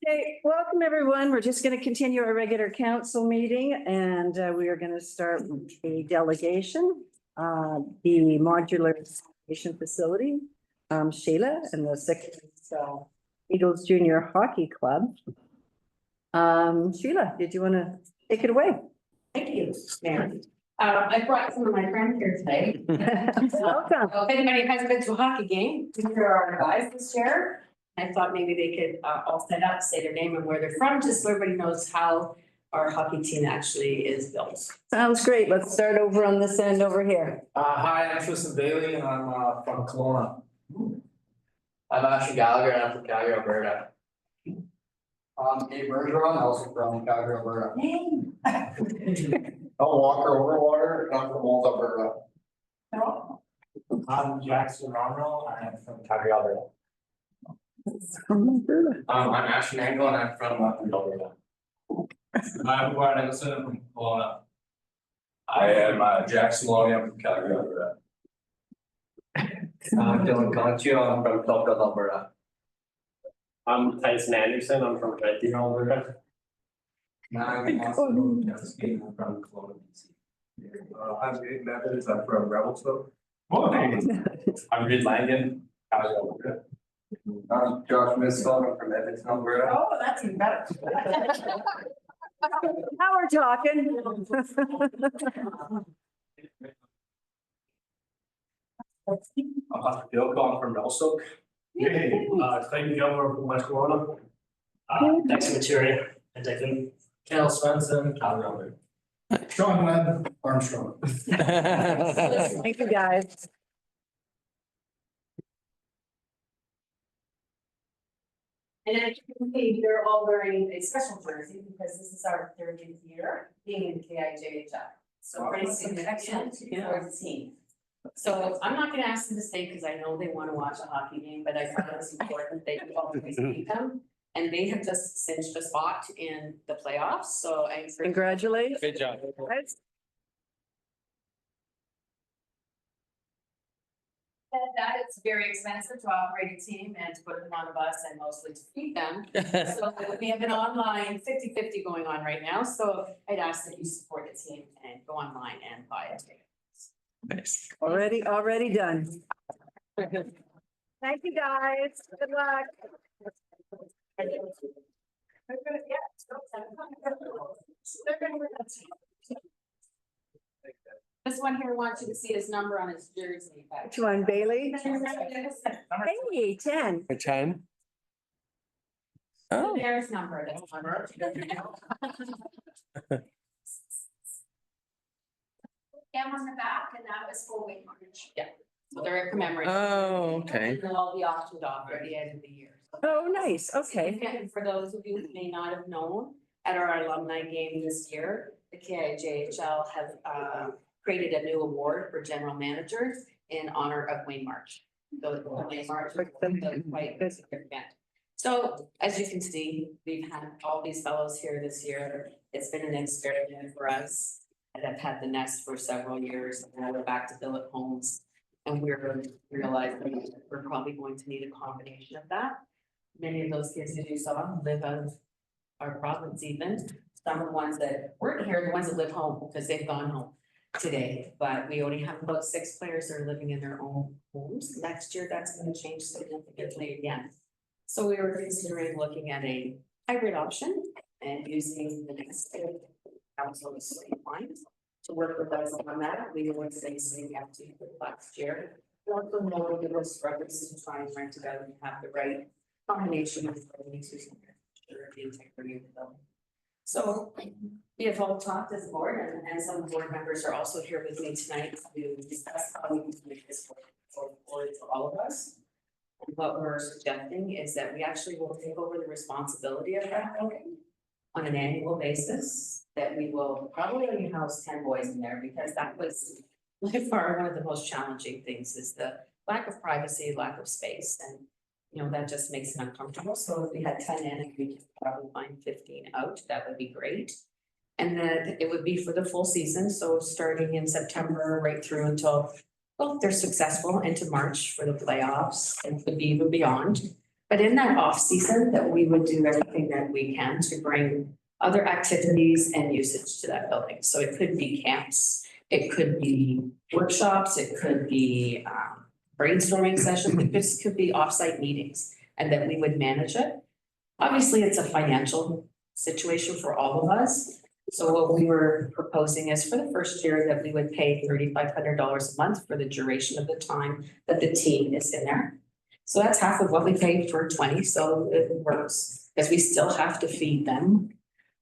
Okay, welcome everyone. We're just going to continue our regular council meeting and we are going to start with a delegation. The modular station facility, Sheila, and the second Eagles Junior Hockey Club. Sheila, did you want to take it away? Thank you, Mayor. I brought some of my friends here today. Welcome. If anybody has been to a hockey game, here are our guys this year. I thought maybe they could all stand up, say their name and where they're from, just so everybody knows how our hockey team actually is built. Sounds great. Let's start over on this end over here. Hi, I'm Tristan Bailey and I'm from Kelowna. I'm Ashley Gallagher and I'm from Calgary, Alberta. I'm Dave Bergeron, also from Calgary, Alberta. I'm Walker Overwater and I'm from Malta, Alberta. I'm Jackson Ronald and I'm from Calgary, Alberta. I'm Ashton Angle and I'm from Alberta. I'm Brian Nicholson, I'm from Kelowna. I am Jackson Maloney, I'm from Calgary, Alberta. I'm Dylan Concho, I'm from Kelowna, Alberta. I'm Tyson Anderson, I'm from Red Deer, Alberta. I'm Austin Jeffsky, I'm from Kelowna, BC. I'm Dave Methodist, I'm from Revelstoke. I'm Reed Langan, Calgary, Alberta. I'm Josh Misfeld, I'm from Edmonton, Alberta. Oh, that's even better. Now we're talking. I'm Bill Collin from Revelstoke. Clayton Gilmore from West Kelowna. Next material, and Declan. Kel Svensson, Calgary, Alberta. Sean Webb, Armstrong. Thank you, guys. And as you can see, we're all wearing a special jersey because this is our 30th year being in KIJHL. So pretty significant for the team. So I'm not gonna ask them to stay because I know they want to watch a hockey game, but I thought it's important they always beat them. And they have just cinched a spot in the playoffs, so I. Congratulations. Good job. That it's very expensive to operate a team and to put them on a bus and mostly to feed them. So we have an online 50-50 going on right now, so I'd ask that you support the team and go online and buy a ticket. Nice. Already done. Thank you, guys. Good luck. This one here wants you to see his number on his jersey. Which one, Bailey? Hey, 10. A 10? Oh. There's number. That's number. M on the back, and that was for Wayne March. Yeah, so they're commemorating. Oh, okay. And they'll all be auctioned off at the end of the year. Oh, nice. Okay. And for those of you who may not have known, at our alumni game this year, the KIJHL have created a new award for general managers in honor of Wayne March. So Wayne March is quite significant. So as you can see, we've had all these fellows here this year. It's been an experiment for us. And I've had the nest for several years, and now we're back to billet homes. And we're realizing we're probably going to need a combination of that. Many of those kids that you saw live out of our province even. Some of the ones that weren't here, the ones that live home because they've gone home today. But we only have about 6 players that are living in their own homes. Next year, that's going to change significantly again. So we were considering looking at a hybrid option and using the next council lines to work with us on that. We were facing empty last year. We also know there was struggles to try and rent it out and have the right combination of the integrity of the building. So we have all talked as a board, and some board members are also here with me tonight to discuss how we can make this work for all of us. And what we're suggesting is that we actually will take over the responsibility of that building on an annual basis, that we will probably only house 10 boys in there, because that was by far one of the most challenging things is the lack of privacy, lack of space, and you know, that just makes it uncomfortable. So if we had 10 in and we could probably find 15 out, that would be great. And then it would be for the full season. So starting in September right through until, well, if they're successful into March for the playoffs, and could be even beyond. But in that off season, that we would do everything that we can to bring other activities and usage to that building. So it could be camps, it could be workshops, it could be brainstorming sessions, this could be offsite meetings, and that we would manage it. Obviously, it's a financial situation for all of us. So what we were proposing is for the first year that we would pay $3,500 a month for the duration of the time that the team is in there. So that's half of what we paid for 20, so it works, because we still have to feed them.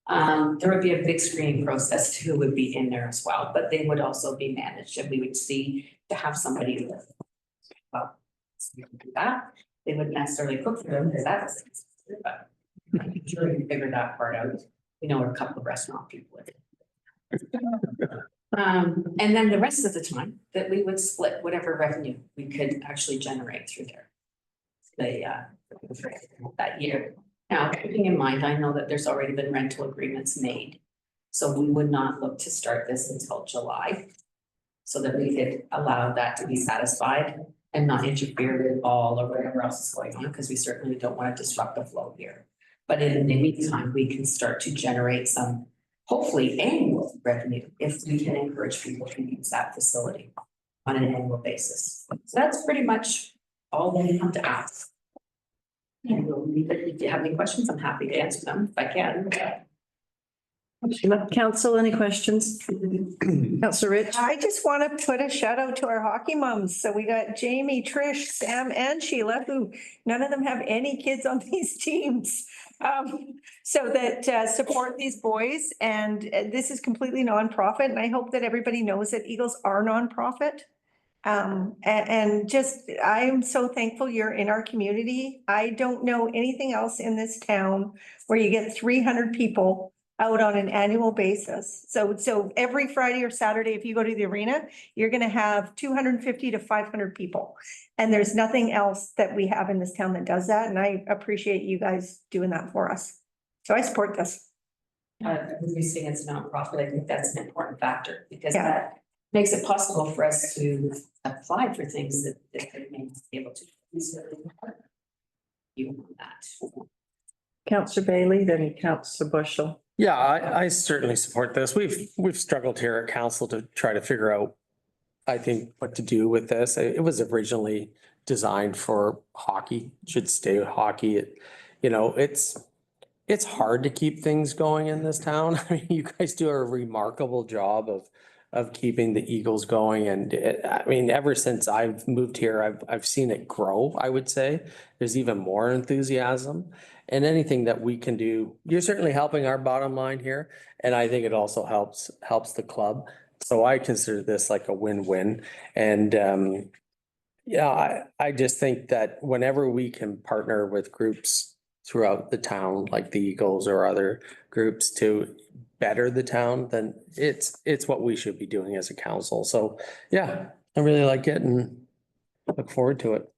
There would be a big screening process to who would be in there as well, but they would also be managed, and we would see to have somebody with. Well, so we can do that. They wouldn't necessarily cook for them, because that was expensive, but I'm sure we can figure that part out. We know a couple of restaurant people. And then the rest of the time that we would split whatever revenue we could actually generate through there. That year. Now, keeping in mind, I know that there's already been rental agreements made. So we would not look to start this until July. So that we could allow that to be satisfied and not interfere with all or whatever else is going on, because we certainly don't want to disrupt the flow here. But in the meantime, we can start to generate some, hopefully annual revenue if we can encourage people to use that facility on an annual basis. So that's pretty much all we have to ask. And we'll leave it. If you have any questions, I'm happy to answer them if I can. Council, any questions? Councilor Rich? I just want to put a shout out to our hockey moms. So we got Jamie, Trish, Sam, and Sheila, who none of them have any kids on these teams. So that support these boys, and this is completely nonprofit, and I hope that everybody knows that Eagles are nonprofit. And just, I am so thankful you're in our community. I don't know anything else in this town where you get 300 people out on an annual basis. So every Friday or Saturday, if you go to the arena, you're gonna have 250 to 500 people. And there's nothing else that we have in this town that does that, and I appreciate you guys doing that for us. So I support this. Releasing as a nonprofit, I think that's an important factor, because Yeah. that makes it possible for us to apply for things that they may not be able to. You want that. Councilor Bailey, then Councilor Bushel. Yeah, I certainly support this. We've struggled here at council to try to figure out, I think, what to do with this. It was originally designed for hockey, should stay with hockey. It's hard to keep things going in this town. I mean, you guys do a remarkable job of keeping the Eagles going. And ever since I've moved here, I've seen it grow, I would say. There's even more enthusiasm. And anything that we can do, you're certainly helping our bottom line here. And I think it also helps the club. So I consider this like a win-win. And I just think that whenever we can partner with groups throughout the town, like the Eagles or other groups, to better the town, then it's what we should be doing as a council. So yeah, I really like it and look forward to it.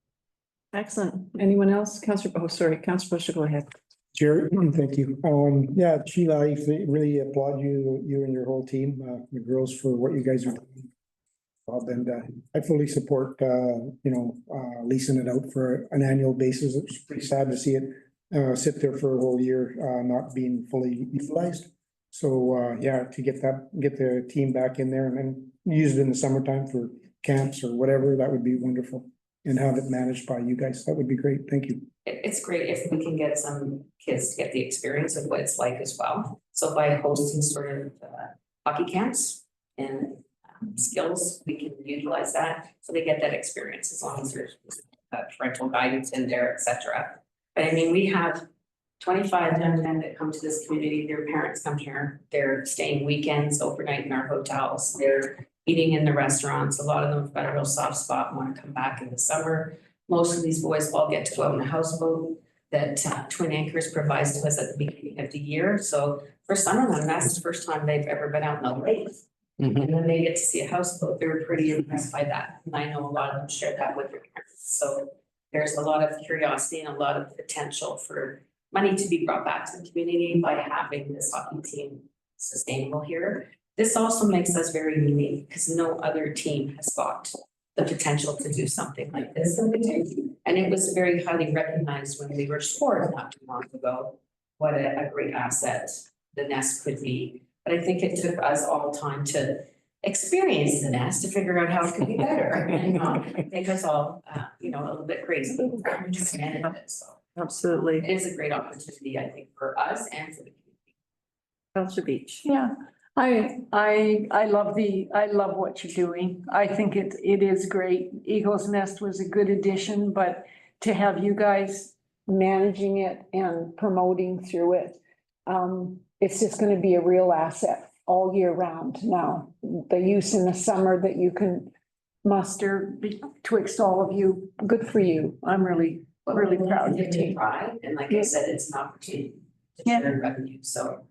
Excellent. Anyone else? Councilor Bushel, go ahead. Chair, thank you. Yeah, Sheila, I really applaud you and your whole team, the girls, for what you guys are doing. And I fully support, leasing it out for an annual basis. It's pretty sad to see it sit there for a whole year, not being fully utilized. So yeah, to get the team back in there and then use it in the summertime for camps or whatever, that would be wonderful. And have it managed by you guys. That would be great. Thank you. It's great if we can get some kids to get the experience of what it's like as well. So by hosting sort of hockey camps and skills, we can utilize that. So they get that experience as long as there's parental guidance in there, et cetera. But I mean, we have 25 young men that come to this community. Their parents come here. They're staying weekends, overnight in our hotels. They're eating in the restaurants. A lot of them have got a real soft spot and want to come back in the summer. Most of these boys all get to go out in a houseboat that Twin Anchors provides to us at the beginning of the year. So for some of them, that's the first time they've ever been out in the lake. And then they get to see a houseboat. They were pretty impressed by that. And I know a lot of them share that with their parents. So there's a lot of curiosity and a lot of potential for money to be brought back to the community by having this hockey team sustainable here. This also makes us very unique because no other team has got the potential to do something like this. And And it was very highly recognized when we were scored not too long ago, what a great asset the nest could be. But I think it took us all time to experience the nest to figure out how it could be better and not make us all, a little bit crazy. Understand it, so Absolutely. it is a great opportunity, I think, for us and for the community. Counselor Beach. Yeah, I love what you're doing. I think it is great. Eagle's Nest was a good addition, but to have you guys managing it and promoting through it, it's just gonna be a real asset all year round now. The use in the summer that you can muster betwixt all of you, good for you. I'm really proud of your It's a team. pride, and like I said, it's an opportunity to Yeah. share revenue, so.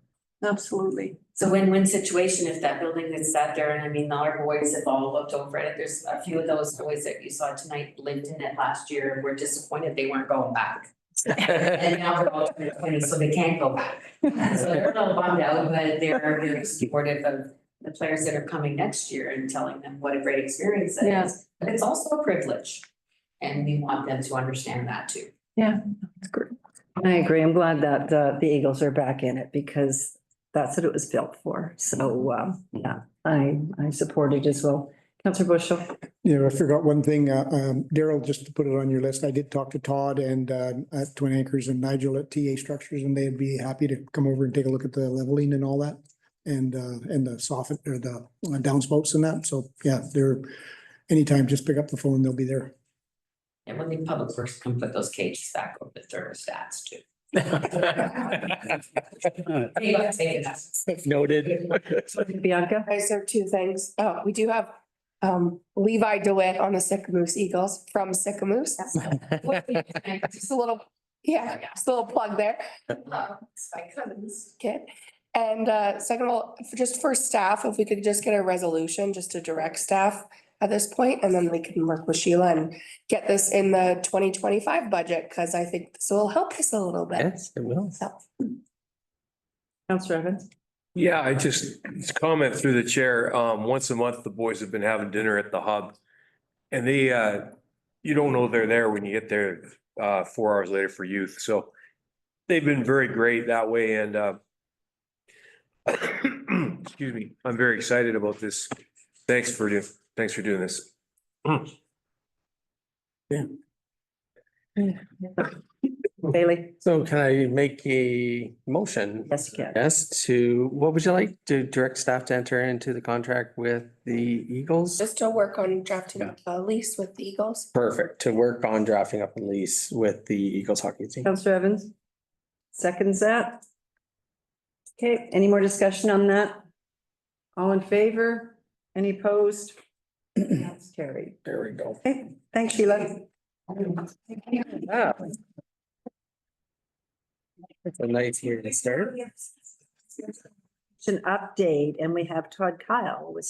Absolutely. It's a win-win situation if that building had sat there, and I mean, our boys have all looked over it. There's a few of those boys that you saw tonight lived in it last year and were disappointed they weren't going back. And now they're all turning 20, so they can't go back. So they're a little bummed out, but they're very supportive of the players that are coming next year and telling them what a great experience that Yeah. is. But it's also a privilege, and we want them to understand that too. That's great. I agree. I'm glad that the Eagles are back in it because that's what it was built for. So, yeah, I support it as well. Counselor Bushel. Yeah, I forgot one thing, Daryl, just to put it on your list, I did talk to Todd and at Twin Anchors and Nigel at TA Structures, and they'd be happy to come over and take a look at the leveling and all that. And the soffit or the downspouts and that. So, yeah, they're anytime, just pick up the phone, they'll be there. And when the public works come put those cages back over the thermostats too. Hey, let's take it. Noted. Bianca. Guys, there are two things. Oh, we do have Levi DeWitt on the Sycamoose Eagles from Sycamoose. Just a little, yeah, just a little plug there. It's my cousin's kid. And second of all, just for staff, if we could just get a resolution just to direct staff at this point, and then we can work with Sheila and get this in the 2025 budget, because I think this will help us a little bit. Yes, it will. So. Counselor Evans. Yeah, I just comment through the chair. Once a month, the boys have been having dinner at the hub. And they, you don't know they're there when you get there 4 hours later for youth. So they've been very great that way. And excuse me, I'm very excited about this. Thanks for doing this. Bailey. So can I make a motion? Yes, you can. Yes, what would you like to direct staff to enter into the contract with the Eagles? Just to work on drafting a lease with the Eagles. Perfect, to work on drafting up a lease with the Eagles hockey team. Counselor Evans. Seconds that. Okay, any more discussion on that? All in favor? Any opposed? That's carried. There we go. Okay, thanks, Sheila. Ah. It's a nice here to start. It's an update, and we have Todd Kyle with.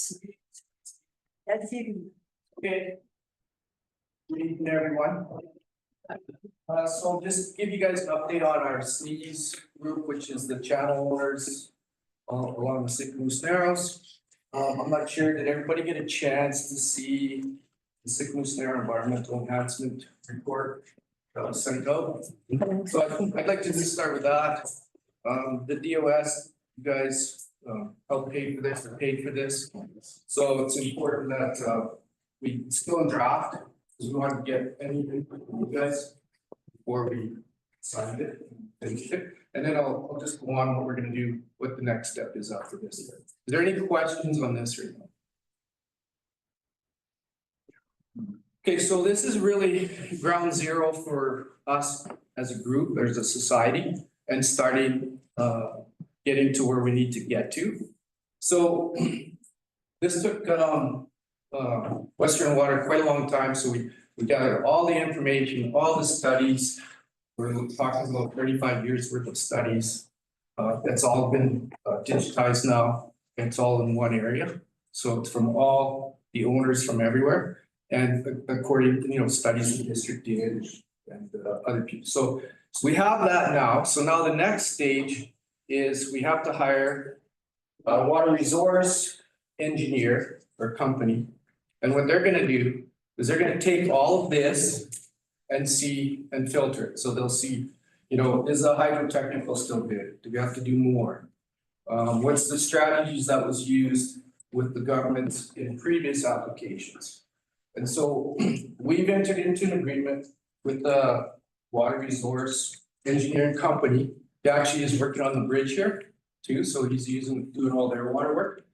That's you. Okay. Good evening, everyone. So just to give you guys an update on our sneeze group, which is the channel owners along the Sycamoose Narrows. I'm not sure, did everybody get a chance to see the Sycamoose Narrow Environmental Enhancement Report sent out? So I'd like to just start with that. The DOS, you guys helped pay for this, or paid for this. So it's important that we still in draft, because we want to get any input from you guys before we signed it and finished it. And then I'll just go on what we're gonna do, what the next step is after this. Is there any questions on this right now? Okay, so this is really ground zero for us as a group, there's a society, and starting getting to where we need to get to. So this took Western Water quite a long time, so we gathered all the information, all the studies. We're talking about 35 years worth of studies. That's all been digitized now. It's all in one area. So it's from all the owners from everywhere. And according to, studies the district did and other people. So we have that now. So now the next stage is we have to hire a water resource engineer or company. And what they're gonna do is they're gonna take all of this and see and filter it. So they'll see, you know, is the hydrotechnical still good? Do we have to do more? What's the strategies that was used with the government in previous applications? And so we've entered into an agreement with the water resource engineering company. He actually is working on the bridge here too, so he's doing all their water work.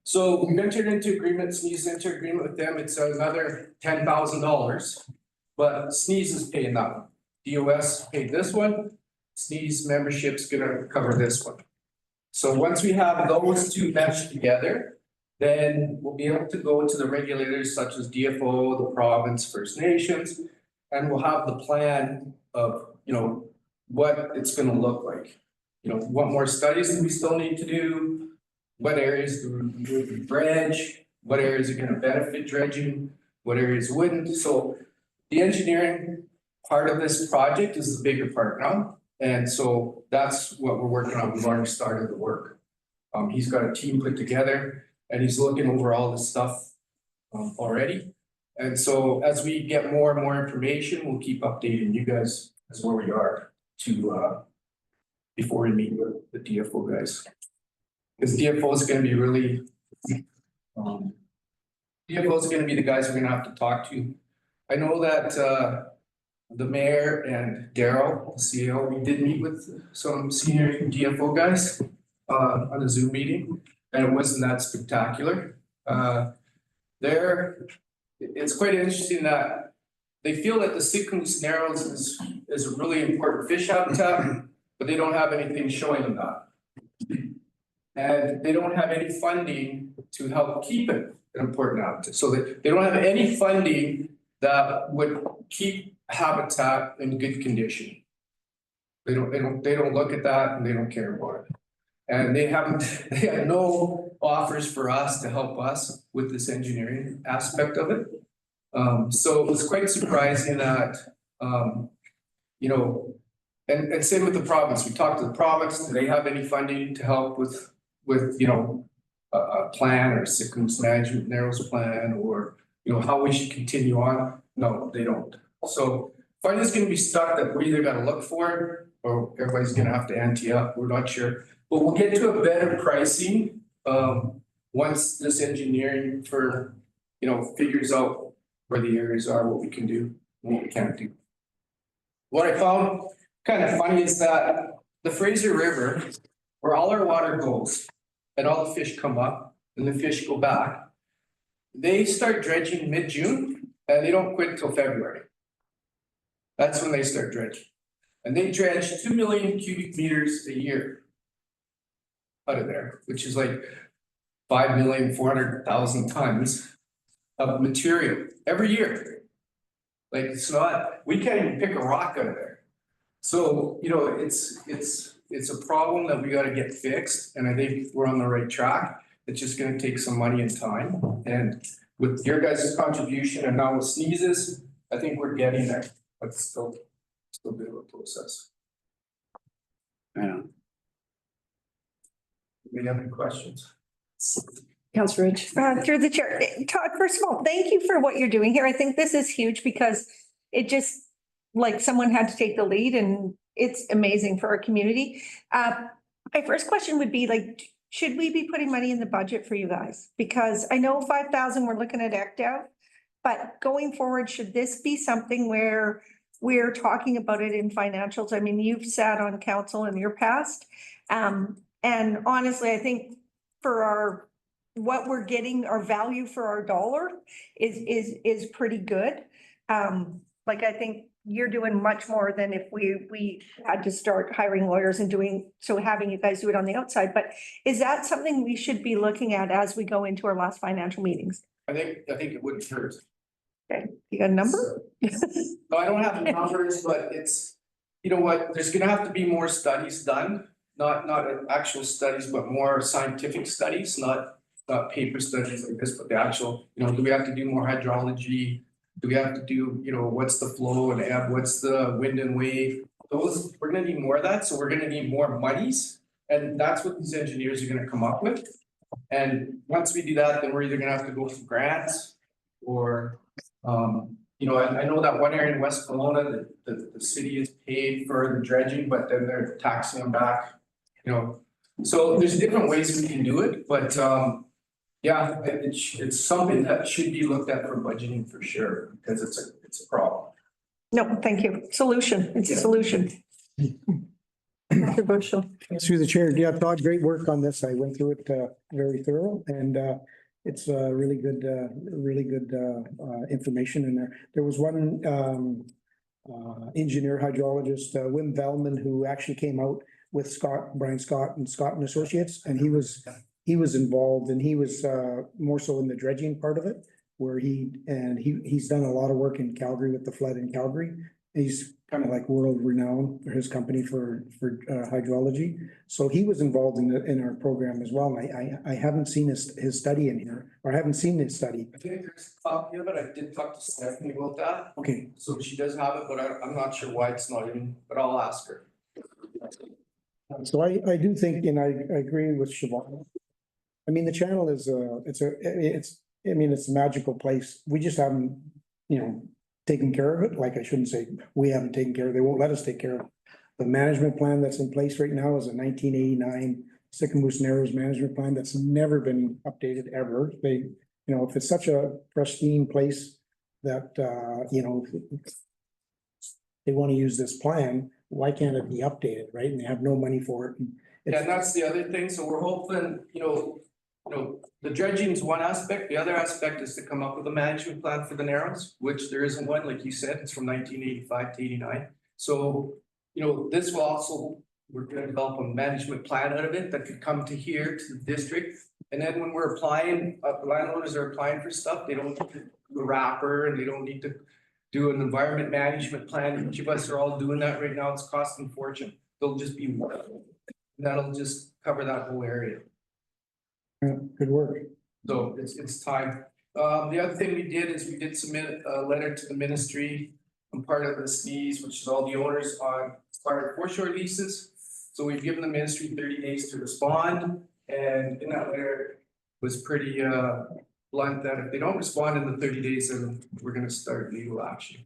So we've entered into agreements, Sneeze entered agreement with them, it's another $10,000. But Sneeze is paying that one. DOS paid this one, Sneeze membership's gonna cover this one. So once we have those two meshed together, then we'll be able to go to the regulators such as DFO, the province, First Nations. And we'll have the plan of, you know, what it's gonna look like. You know, what more studies do we still need to do? What areas do we dredge? What areas are gonna benefit dredging? What areas wouldn't? So the engineering part of this project is the bigger part now. And so that's what we're working on. We've already started the work. He's got a team put together and he's looking over all this stuff already. And so as we get more and more information, we'll keep updating you guys as where we are to before we meet with the DFO guys. Because DFO is gonna be really DFO is gonna be the guys we're gonna have to talk to. I know that the mayor and Daryl, the CEO, we did meet with some senior DFO guys on a Zoom meeting, and it wasn't that spectacular. It's quite interesting that they feel that the Sickles Narrows is a really important fish habitat, but they don't have anything showing them that. And they don't have any funding to help keep it an important habitat. So they don't have any funding that would keep habitat in good condition. They don't look at that and they don't care about it. And they have no offers for us to help us with this engineering aspect of it. So it was quite surprising that, you know, and same with the province. We talked to the province. Do they have any funding to help with you know, a plan or Sickles management narrows plan, or, you know, how we should continue on? No, they don't. So finally, gonna be stuck that we either gotta look for it or everybody's gonna have to ante up. We're not sure. But we'll get to a better pricing once this engineering for, you know, figures out where the areas are, what we can do, and what we can't do. What I found kind of funny is that the Fraser River, where all our water goes and all the fish come up and the fish go back, they start dredging mid-June and they don't quit till February. That's when they start dredging. And they dredge 2 million cubic meters a year out of there, which is like 5,400,000 tons of material every year. Like, it's not, we can't even pick a rock out of there. So, you know, it's a problem that we gotta get fixed, and I think we're on the right track. It's just gonna take some money and time, and with your guys' contribution and now with Sneezes, I think we're getting there, but still a bit of a process. Yeah. Any other questions? Councillor Rich. Through the chair. Todd, first of all, thank you for what you're doing here. I think this is huge because it just, like, someone had to take the lead and it's amazing for our community. My first question would be, like, should we be putting money in the budget for you guys? Because I know 5,000, we're looking at ACT out, but going forward, should this be something where we're talking about it in financials? I mean, you've sat on council in your past. And honestly, I think for what we're getting, our value for our dollar is pretty good. Like, I think you're doing much more than if we had to start hiring lawyers and having you guys do it on the outside. But is that something we should be looking at as we go into our last financial meetings? I think it wouldn't hurt. Okay, you got a number? No, I don't have the numbers, but it's, you know what, there's gonna have to be more studies done, not actual studies, but more scientific studies, not paper studies like this, but the actual, you know, do we have to do more hydrology? Do we have to do, you know, what's the flow and ebb, what's the wind and wave? Those, we're gonna need more of that, so we're gonna need more monies, and that's what these engineers are gonna come up with. And once we do that, then we're either gonna have to go for grants or you know, I know that one area in West Kelowna, the city is paid for the dredging, but then they're taxing them back, you know. So there's different ways we can do it, but, yeah, it's something that should be looked at for budgeting for sure, because it's a problem. No, thank you. Solution. It's a Yeah. solution. Mr. Bushel. Through the chair, yeah, Todd, great work on this. I went through it very thorough and it's really good information in there. There was one engineer hydrologist, Wim Velman, who actually came out with Brian Scott and Scott and Associates, and he was involved and he was more so in the dredging part of it, where he's done a lot of work in Calgary with the flood in Calgary. He's kind of like world renowned for his company for hydrology. So he was involved in our program as well. And I haven't seen his study in here, or I haven't seen his study. I think there's a copy of it. I did talk to Stephanie about that. Okay, So she does have it, but I'm not sure why it's not in, but I'll ask her. so I do think, and I agree with Siobhan. I mean, the channel is it's a magical place. We just haven't, taken care of it. Like, I shouldn't say we haven't taken care of it. They won't let us take care of it. The management plan that's in place right now is a 1989 Sycamoose Narrows management plan that's never been updated ever. If it's such a pristine place that, they want to use this plan, why can't it be updated, right? And they have no money for it. Yeah, and that's the other thing. So we're hoping, the dredging is one aspect. The other aspect is to come up with a management plan for the Narrows, which there isn't one, like you said, it's from 1985 to 89. So, this will also, we're gonna develop a management plan out of it that could come to here to the district. And then when we're applying, landowners are applying for stuff, they don't need to do a wrapper and they don't need to do an environment management plan. Each of us are all doing that right now. It's costing a fortune. They'll just be one. That'll just cover that whole area. Yeah, good work. So it's time. The other thing we did is we did submit a letter to the ministry. I'm part of the SNEES, which is all the owners on expired foreshore leases. So we've given the ministry 30 days to respond. And in that letter was pretty blunt that if they don't respond in the 30 days, then we're gonna start legal action.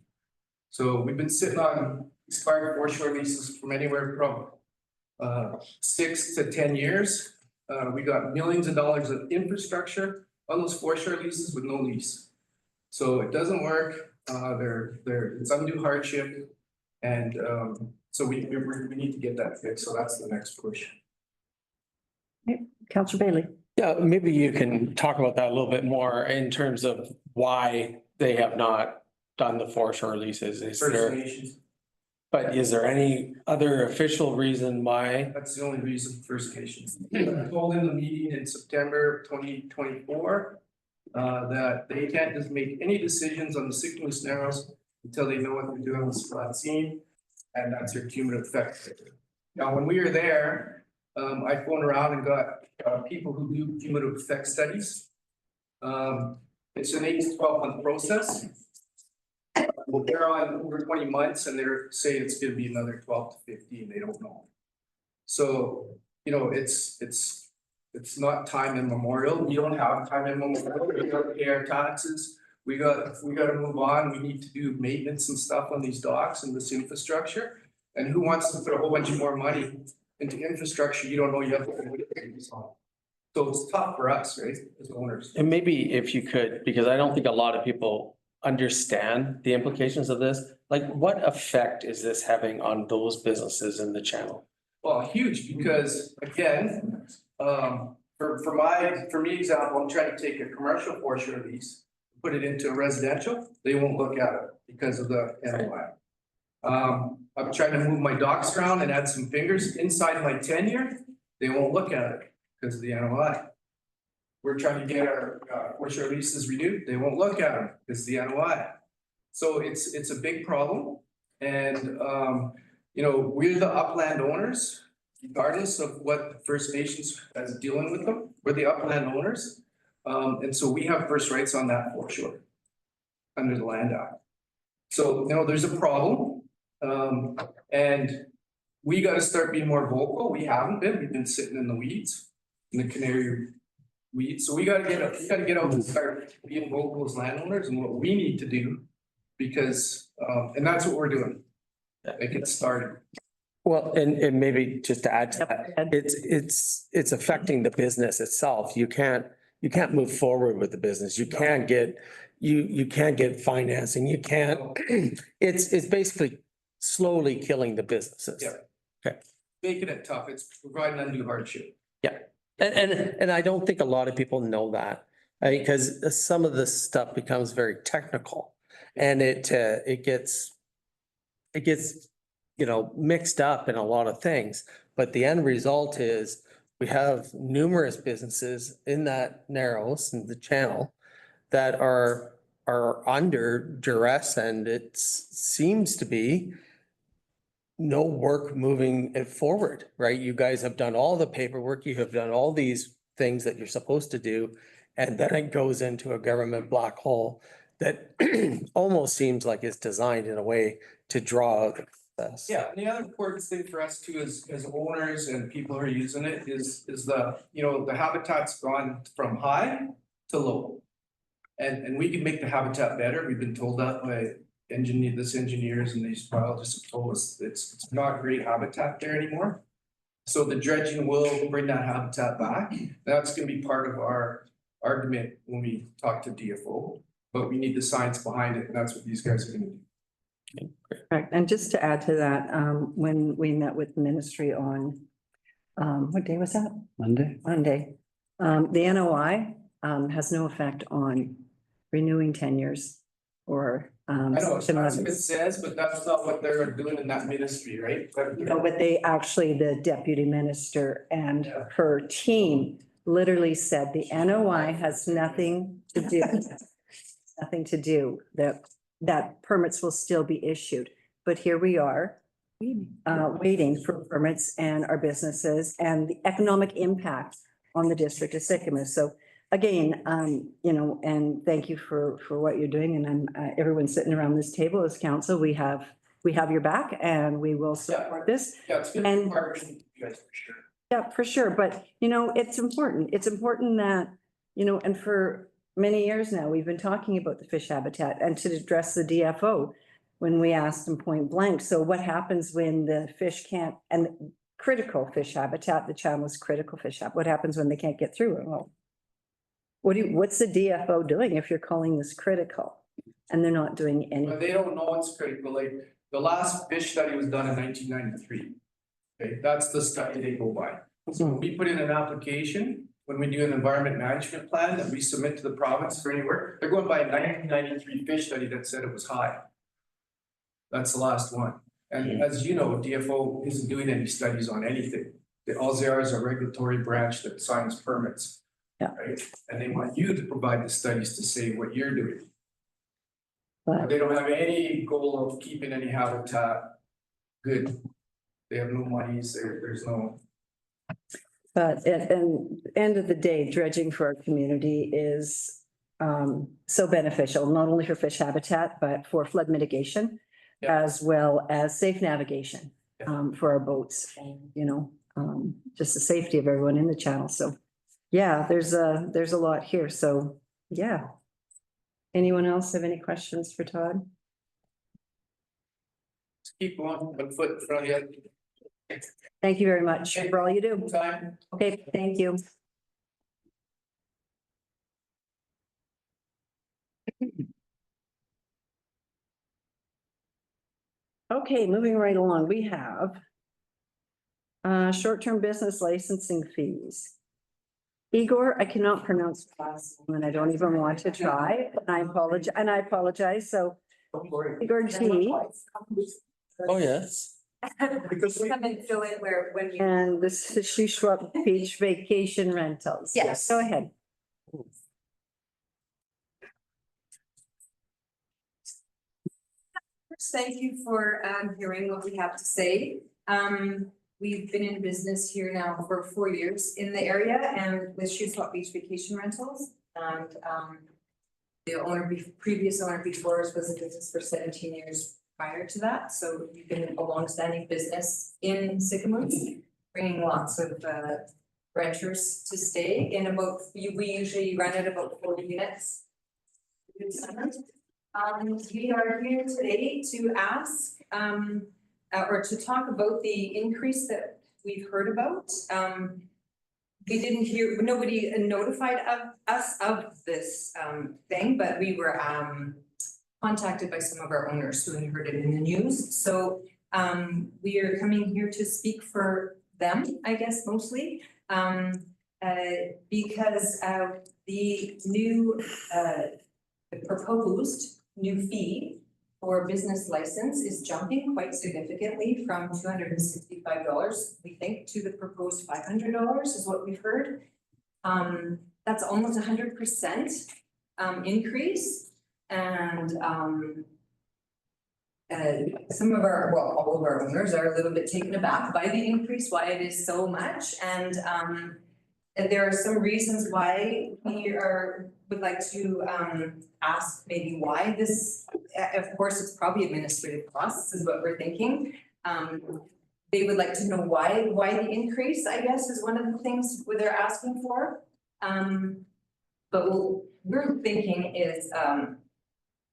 So we've been sitting on expired foreshore leases from anywhere from 6 to 10 years. We got millions of dollars of infrastructure on those foreshore leases with no lease. So it doesn't work. It's undue hardship. And so we need to get that fixed. So that's the next push. Councillor Bailey. Yeah, maybe you can talk about that a little bit more in terms of why they have not done the foreshore leases. First Nations, But is there any other official reason why? that's the only reason, First Nations. I told in the meeting in September 2024 that they can't just make any decisions on the Sycamoose Narrows until they know what they're doing with flat seam, and that's their cumulative effect. Now, when we were there, I phoned around and got people who do cumulative effect studies. It's an 8 to 12 month process. Well, they're on over 20 months and they're saying it's gonna be another 12 to 15, they don't know. So, it's not time immemorial. We don't have time immemorial. We gotta pay our taxes. We gotta move on. We need to do maintenance and stuff on these docks and this infrastructure. And who wants to put a whole bunch of more money into infrastructure you don't know you have to put on? So it's tough for us, right, as owners. And maybe if you could, because I don't think a lot of people understand the implications of this, like what effect is this having on those businesses in the channel? Well, huge, because again, for me example, I'm trying to take a commercial foreshore lease, put it into a residential, they won't look at it because of the NOI. I'm trying to move my docks around and add some fingers inside my tenure, they won't look at it because of the NOI. We're trying to get our foreshore leases renewed, they won't look at them because of the NOI. So it's a big problem. And we're the upland owners, regardless of what First Nations is dealing with them, we're the upland owners. And so we have first rights on that foreshore under the Land Act. So, there's a problem. And we gotta start being more vocal. We haven't been, we've been sitting in the weeds, in the canary weeds. So we gotta get out and start being vocal as landowners and what we need to do. because, and that's what we're doing. It gets started. Well, and maybe just to add to that, it's affecting the business itself. You can't move forward with the business. You can't get, you can't get financing. You can't, it's basically slowly killing the businesses. Yeah. Making it tough. It's providing undue hardship. And I don't think a lot of people know that, because some of this stuff becomes very technical and it gets, you know, mixed up in a lot of things. But the end result is we have numerous businesses in that Narrows and the channel that are under duress, and it seems to be no work moving it forward, right? You guys have done all the paperwork, you have done all these things that you're supposed to do, and then it goes into a government black hole that almost seems like it's designed in a way to draw out the success. Yeah, and the other important thing for us too is, as owners and people who are using it is the, you know, the habitat's gone from high to low. And we can make the habitat better. We've been told that by engineers and these biologists have told us it's not great habitat there anymore. So the dredging will bring that habitat back. That's gonna be part of our argument when we talk to DFO, but we need the science behind it, and that's what these guys are gonna do. Correct. And just to add to that, when we met with the ministry on, what day was that? Monday. Monday. The NOI, has no effect on renewing tenures or, I know, section that's what it 11s. says, but that's not what they're doing in that ministry, right? No, but they actually, the deputy minister and her team literally said the NOI has nothing to do, nothing to do, that permits will still be issued. But here we are, waiting for permits and our businesses and the economic impact on the district of Sycamore. So again, you know, and thank you for what you're doing. And I'm, everyone sitting around this table as council, we have your back and we will support this. Yeah, it's good And- partnership with you guys for sure. Yeah, for sure. But, you know, it's important. It's important that, you know, and for many years now, we've been talking about the fish habitat and to address the DFO when we asked them point blank. So what happens when the fish can't, and critical fish habitat, the channel is critical fish habitat. What happens when they can't get through it? Well, what's the DFO doing if you're calling this critical and they're not doing But anything? they don't know it's critical, like, the last fish study was done in 1993. Okay, that's the study they go by. So when we put in an application, when we do an environment management plan that we submit to the province for anywhere, they're going by a 1993 fish study that said it was high. That's the last one. And as you know, DFO isn't doing any studies on anything. All they are is a regulatory branch that signs permits. Yeah. Right? And they want you to provide the studies to say what you're doing. But They don't have any goal of keeping any habitat good. They have no monies, there's no. But at the end of the day, dredging for our community is so beneficial, not only for fish habitat, but for flood mitigation. Yeah. As well as safe navigation for our boats and, you know, just the safety of everyone in the channel. So, yeah, there's a lot here. So, yeah. Anyone else have any questions for Todd? Just keep on 1 foot in front of you. Thank you very much for all you do. Time. Okay, thank you. Okay, moving right along, we have short-term business licensing fees. Igor, I cannot pronounce your last name and I don't even want to try. I apologize. So Igor G. Oh, yes. Come and fill in when you. And this is Shuswap Beach Vacation Rentals. Yes. Go ahead. First, thank you for hearing what we have to say. We've been in business here now for 4 years in the area and with Shuswap Beach Vacation Rentals. And the previous owner before us was in business for 17 years prior to that. So we've been a longstanding business in Sycamore, bringing lots of renters to stay in about, we usually run at about 40 units. We are here today to ask, or to talk about the increase that we've heard about. We didn't hear, nobody notified of us of this, thing, but we were, contacted by some of our owners who had heard it in the news. So, we are coming here to speak for them, I guess, mostly. Because, the new, the proposed new fee for business license is jumping quite significantly from $265, we think, to the proposed $500 is what we've heard. That's almost 100% increase. And some of our, well, all of our owners are a little bit taken aback by the increase, why it is so much. And there are some reasons why we would like to ask maybe why this, of course, it's probably administrative costs is what we're thinking. They would like to know why the increase, I guess, is one of the things they're asking for. But what we're thinking is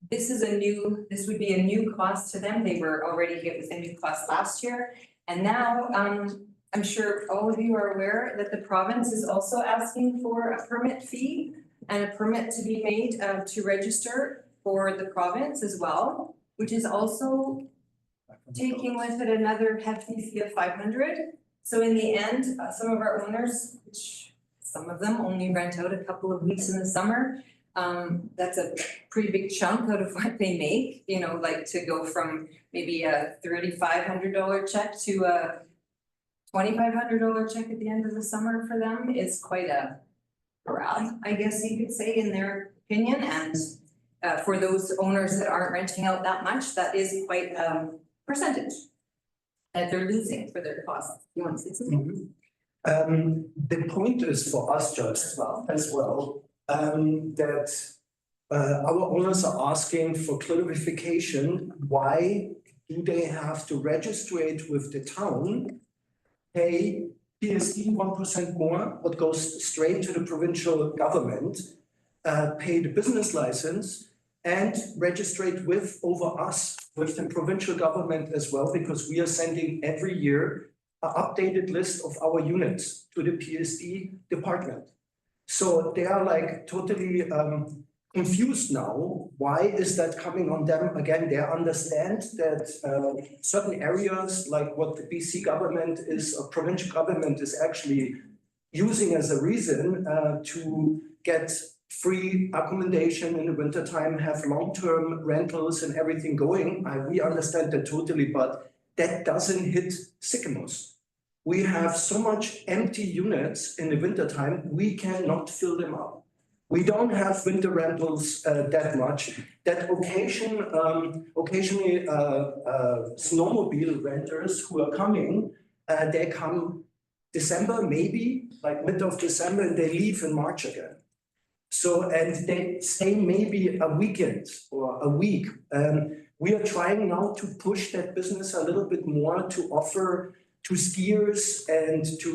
this would be a new cost to them. They were already hit with a new cost last year. And now I'm sure all of you are aware that the province is also asking for a permit fee and a permit to be made to register for the province as well, which is also taking with it another hefty fee of $500. So in the end, some of our owners, which some of them only rent out a couple of weeks in the summer, that's a pretty big chunk out of what they make, you know, like to go from maybe a $3,500 check to a $2,500 check at the end of the summer for them is quite a grab, I guess you could say, in their opinion. And for those owners that aren't renting out that much, that is quite a percentage that they're losing for their costs. You want to say something? The point is for us, Judge, as well, that our owners are asking for clarification. Why do they have to register it with the town, pay PSD 1% more, what goes straight to the provincial government, pay the business license and register it over us, with the provincial government as well, because we are sending every year an updated list of our units to the PSD department. So they are like totally confused now. Why is that coming on them? Again, they understand that certain areas, like what the BC government is, or provincial government is actually using as a reason to get free accommodation in the wintertime, have long-term rentals and everything going. We understand that totally, but that doesn't hit Sycamores. We have so much empty units in the wintertime, we cannot fill them up. We don't have winter rentals that much. That occasionally snowmobile renters who are coming, they come December, maybe like mid of December, and they leave in March again. So, and they stay maybe a weekend or a week. We are trying now to push that business a little bit more to offer to skiers and to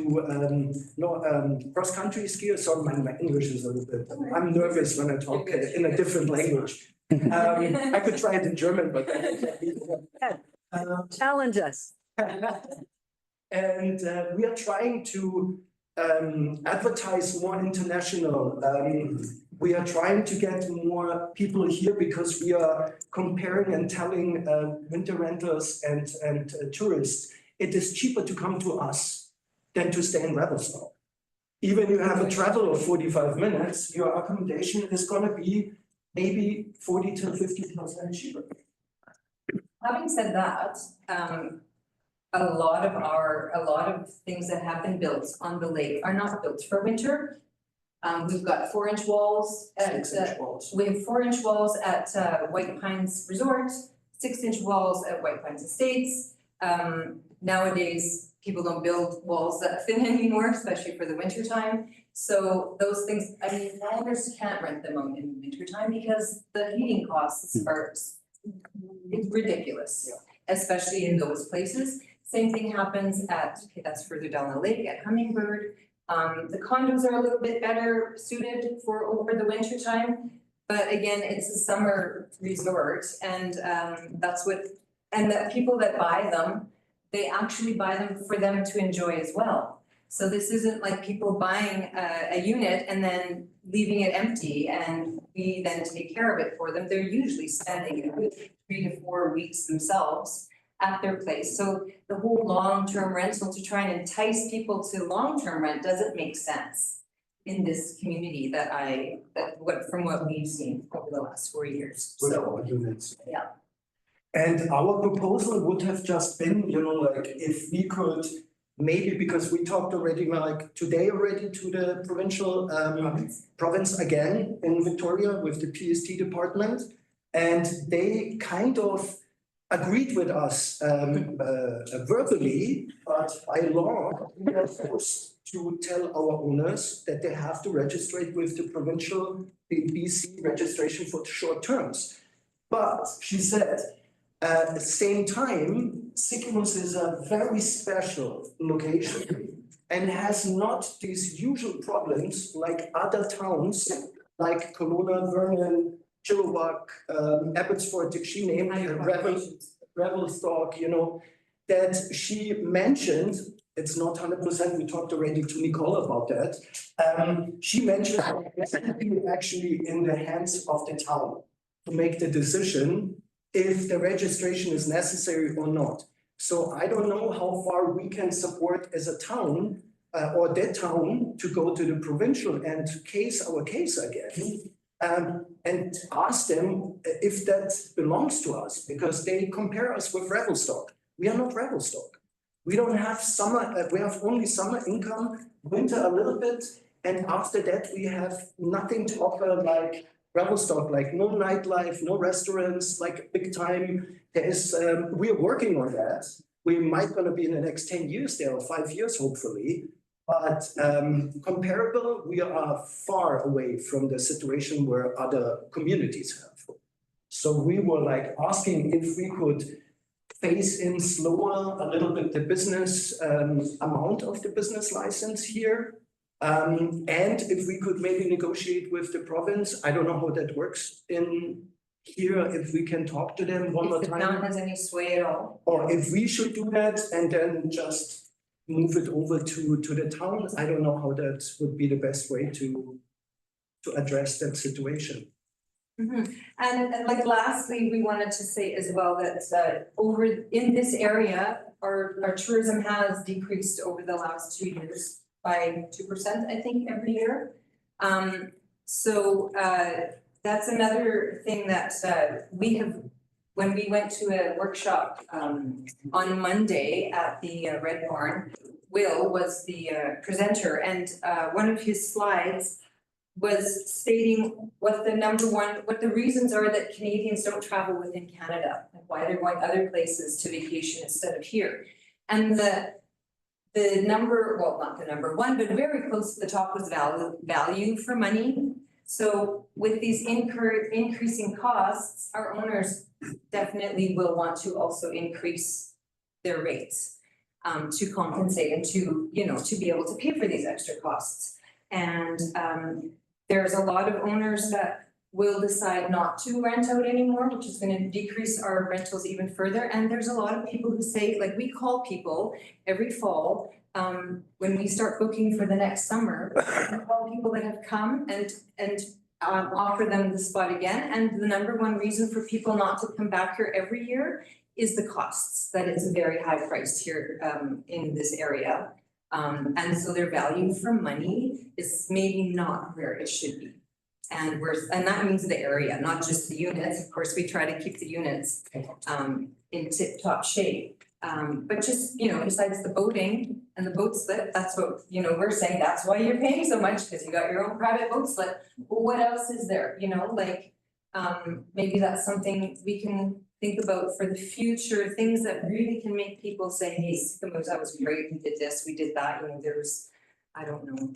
cross-country skiers. Sorry, my English is a little bit, I'm nervous when I talk in a different language. I could try it in German, but Challenge us. And we are trying to advertise more international. We are trying to get more people here because we are comparing and telling winter renters and tourists, it is cheaper to come to us than to stay in Revelstoke. Even you have a travel of 45 minutes, your accommodation is gonna be maybe 40 to 50% cheaper. Having said that, a lot of things that have been built on the lake are not built for winter. We've got 4-inch walls at, 6-inch walls. we have 4-inch walls at White Pines Resort, 6-inch walls at White Pines Estates. Nowadays, people don't build walls that thin anymore, especially for the winter time. So those things, I mean, owners can't rent them out in the winter time because the heating costs are ridiculous, especially in those places. Same thing happens at, okay, that's further down the lake at Hummingbird. The condos are a little bit better suited for over the winter time. But again, it's a summer resort and that's what, and the people that buy them, they actually buy them for them to enjoy as well. So this isn't like people buying a unit and then leaving it empty and we then take care of it for them. They're usually spending a good 3 to 4 weeks themselves at their place. So the whole long-term rental to try and entice people to long-term rent doesn't make sense in this community from what we've seen over the last 4 years. With So, our units. yeah. And our proposal would have just been, like, if we could, maybe because we talked already, like, today already to the provincial province again in Victoria with the PST department. And they kind of agreed with us verbally, but by law, we are forced to tell our owners that they have to register with the provincial BC registration for short terms. But she said, at the same time, Sycamus is a very special location and has not these usual problems like other towns like Kelowna, Vernon, Chilliwack, Abbotsford, she named Revelstock, that she mentioned. It's not 100%, we talked already to Nicole about that. She mentioned it's actually in the hands of the town to make the decision if the registration is necessary or not. So I don't know how far we can support as a town or that town to go to the provincial and to case our case again. And ask them if that belongs to us, because they compare us with Revelstock. We are not Revelstock. We don't have summer, we have only summer income, winter a little bit, and after that we have nothing to offer like Revelstock, like no nightlife, no restaurants, like big time. There is, we're working on that. We might gonna be in the next 10 years there, or 5 years hopefully. But comparable, we are far away from the situation where other communities have. So we were like asking if we could phase in slower a little bit the business amount of the business license here. And if we could maybe negotiate with the province, I don't know how that works in here, if we can talk to them one more If the town time. has any sway at all. Or if we should do that and then just move it over to the town. I don't know how that would be the best way to address that situation. And like lastly, we wanted to say as well that over in this area, our tourism has decreased over the last 2 years by 2%, I think, every year. So that's another thing that we have, when we went to a workshop on Monday at the Red Barn, Will was the presenter, and one of his slides was stating what the reasons are that Canadians don't travel within Canada, and why they're going other places to vacation instead of here. And the number, well, not the number one, but very close to the top was value for money. So with these increasing costs, our owners definitely will want to also increase their rates to compensate and to be able to pay for these extra costs. And there's a lot of owners that will decide not to rent out anymore, which is going to decrease our rentals even further. And there's a lot of people who say, like, we call people every fall when we start booking for the next summer, we call people that have come and offer them the spot again. And the number one reason for people not to come back here every year is the costs, that it's very high priced here in this area. And so their value for money is maybe not where it should be. And that means the area, not just the units. Of course, we try to keep the units in tip-top shape. But just, besides the boating and the boat slip, that's what, we're saying, that's why you're paying so much, because you got your own private boat slip. Well, what else is there, maybe that's something we can think about for the future, things that really can make people say, hey, Sycamus, that was great, we did this, we did that, there's, I don't know,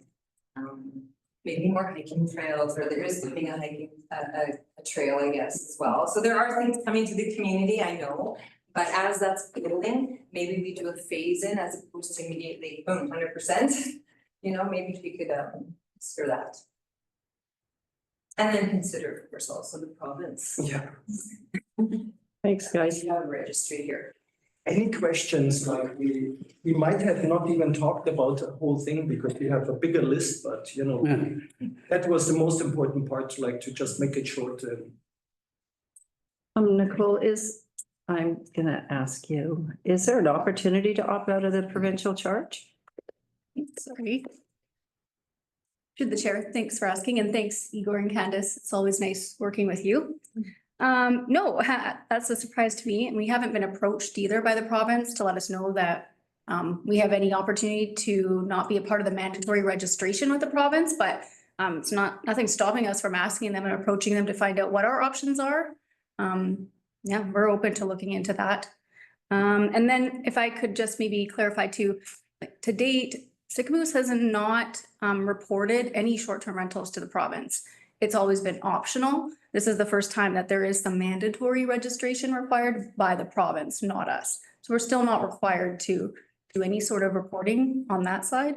maybe more hiking trails, or there is coming a trail, I guess, as well. So there are things coming to the community, I know, but as that's building, maybe we do a phase in as opposed to immediately, boom, 100%. Maybe we could consider that. And then consider, of course, also the province. Yeah. Thanks, guys. We have a registry here. Any questions, like we might have not even talked about the whole thing because we have a bigger list, but you know, that was the most important part, to just make it short and. Nicole, I'm gonna ask you, is there an opportunity to opt out of the provincial charge? Sorry. To the chair, thanks for asking, and thanks Igor and Candace. It's always nice working with you. No, that's a surprise to me, and we haven't been approached either by the province to let us know that we have any opportunity to not be a part of the mandatory registration with the province, but it's nothing stopping us from asking them and approaching them to find out what our options are. Yeah, we're open to looking into that. And then if I could just maybe clarify too, to date, Sicamous has not reported any short-term rentals to the province. It's always been optional. This is the first time that there is some mandatory registration required by the province, not us. So we're still not required to do any sort of reporting on that side.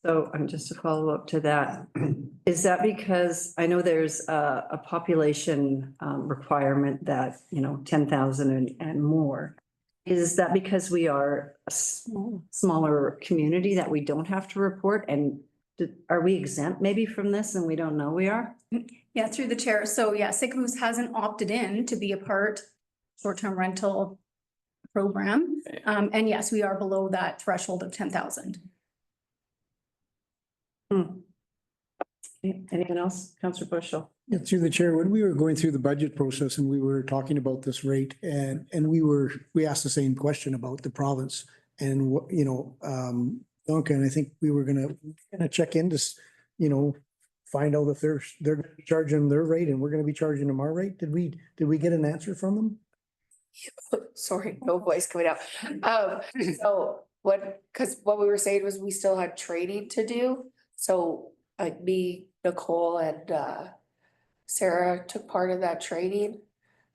So I'm just to follow up to that. Is that because I know there's a population requirement that, 10,000 and more? Is that because we are a smaller community that we don't have to report? And are we exempt maybe from this and we don't know we are? Yeah, through the chair. So yeah, Sicamous hasn't opted in to be a part short-term rental program. And yes, we are below that threshold of 10,000. Anyone else? Councillor Bushel? Yeah, through the chair, when we were going through the budget process and we were talking about this rate and we asked the same question about the province and what, Duncan, I think we were gonna check in to, find out if they're charging their rate and we're gonna be charging them our rate. Did we get an answer from them? Sorry, no voice coming out. So because what we were saying was we still had training to do. So like me, Nicole and Sarah took part in that training.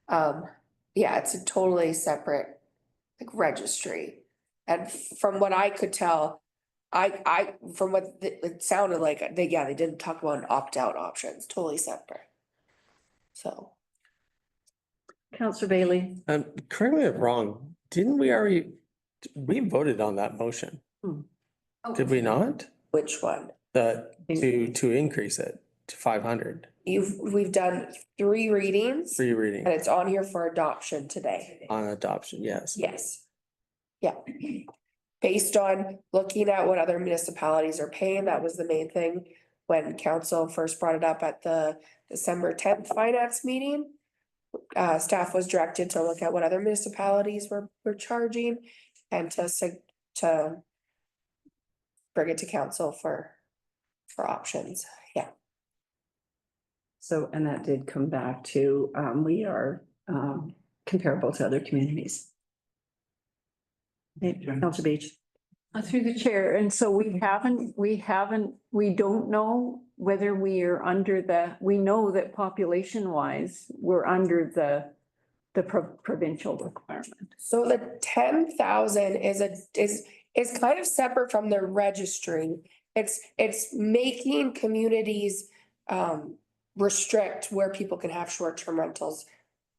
Yeah, it's a totally separate registry. And from what I could tell, from what it sounded like, they didn't talk about an opt-out options, totally separate. So. Councillor Bailey? Correct me if I'm wrong, didn't we voted on that motion? Did we not? Which one? To increase it to 500. We've done 3 readings. 3 readings. And it's on here for adoption today. On adoption, yes. Yes. Yeah. Based on looking at what other municipalities are paying, that was the main thing when council first brought it up at the December 10th finance meeting. Staff was directed to look at what other municipalities were charging and to bring it to council for options. Yeah. So, and that did come back to, we are comparable to other communities. Councillor Beach? Through the chair, and so we don't know whether we are under we know that population wise, we're under the provincial requirement. So the 10,000 is kind of separate from the registry. It's making communities restrict where people can have short-term rentals.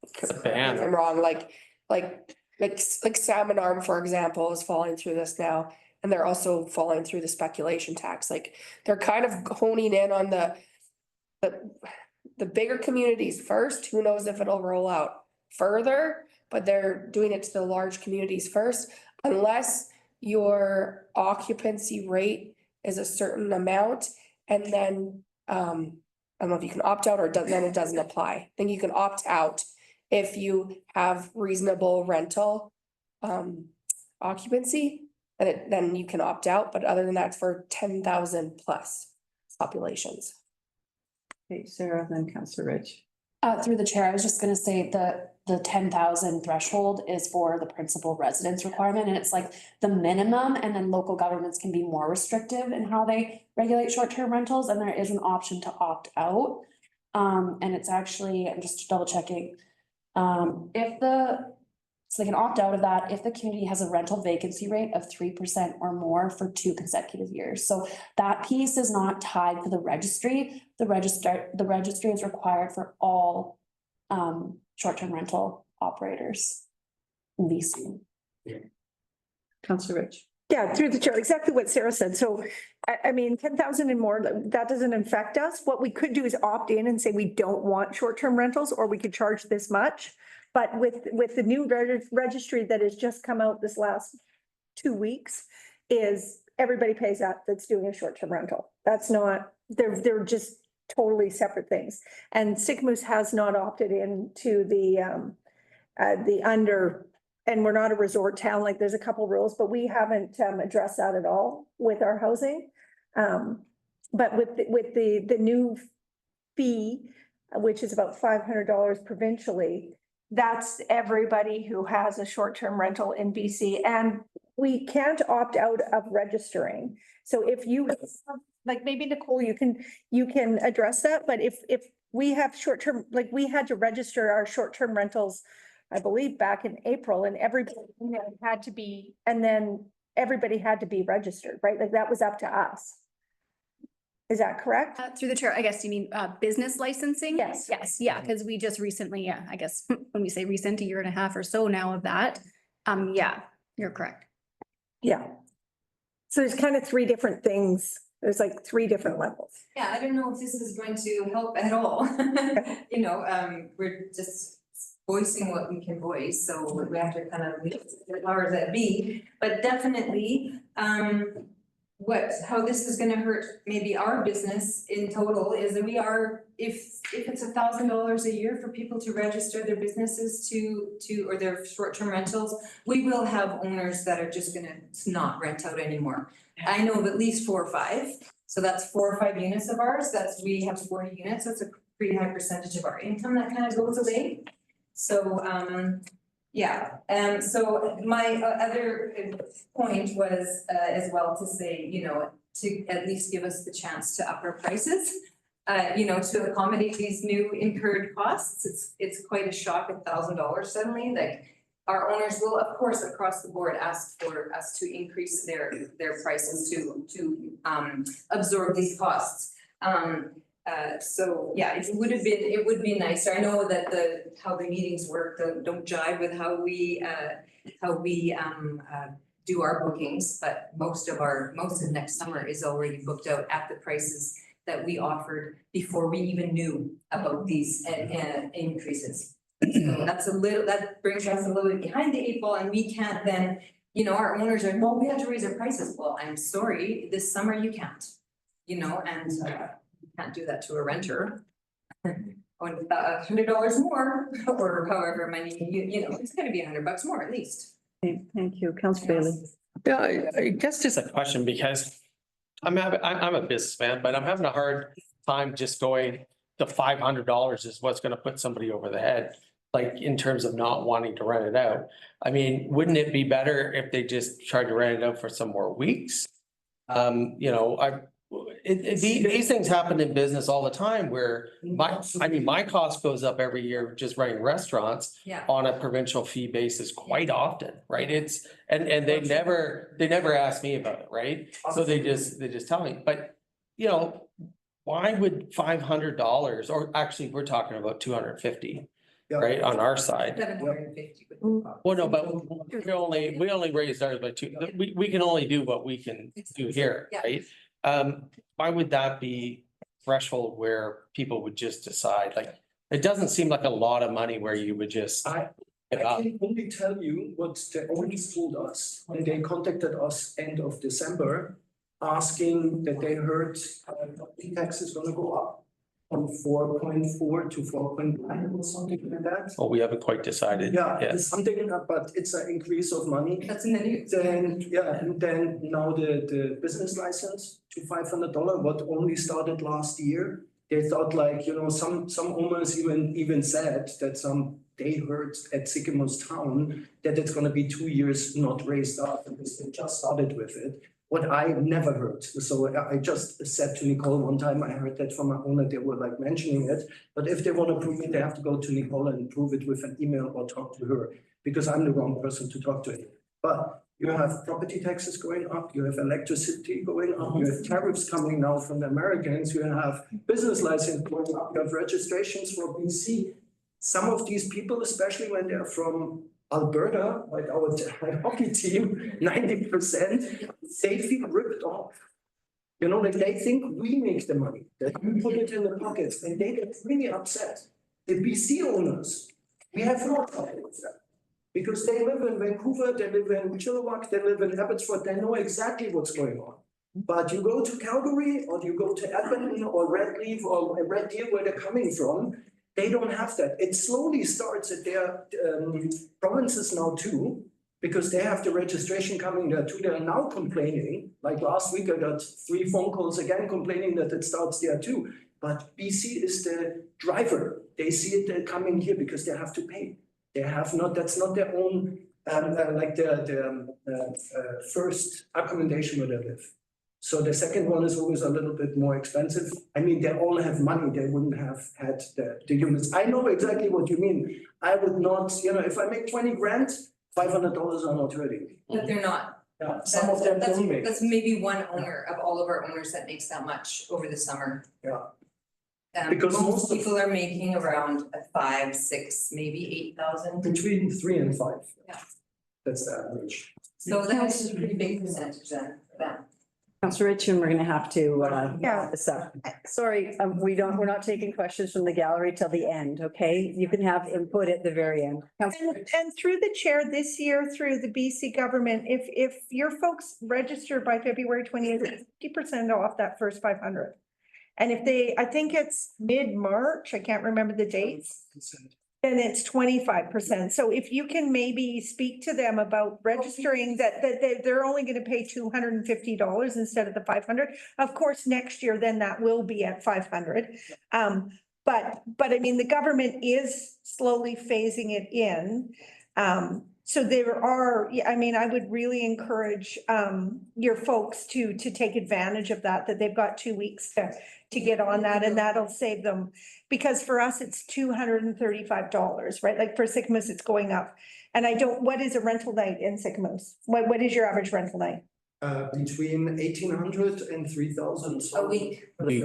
It's a ban. If I'm wrong, like Salmon Arm, for example, is falling through this now. And they're also falling through the speculation tax. Like they're kind of honing in on the bigger communities first. Who knows if it'll roll out further, but they're doing it to the large communities first, unless your occupancy rate is a certain amount. And then I don't know if you can opt out or then it doesn't apply. I think you can opt out if you have reasonable rental occupancy. Then you can opt out, but other than that, it's for 10,000 plus populations. Okay, Sarah, then Councillor Rich. Through the chair, I was just gonna say the 10,000 threshold is for the principal residence requirement, and it's like the minimum, and then local governments can be more restrictive in how they regulate short-term rentals, and there is an option to opt out. And it's actually, I'm just double checking, if the So they can opt out of that if the community has a rental vacancy rate of 3% or more for 2 consecutive years. So that piece is not tied to the registry. The registry is required for all short-term rental operators in BC. Councillor Rich. Yeah, through the chair, exactly what Sarah said. So I mean, 10,000 and more, that doesn't affect us. What we could do is opt in and say we don't want short-term rentals, or we could charge this much. But with the new registry that has just come out this last 2 weeks, is everybody pays that that's doing a short-term rental. That's not, they're just totally separate things. And Sycamoose has not opted into the under. And we're not a resort town, like there's a couple rules, but we haven't addressed that at all with our housing. But with the new fee, which is about $500 provincially, that's everybody who has a short-term rental in BC, and we can't opt out of registering. So if you, like maybe Nicole, you can address that, but if we have short-term, like we had to register our short-term rentals, I believe back in April, and everybody had to be, and then everybody had to be registered, right? Like that was up to us. Is that correct? Through the chair, I guess you mean business licensing? Yes. Yes, yeah, because we just recently, yeah, I guess when we say recent, a year and a half or so now of that. Yeah, you're correct. Yeah. So there's kind of 3 different things. There's like 3 different levels. Yeah, I don't know if this is going to help at all. You know, we're just voicing what we can voice, so we have to kind of leave the powers that be, but definitely, how this is gonna hurt maybe our business in total is that we are, if it's $1,000 a year for people to register their businesses to or their short-term rentals, we will have owners that are just gonna not rent out anymore. I know of at least 4 or 5, so that's 4 or 5 units of ours, we have 40 units, that's a pretty high percentage of our income that kind of goes away. So, yeah, so my other point was as well to say, you know, to at least give us the chance to up our prices. You know, to accommodate these new incurred costs, it's quite a shock, $1,000 suddenly, like. Our owners will, of course, across the board ask for us to increase their prices to absorb these costs. So yeah, it would be nicer. I know that how the meetings work don't jive with how we do our bookings, but most of next summer is already booked out at the prices that we offered before we even knew about these increases. So that brings us a little bit behind the 8 ball, and we can't then, you know, our owners are, well, we have to raise our prices. Well, I'm sorry, this summer you can't, you know, and can't do that to a renter. $100 more, or however many, you know, it's gonna be $100 more at least. Okay, thank you, Councillor Bailey. Yeah, I guess just a question, because I'm a businessman, but I'm having a hard time just going, the $500 is what's gonna put somebody over the head, like in terms of not wanting to rent it out. I mean, wouldn't it be better if they just tried to rent it out for some more weeks? You know, these things happen in business all the time where my cost goes up every year just running restaurants Yeah. on a provincial fee basis quite often, right? It's, and they never ask me about it, right? So they just tell me, but you know, why would $500, or actually, we're talking about 250, right, on our side? 750. Well, no, but we only raised ours by 2, we can only do what we can do here, Yeah. right? Why would that be threshold where people would just decide, like, it doesn't seem like a lot of money where you would just. I can only tell you what the owners told us when they contacted us end of December, asking that they heard property tax is gonna go up from 4.4 to 4.9 or something like that. Oh, we haven't quite decided. Yeah, yet. it's something, but it's an increase of money. That's in the news. Then, yeah, and then now the business license to $500, what only started last year. They thought, like, you know, some owners even said that they heard at Sycamoose town that it's gonna be 2 years not raised up because they just started with it. What I never heard. So I just said to Nicole one time, I heard that from my owner, they were like mentioning it. But if they want to prove it, they have to go to Nicole and prove it with an email or talk to her. because I'm the wrong person to talk to. But you have property taxes going up, you have electricity going up, you have tariffs coming now from the Americans, you have business license going up, you have registrations for BC. Some of these people, especially when they're from Alberta, like our hockey team, 90%, they feel ripped off. You know, like they think we make the money, that we put it in the pockets, and they get really upset. The BC owners, we have no problem with that. Because they live in Vancouver, they live in Chilliwack, they live in Abbotsford, they know exactly what's going on. But you go to Calgary, or you go to Edmonton, or Redleaf, or Red Deer, where they're coming from, they don't have that. It slowly starts at their provinces now too, because they have the registration coming there too. They're now complaining, like last week I got 3 phone calls again complaining that it starts there too. But BC is the driver. They see it coming here because they have to pay. They have not, that's not their own, like the first accommodation where they live. So the second one is always a little bit more expensive. I mean, they all have money. They wouldn't have had the units. I know exactly what you mean. I would not, you know, if I make 20 grand, $500 are not hurting. But they're not. Yeah, some of them don't make. That's maybe one owner of all of our owners that makes that much over the summer. Yeah. Because most people are making around 5, 6, maybe 8,000. Between 3 and 5. Yeah. That's the average. So that's a pretty big percentage then for them. Councillor Rich, and we're gonna have to, Yeah. wrap this up. Sorry, we're not taking questions from the gallery till the end, okay? You can have input at the very end. Councillor Rich. And through the chair this year, through the BC government, if your folks register by February 20th, 50% off that first 500. And if they, I think it's mid-March, I can't remember the dates, then it's 25%. So if you can maybe speak to them about registering that they're only gonna pay $250 instead of the 500. Of course, next year, then that will be at 500. But I mean, the government is slowly phasing it in. So there are, yeah, I mean, I would really encourage your folks to take advantage of that they've got 2 weeks to get on that, and that'll save them. Because for us, it's $235, right? Like for Sycamoose, it's going up. And what is a rental night in Sycamoose? What is your average rental night? Between 1,800 and 3,000. A week. A week,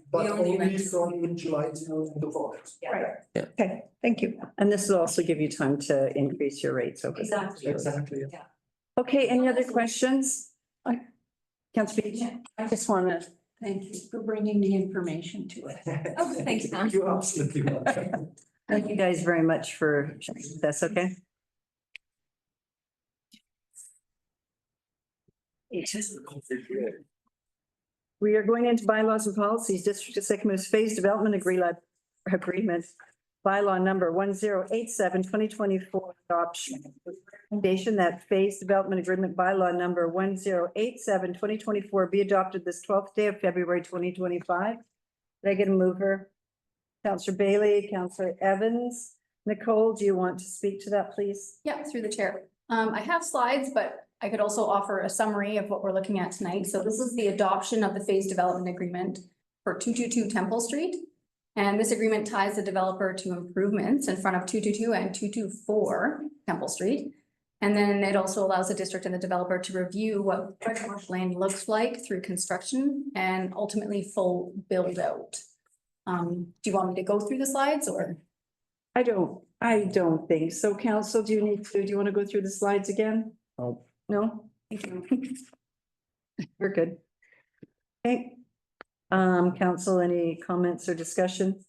but We only only rent. from July to end of August. Yeah, Right. Okay, thank you. And this will also give you time to increase your rates over. exactly. Exactly. Okay, any other questions? Councillor Beach, I just wanna, Thank you for bringing the information to us. Oh, thanks, Pam. You're absolutely welcome. thank you guys very much for sharing with us, okay? We are going into bylaws and policies, District of Sycamoose Phase Development Agreement, bylaw number 1087, 2024 adoption. Recommendation that Phase Development Agreement bylaw number 1087, 2024 be adopted this 12th day of February 2025. Did I get a mover? Councillor Bailey, Councillor Evans. Nicole, do you want to speak to that, please? Yeah, through the chair. I have slides, but I could also offer a summary of what we're looking at tonight. So this is the adoption of the phase development agreement for 222 Temple Street. And this agreement ties the developer to improvements in front of 222 and 224 Temple Street. And then it also allows the district and the developer to review what commercial land looks like through construction and ultimately full build out. Do you want me to go through the slides or? I don't think so. Council, do you want to go through the slides again? Oh. No? Thank you. We're good. Okay. Council, any comments or discussion?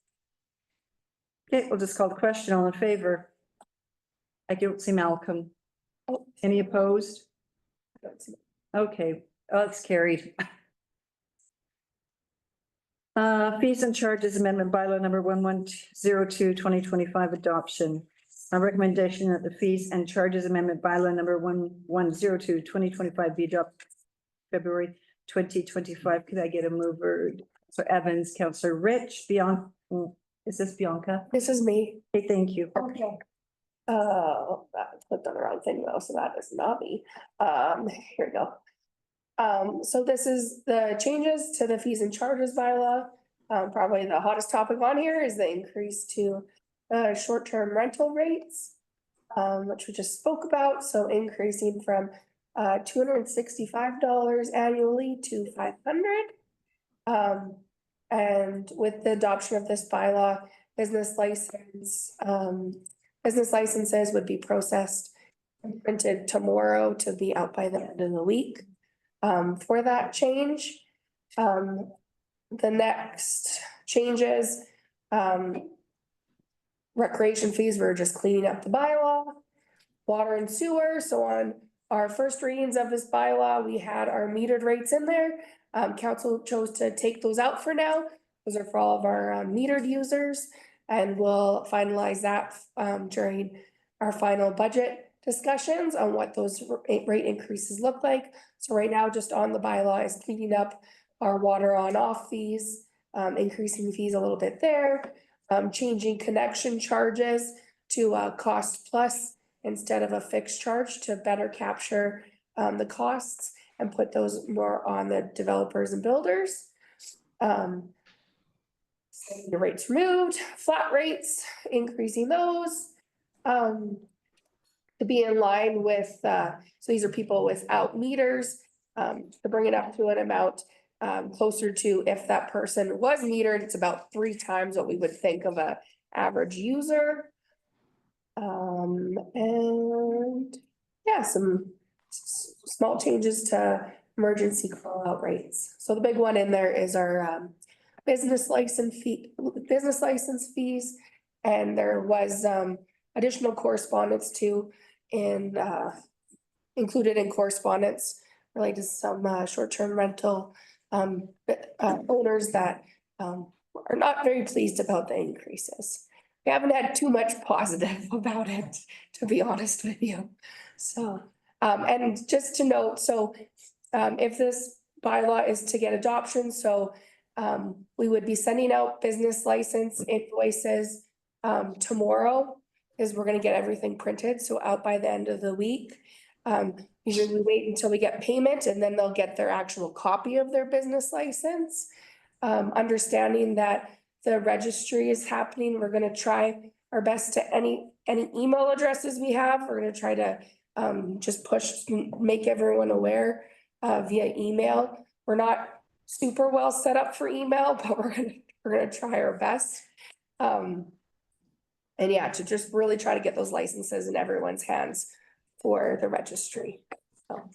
Okay, we'll just call the question. All in favor? I don't see Malcolm. Any opposed? Okay, it's carried. Fees and charges amendment bylaw number 1102, 2025 adoption. A recommendation that the fees and charges amendment bylaw number 1102, 2025 be adopted February 2025. Could I get a mover? So Evans, Councillor Rich, Bianca, is this Bianca? This is me. Okay, thank you. Okay. That clicked on the wrong thing though, so that is not me. Here we go. So this is the changes to the fees and charges bylaw. Probably the hottest topic on here is the increase to short-term rental rates. which we just spoke about, so increasing from $265 annually to $500. And with the adoption of this bylaw, business licenses would be processed and printed tomorrow to be out by the end of the week. For that change, the next changes, recreation fees, we're just cleaning up the bylaw. Water and sewer, so on our first readings of this bylaw, we had our metered rates in there. Council chose to take those out for now. Those are for all of our metered users, and we'll finalize that during our final budget discussions on what those rate increases look like. So right now, just on the bylaw is cleaning up our water on off fees, increasing fees a little bit there, changing connection charges to a cost plus instead of a fixed charge to better capture the costs and put those more on the developers and builders. The rates removed, flat rates, increasing those. To be in line with, so these are people without meters, to bring it up to an amount closer to if that person was metered, it's about 3 times what we would think of a average user. And yeah, some small changes to emergency call out rates. So the big one in there is our business license fees. And there was additional correspondence too included in correspondence related to some short-term rental owners that are not very pleased about the increases. We haven't had too much positive about it, to be honest with you. So, and just to note, so if this bylaw is to get adoption, so we would be sending out business license invoices tomorrow, is we're gonna get everything printed, so out by the end of the week. Usually we wait until we get payment and then they'll get their actual copy of their business license. Understanding that the registry is happening, we're gonna try our best to any email addresses we have, we're gonna try to just push, make everyone aware via email. We're not super well set up for email, but we're gonna try our best. And yeah, to just really try to get those licenses in everyone's hands for the registry. So,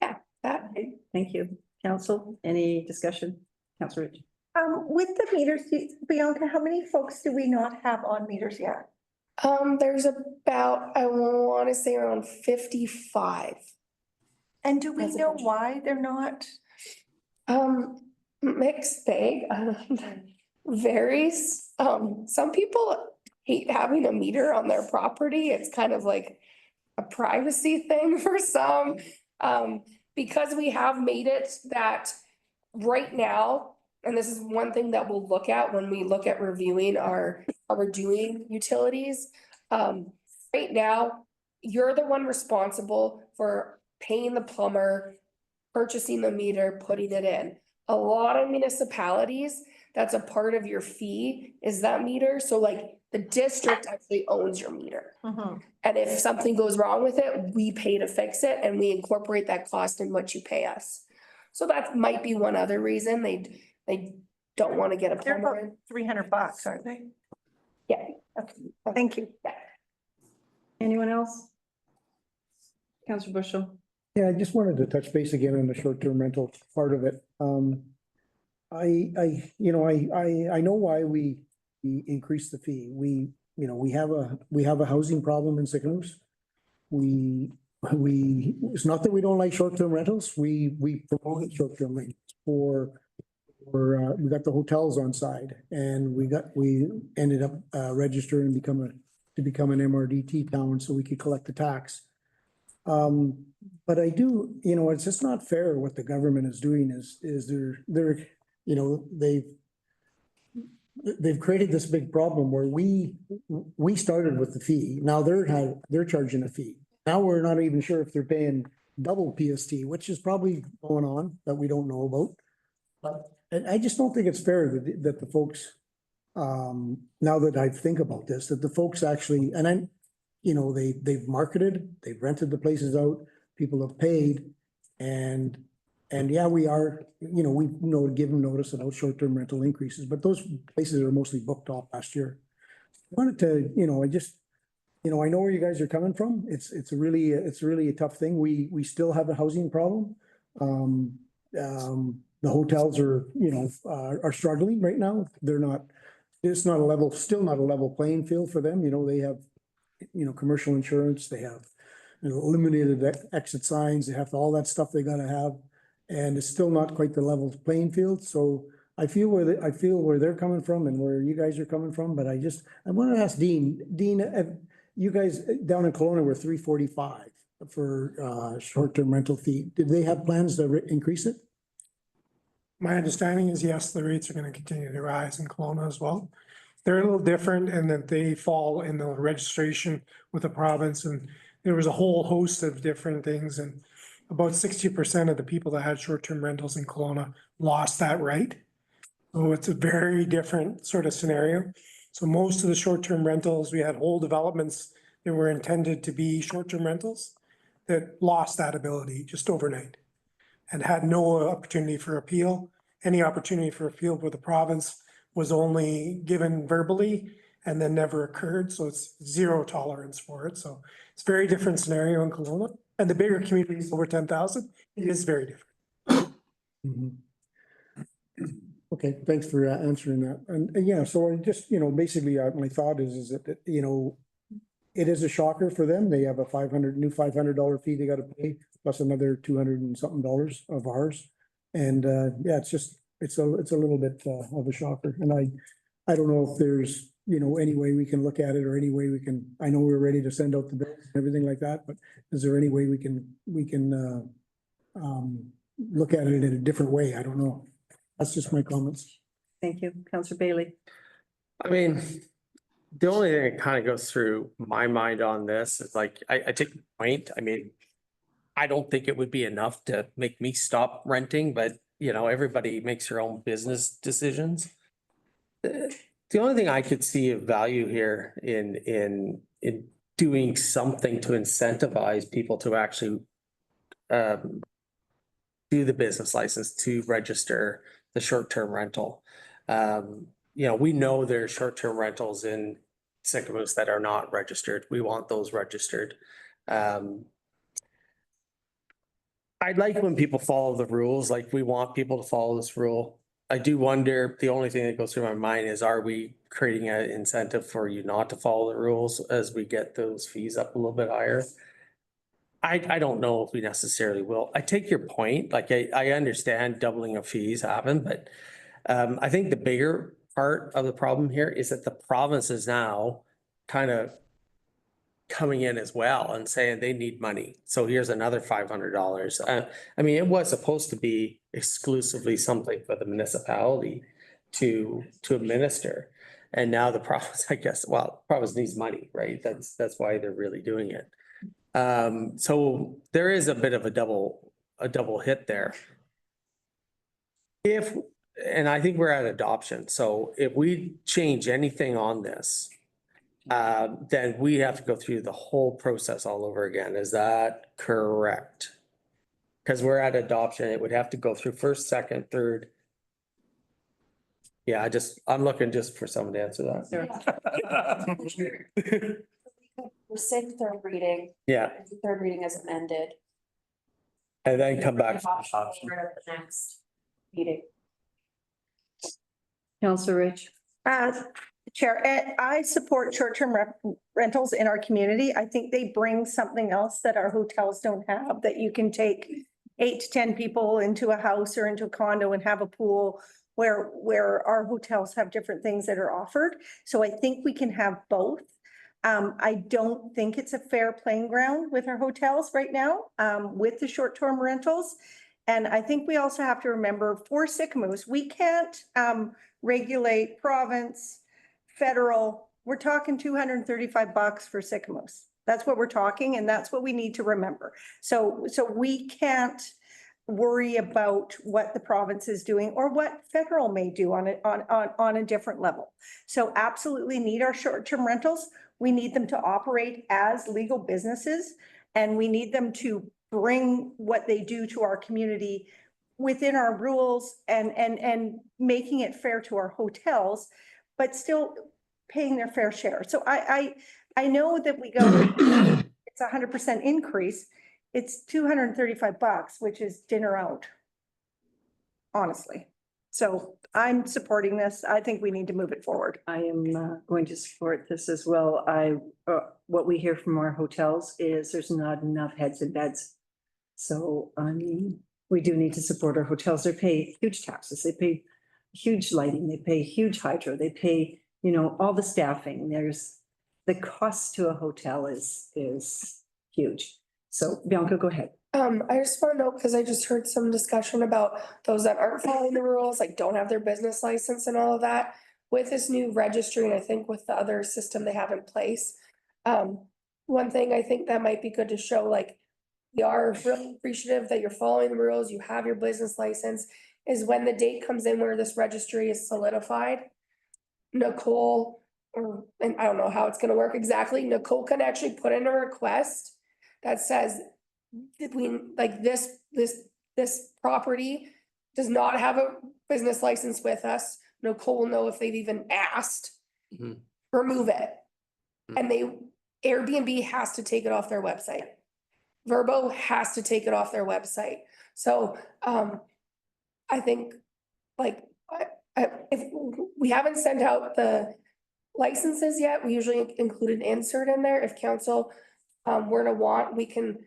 yeah, that. Thank you. Council, any discussion? Councilor Rich. With the meters, Bianca, how many folks do we not have on meters yet? There's about, I want to say around 55. And do we know why they're not? Mixed bag, varies. Some people hate having a meter on their property. It's kind of like a privacy thing for some. Because we have made it that right now, and this is one thing that we'll look at when we look at reviewing our doing utilities. Right now, you're the one responsible for paying the plumber, purchasing the meter, putting it in. A lot of municipalities, that's a part of your fee, is that meter. So like the district actually owns your meter. And if something goes wrong with it, we pay to fix it and we incorporate that cost in what you pay us. So that might be one other reason they don't want to get a They're plumber about in. $300, aren't they? Yeah. Okay, thank you. Anyone else? Councilor Bushel. Yeah, I just wanted to touch base again on the short-term rental part of it. I know why we increased the fee. We have a housing problem in Sycamores. It's not that we don't like short-term rentals. We promote short-term rentals we got the hotels on side and we ended up registering to become an MRDT town so we could collect the tax. But I do, it's just not fair what the government is doing is they've created this big problem where we started with the fee. Now they're charging a fee. Now we're not even sure if they're paying double PST, which is probably going on that we don't know about. But I just don't think it's fair that the folks, now that I think about this, that the folks actually, and you know, they've marketed, they've rented the places out, people have paid. And yeah, we are, you know, we give them notice about short-term rental increases, but those places are mostly booked off last year. Wanted to, you know, I know where you guys are coming from. It's really a tough thing. We still have a housing problem. The hotels are, you know, are struggling right now. It's not a level, still not a level playing field for them. You know, they have, you know, commercial insurance, they have, you know, illuminated exit signs, they have all that stuff they gotta have. And it's still not quite the level playing field. So I feel where they're coming from and where you guys are coming from, but I want to ask Dean, you guys down in Kelowna were 345 for short-term rental fee. Did they have plans to increase it? My understanding is yes, the rates are gonna continue to rise in Kelowna as well. They're a little different in that they fall in the registration with the province, and there was a whole host of different things, and about 60% of the people that had short-term rentals in Kelowna lost that right. So it's a very different sort of scenario. So most of the short-term rentals, we had whole developments that were intended to be short-term rentals that lost that ability just overnight and had no opportunity for appeal. Any opportunity for appeal with the province was only given verbally and then never occurred. So it's zero tolerance for it. So it's a very different scenario in Kelowna. And the bigger communities over 10,000, it is very different. Mhm. Okay, thanks for answering that. And yeah, so I just, you know, basically my thought is that, you know, it is a shocker for them. They have a $500 fee they gotta pay, plus another 200 and something dollars of ours. And yeah, it's a little bit of a shocker. And I don't know if there's, you know, any way we can look at it or any way we can, I know we're ready to send out the bills and everything like that, but is there any way we can look at it in a different way? I don't know. That's just my comments. Thank you. Councillor Bailey. I mean, the only thing that kind of goes through my mind on this is like, I take the point. I mean, I don't think it would be enough to make me stop renting, but you know, everybody makes their own business decisions. The only thing I could see of value here in doing something to incentivize people to actually do the business license, to register the short-term rental. You know, we know there's short-term rentals in Sycamoose that are not registered. We want those registered. I like when people follow the rules, like we want people to follow this rule. I do wonder, the only thing that goes through my mind is, are we creating an incentive for you not to follow the rules as we get those fees up a little bit higher? I don't know if we necessarily will. I take your point, like I understand doubling of fees happen, but I think the bigger part of the problem here is that the province is now kind of coming in as well and saying they need money. So here's another $500. I mean, it was supposed to be exclusively something for the municipality to administer. And now the province, I guess, well, province needs money, right? That's why they're really doing it. So there is a bit of a double hit there. And I think we're at adoption. So if we change anything on this, then we have to go through the whole process all over again. Is that correct? Because we're at adoption, it would have to go through first, second, third. Yeah, I'm looking just for someone to answer that. We're saying third reading. Yeah, Third reading is amended. and then come back. For the next meeting. Councillor Rich. Chair, I support short-term rentals in our community. I think they bring something else that our hotels don't have, that you can take 8 to 10 people into a house or into a condo and have a pool where our hotels have different things that are offered. So I think we can have both. I don't think it's a fair playing ground with our hotels right now, with the short-term rentals. And I think we also have to remember for Sycamoose, we can't regulate province, federal. We're talking $235 for Sycamoose. That's what we're talking, and that's what we need to remember. So we can't worry about what the province is doing or what federal may do on a different level. So absolutely need our short-term rentals. We need them to operate as legal businesses, and we need them to bring what they do to our community within our rules and making it fair to our hotels, but still paying their fair share. So I know that we go, it's 100% increase. It's $235, which is dinner out. Honestly. So I'm supporting this. I think we need to move it forward. I am going to support this as well. What we hear from our hotels is there's not enough heads in beds. So, I mean, we do need to support our hotels. They pay huge taxes. They pay huge lighting. They pay huge hydro. They pay, you know, all the staffing. There's the cost to a hotel is huge. So Bianca, go ahead. I just want to know, because I just heard some discussion about those that aren't following the rules, like don't have their business license and all of that. With this new registry, and I think with the other system they have in place. One thing I think that might be good to show, like, we are really appreciative that you're following the rules, you have your business license, is when the date comes in where this registry is solidified. Nicole, and I don't know how it's gonna work exactly, Nicole can actually put in a request that says, that we, like, this property does not have a business license with us. Nicole will know if they've even asked. Mhm. Remove it. And Airbnb has to take it off their website. Verbo has to take it off their website. So, I think, like, if we haven't sent out the licenses yet, we usually include an insert in there. If council were to want, we can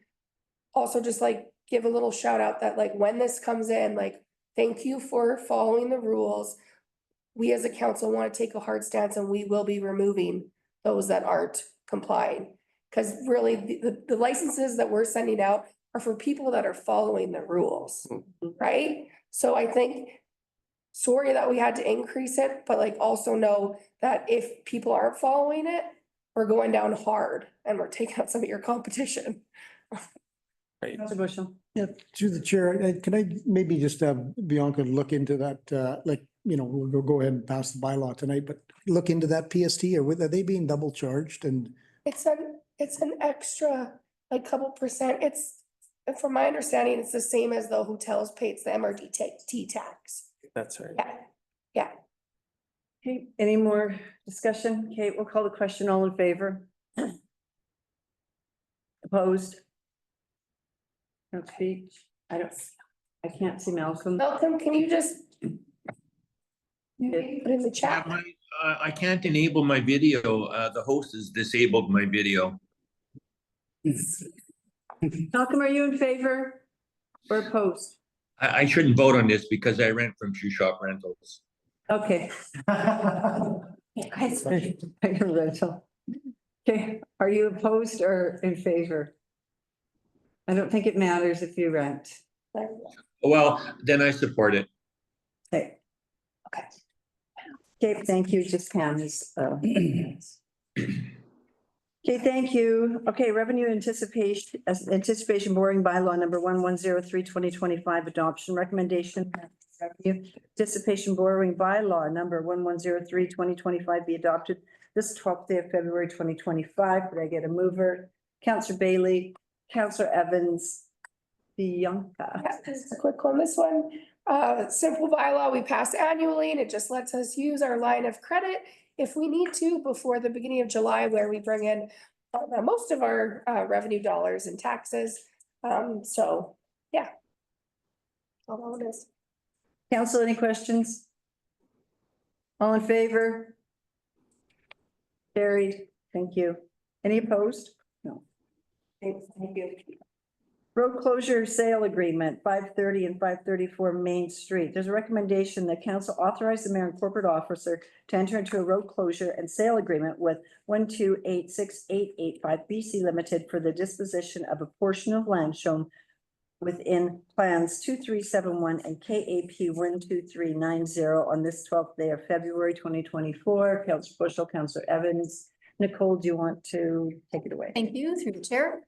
also just like give a little shout out that, like, when this comes in, like, thank you for following the rules. We as a council want to take a hard stance, and we will be removing those that aren't complying. Because really, the licenses that we're sending out are for people that are following the rules, right? So I think, sorry that we had to increase it, but like also know that if people aren't following it, we're going down hard and we're taking out some of your competition. Mr. Bushel. Yeah, through the chair, can I maybe just have Bianca look into that, like, you know, we'll go ahead and pass the bylaw tonight, but look into that PST, or are they being double charged? And It's an extra, like, couple percent. From my understanding, it's the same as the hotels pay. It's the MRDT tax. That's right. Yeah. Okay, any more discussion? Kate, we'll call the question. All in favor? Opposed? No speech. I can't see Malcolm. Malcolm, can you just put in the chat? I can't enable my video. The host has disabled my video. Malcolm, are you in favor or opposed? I shouldn't vote on this because I rent from Shoe Shop Rentals. Okay. Rental. Okay, are you opposed or in favor? I don't think it matters if you rent. Well, then I support it. Okay. Okay, thank you. Just Pam is, okay, thank you. Okay, revenue anticipation borrowing bylaw number 1103/2025 adoption recommendation. Revenue anticipation borrowing bylaw number 1103/2025 be adopted this 12th day of February 2025. Could I get a mover? Councillor Bailey, Councillor Evans, Bianca. Yeah, just a quick one. This one, simple bylaw we pass annually, and it just lets us use our line of credit if we need to before the beginning of July, where we bring in most of our revenue dollars and taxes. So, yeah. All it is. Council, any questions? All in favor? Carried. Thank you. Any opposed? No. Okay, thank you. Road closure sale agreement, 530 and 534 Main Street. There's a recommendation that council authorize the mayor and corporate officer to enter into a road closure and sale agreement with 1286885 BC Limited for the disposition of a portion of land shown within plans 2371 and KAP 12390 on this 12th day of February 2024. Councillor Bushel, Councillor Evans. Nicole, do you want to take it away? Thank you, through the chair.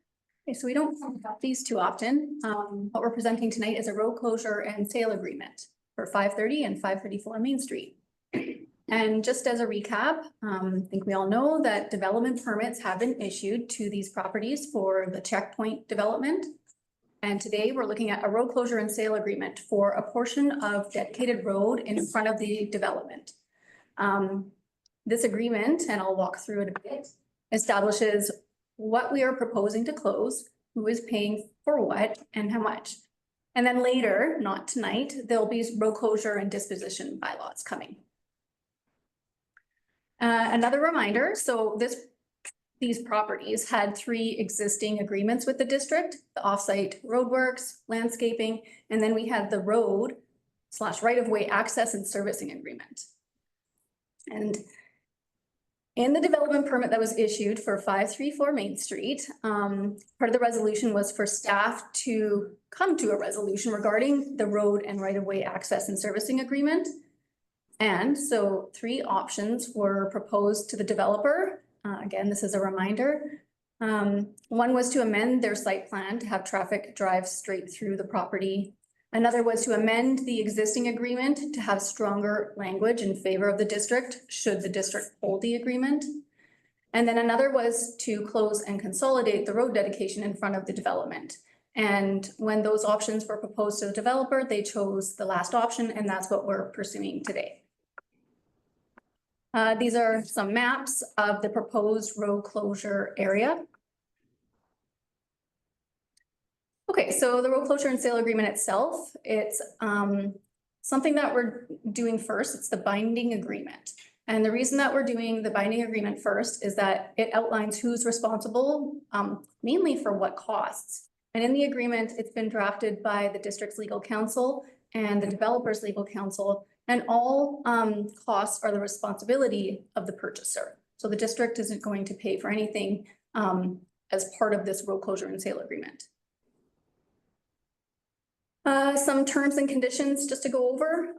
Okay, so we don't have these too often. What we're presenting tonight is a road closure and sale agreement for 530 and 534 Main Street. And just as a recap, I think we all know that development permits have been issued to these properties for the checkpoint development. And today we're looking at a road closure and sale agreement for a portion of dedicated road in front of the development. This agreement, and I'll walk through it a bit, establishes what we are proposing to close, who is paying for what and how much. And then later, not tonight, there'll be road closure and disposition bylaws coming. Another reminder, so these properties had 3 existing agreements with the district, the offsite roadworks, landscaping, and then we had the road / right-of-way access and servicing agreement. And in the development permit that was issued for 534 Main Street, part of the resolution was for staff to come to a resolution regarding the road and right-of-way access and servicing agreement. And so 3 options were proposed to the developer. Again, this is a reminder. One was to amend their site plan to have traffic drive straight through the property. Another was to amend the existing agreement to have stronger language in favor of the district, should the district hold the agreement. And then another was to close and consolidate the road dedication in front of the development. And when those options were proposed to the developer, they chose the last option, and that's what we're pursuing today. These are some maps of the proposed road closure area. Okay, so the road closure and sale agreement itself, it's something that we're doing first. It's the binding agreement. And the reason that we're doing the binding agreement first is that it outlines who's responsible, mainly for what costs. And in the agreement, it's been drafted by the district's legal counsel and the developer's legal counsel, and all costs are the responsibility of the purchaser. So the district isn't going to pay for anything as part of this road closure and sale agreement. Some terms and conditions just to go over.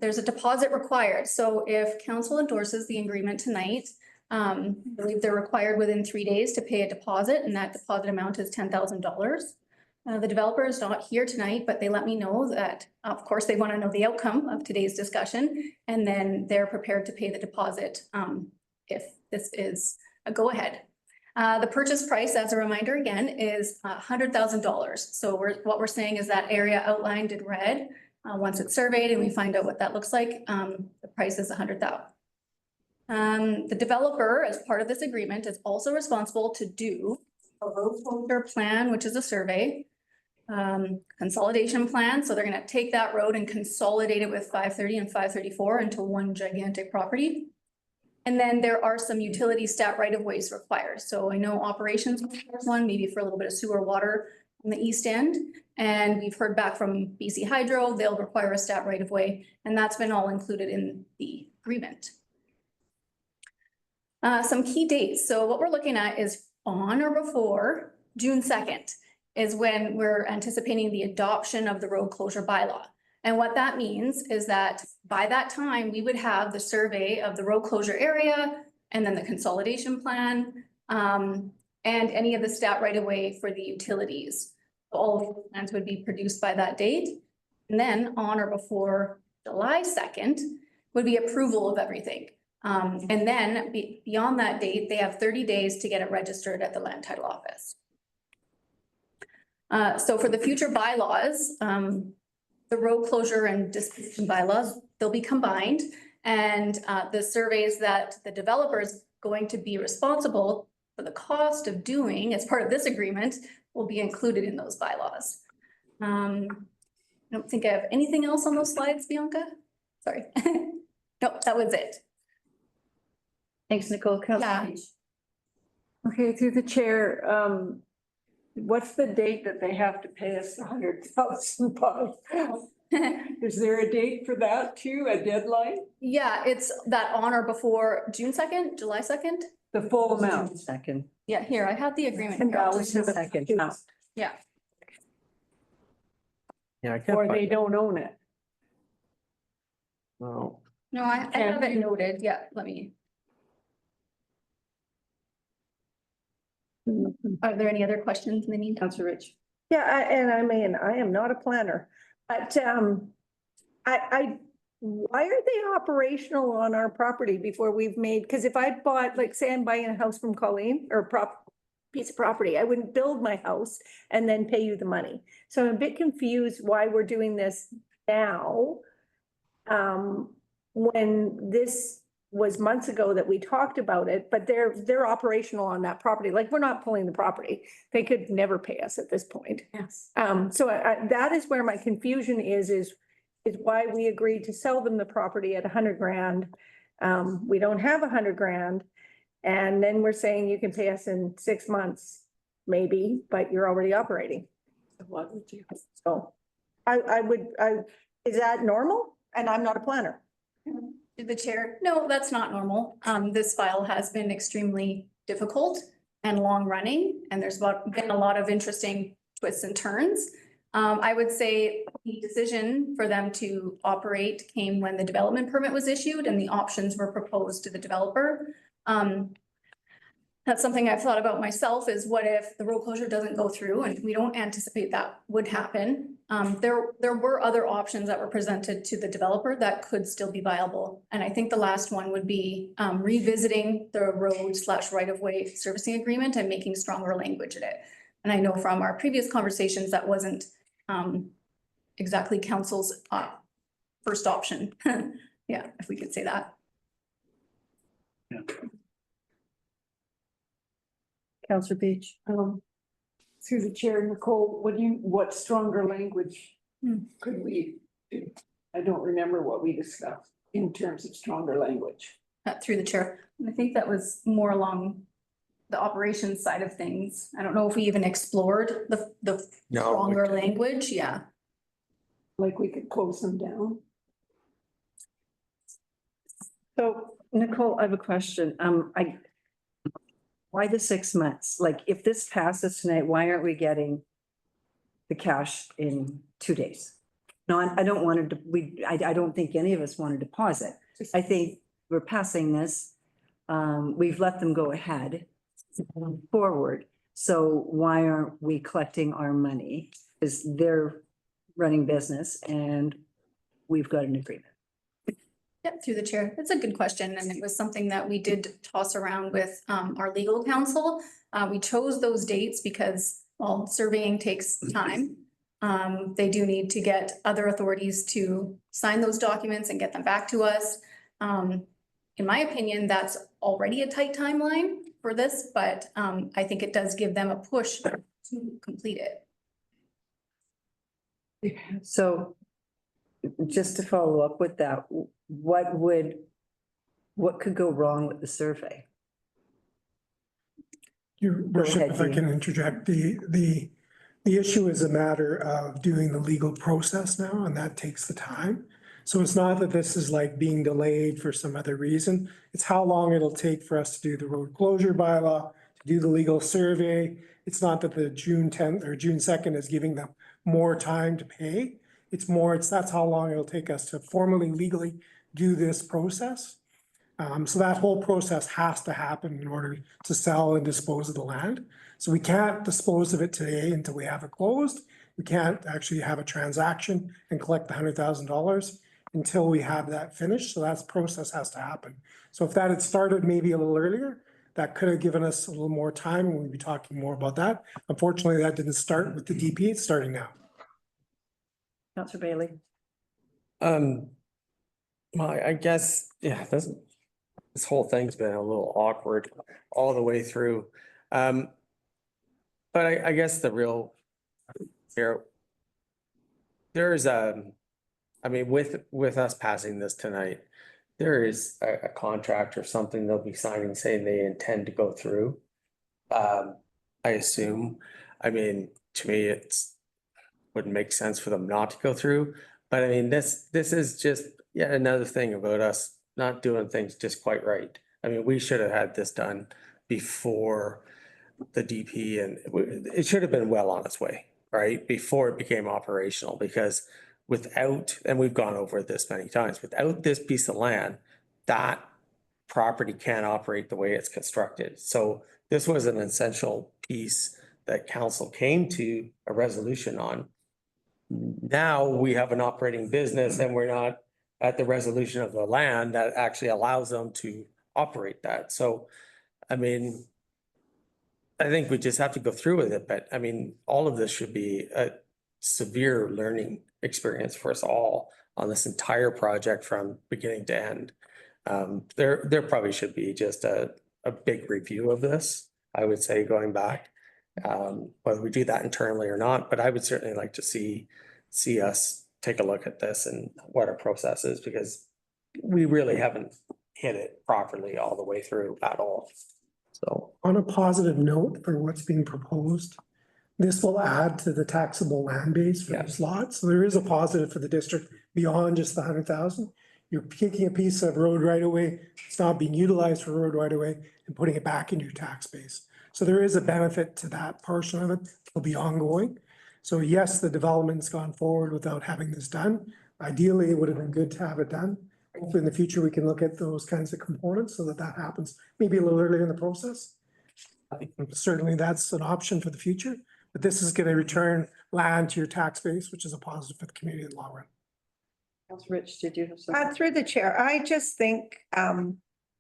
There's a deposit required. So if council endorses the agreement tonight, I believe they're required within 3 days to pay a deposit, and that deposit amount is $10,000. The developer is not here tonight, but they let me know that, of course, they want to know the outcome of today's discussion, and then they're prepared to pay the deposit if this is a go-ahead. The purchase price, as a reminder again, is $100,000. So what we're saying is that area outlined in red, once it's surveyed and we find out what that looks like, the price is $100,000. The developer, as part of this agreement, is also responsible to do a road closure plan, which is a survey, consolidation plan. So they're going to take that road and consolidate it with 530 and 534 into one gigantic property. And then there are some utility stat right-of-ways required. So I know operations requires one, maybe for a little bit of sewer water on the east end. And we've heard back from BC Hydro, they'll require a stat right-of-way, and that's been all included in the agreement. Some key dates. So what we're looking at is on or before June 2nd is when we're anticipating the adoption of the road closure bylaw. And what that means is that by that time, we would have the survey of the road closure area and then the consolidation plan and any of the stat right-of-way for the utilities. All of the plans would be produced by that date. And then on or before July 2nd would be approval of everything. And then beyond that date, they have 30 days to get it registered at the land title office. So for the future bylaws, the road closure and disposition bylaws, they'll be combined, and the surveys that the developer is going to be responsible for the cost of doing as part of this agreement will be included in those bylaws. I don't think I have anything else on those slides, Bianca. Sorry. Nope, that was it. Thanks, Nicole. Yeah. Okay, through the chair, what's the date that they have to pay us $100,000? Is there a date for that too, a deadline? Yeah, it's that on or before June 2nd, July 2nd. The full amount? Second. Yeah, here, I have the agreement. And here. that was the Second. Yeah. Yeah, I can't Or they find it. don't own it. No. No, I have it noted. Yeah, let me. Are there any other questions in the meantime? Counselor Rich. Yeah, I am not a planner, but why are they operational on our property before we've made, because if I bought, like, say I'm buying a house from Colleen or piece of property, I wouldn't build my house and then pay you the money. So I'm a bit confused why we're doing this now. When this was months ago that we talked about it, but they're operational on that property. Like, we're not pulling the property. They could never pay us at this point. Yes. So that is where my confusion is why we agreed to sell them the property at 100 grand. We don't have 100 grand. And then we're saying you can pay us in 6 months, maybe, but you're already operating. What would you? So is that normal? And I'm not a planner. To the chair, no, that's not normal. This file has been extremely difficult and long running, and there's been a lot of interesting twists and turns. I would say the decision for them to operate came when the development permit was issued and the options were proposed to the developer. That's something I've thought about myself, is what if the road closure doesn't go through, and we don't anticipate that would happen. There were other options that were presented to the developer that could still be viable. And I think the last one would be revisiting the road/right-of-way servicing agreement and making stronger language in it. And I know from our previous conversations, that wasn't exactly council's first option. Yeah, if we could say that. Counselor Beach. Through the chair, Nicole, what stronger language could we do? I don't remember what we discussed in terms of stronger language. Through the chair. And I think that was more along the operations side of things. I don't know if we even explored the stronger language. Yeah. Like we could close them down. So Nicole, I have a question. Why the 6 months? Like, if this passes tonight, why aren't we getting the cash in 2 days? No, I don't want to, I don't think any of us want to deposit. I think we're passing this. We've let them go ahead forward. So why aren't we collecting our money? Because they're running business and we've got an agreement. Yeah, through the chair. That's a good question. And it was something that we did toss around with our legal counsel. We chose those dates because, well, surveying takes time. They do need to get other authorities to sign those documents and get them back to us. In my opinion, that's already a tight timeline for this, but I think it does give them a push to complete it. So just to follow up with that, what could go wrong with the survey? Your worship, if I can interject, the issue is a matter of doing the legal process now, and that takes the time. So it's not that this is like being delayed for some other reason. It's how long it'll take for us to do the road closure bylaw, to do the legal survey. It's not that the June 10th or June 2nd is giving them more time to pay. That's how long it'll take us to formally, legally do this process. So that whole process has to happen in order to sell and dispose of the land. So we can't dispose of it today until we have it closed. We can't actually have a transaction and collect the $100,000 until we have that finished. So that process has to happen. So if that had started maybe a little earlier, that could have given us a little more time, and we'd be talking more about that. Unfortunately, that didn't start with the DP. It's starting now. Counselor Bailey. Well, I guess, yeah, this whole thing's been a little awkward all the way through. But I guess the real there's I mean, with us passing this tonight, there is a contract or something they'll be signing saying they intend to go through. I assume, I mean, to me, wouldn't make sense for them not to go through. But I mean, this is just yet another thing about us not doing things just quite right. I mean, we should have had this done before the DP, and it should have been well on its way, right? Before it became operational, because without, and we've gone over this many times, without this piece of land, that property can't operate the way it's constructed. So this was an essential piece that council came to a resolution on. Now we have an operating business and we're not at the resolution of the land that actually allows them to operate that. So, I mean, I think we just have to go through with it, but I mean, all of this should be a severe learning experience for us all on this entire project from beginning to end. There probably should be just a big review of this, I would say, going back. Whether we do that internally or not, but I would certainly like to see us take a look at this and what our process is, because we really haven't hit it properly all the way through at all. So On a positive note for what's being proposed, this will add to the taxable land base for this lot. So there is a positive for the district beyond just the 100,000. You're taking a piece of road right away, it's not being utilized for road right away, and putting it back into your tax base. So there is a benefit to that portion of it. It'll be ongoing. So yes, the development's gone forward without having this done. Ideally, it would have been good to have it done. Hopefully in the future, we can look at those kinds of components so that that happens maybe a little earlier in the process. Certainly that's an option for the future, but this is going to return land to your tax base, which is a positive for the community in the long run. Councilor Rich, did you have something? Through the chair, I just think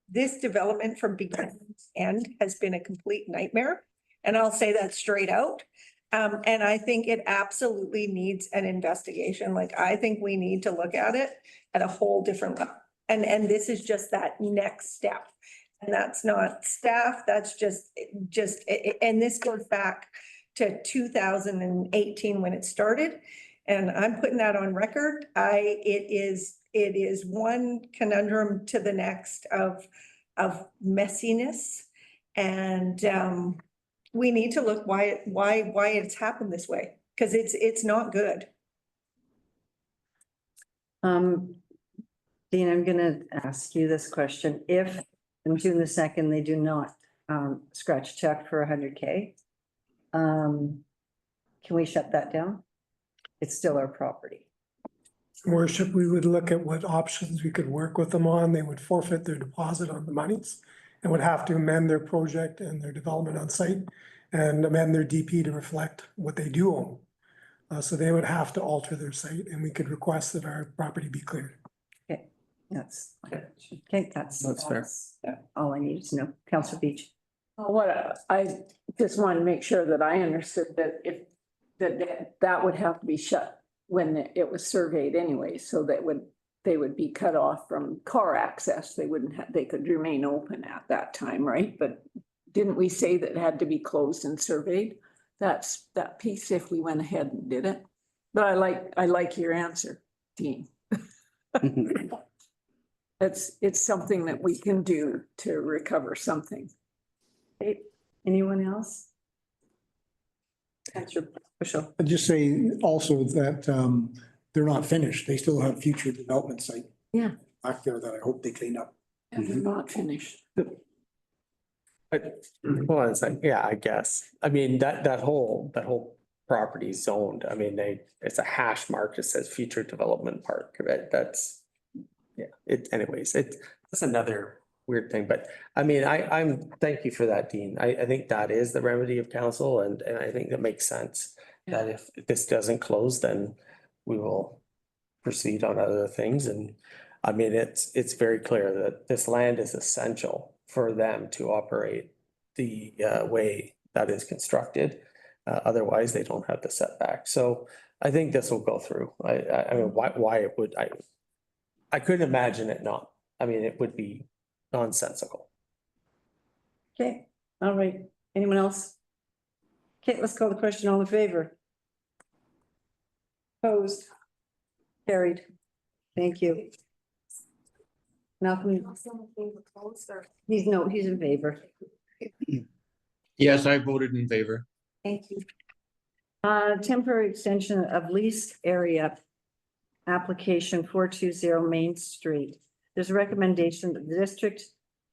this development from beginning to end has been a complete nightmare. And I'll say that straight out. And I think it absolutely needs an investigation. Like, I think we need to look at it at a whole different level. And this is just that next step. And that's not staff, that's just, and this goes back to 2018 when it started. And I'm putting that on record. It is one conundrum to the next of messiness. And we need to look why it's happened this way, because it's not good. Dean, I'm gonna ask you this question. If on June the 2nd, they do not scratch check for 100K, can we shut that down? It's still our property. Worship, we would look at what options we could work with them on. They would forfeit their deposit on the monies and would have to amend their project and their development on site and amend their DP to reflect what they do own. So they would have to alter their site, and we could request that our property be cleared. Okay, that's okay. That's fair. All I needed to know. Councilor Beach. What I just want to make sure that I understood that if that would have to be shut when it was surveyed anyway, so that they would be cut off from car access. They wouldn't have, they could remain open at that time, right? But didn't we say that it had to be closed and surveyed? That's that piece if we went ahead and did it. But I like your answer, Dean. It's something that we can do to recover something. Okay. Anyone else? Councilor Bushel. I'd just say also that they're not finished. They still have future development site. Yeah. Back there that I hope they clean up. And they're not finished. Well, it's like, yeah, I guess. I mean, that whole property is zoned. I mean, it's a hash mark that says future development park, right? That's, yeah, anyways, that's another weird thing, but I mean, thank you for that, Dean. I think that is the remedy of council, and I think that makes sense. That if this doesn't close, then we will proceed on other things. And I mean, it's very clear that this land is essential for them to operate the way that is constructed. Otherwise, they don't have the setback. So I think this will go through. I mean, why it would, I couldn't imagine it not. I mean, it would be nonsensical. Okay, all right. Anyone else? Okay, let's call the question. All in favor? Opposed? Carried. Thank you. Malcolm, he's in favor. Yes, I voted in favor. Thank you. Temporary extension of lease area application 420 Main Street. There's a recommendation that the district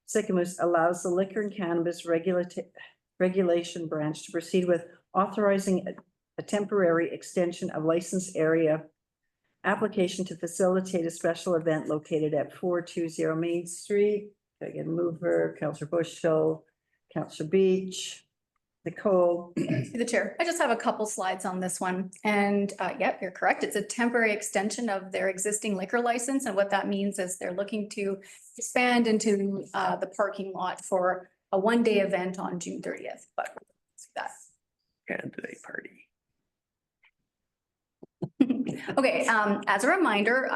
Sycamoose allows the liquor and cannabis regulation branch to proceed with authorizing a temporary extension of licensed area application to facilitate a special event located at 420 Main Street. Can I get a mover? Councilor Bushel, Councilor Beach. Nicole, To the chair, I just have a couple slides on this one. And yep, you're correct. It's a temporary extension of their existing liquor license. And what that means is they're looking to expand into the parking lot for a one-day event on June 30th. But that's Candidate party. okay, as a reminder,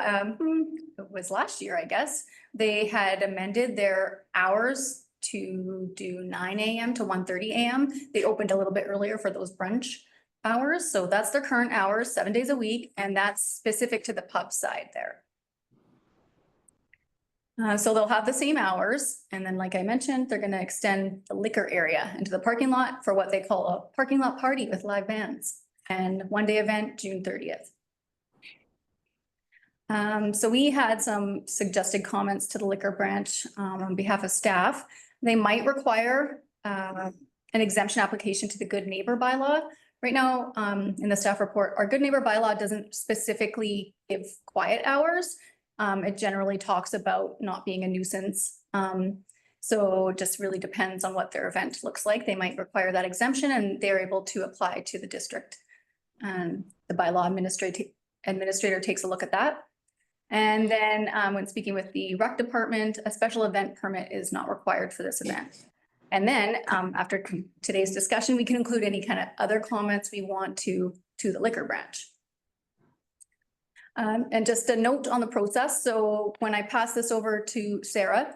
it was last year, I guess, they had amended their hours to do 9 AM to 1:30 AM. They opened a little bit earlier for those brunch hours, so that's their current hours, 7 days a week, and that's specific to the pub side there. So they'll have the same hours, and then like I mentioned, they're gonna extend the liquor area into the parking lot for what they call a parking lot party with live bands. And one-day event, June 30th. So we had some suggested comments to the liquor branch on behalf of staff. They might require an exemption application to the good neighbor bylaw. Right now, in the staff report, our good neighbor bylaw doesn't specifically give quiet hours. It generally talks about not being a nuisance. So it just really depends on what their event looks like. They might require that exemption and they're able to apply to the district. The bylaw administrator takes a look at that. And then when speaking with the rec department, a special event permit is not required for this event. And then after today's discussion, we can include any kind of other comments we want to the liquor branch. And just a note on the process. So when I passed this over to Sarah,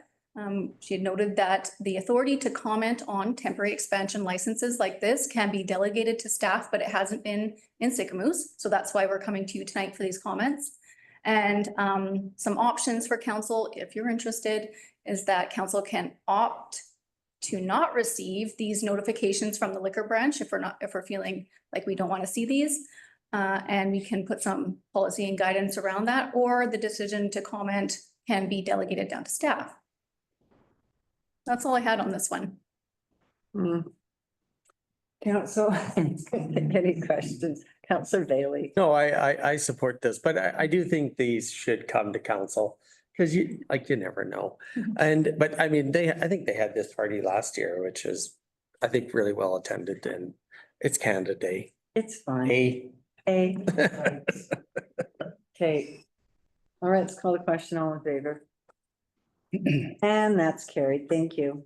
she had noted that the authority to comment on temporary expansion licenses like this can be delegated to staff, but it hasn't been in Sycamoose. So that's why we're coming to you tonight for these comments. And some options for council, if you're interested, is that council can opt to not receive these notifications from the liquor branch if we're feeling like we don't want to see these. And we can put some policy and guidance around that, or the decision to comment can be delegated down to staff. That's all I had on this one. Council, any questions? Councillor Bailey. No, I support this, but I do think these should come to council. Cause you never know. But I mean, I think they had this party last year, which is, I think, really well attended, and it's Canada Day. It's fine. A. Okay. All right, let's call the question. All in favor? And that's carried. Thank you.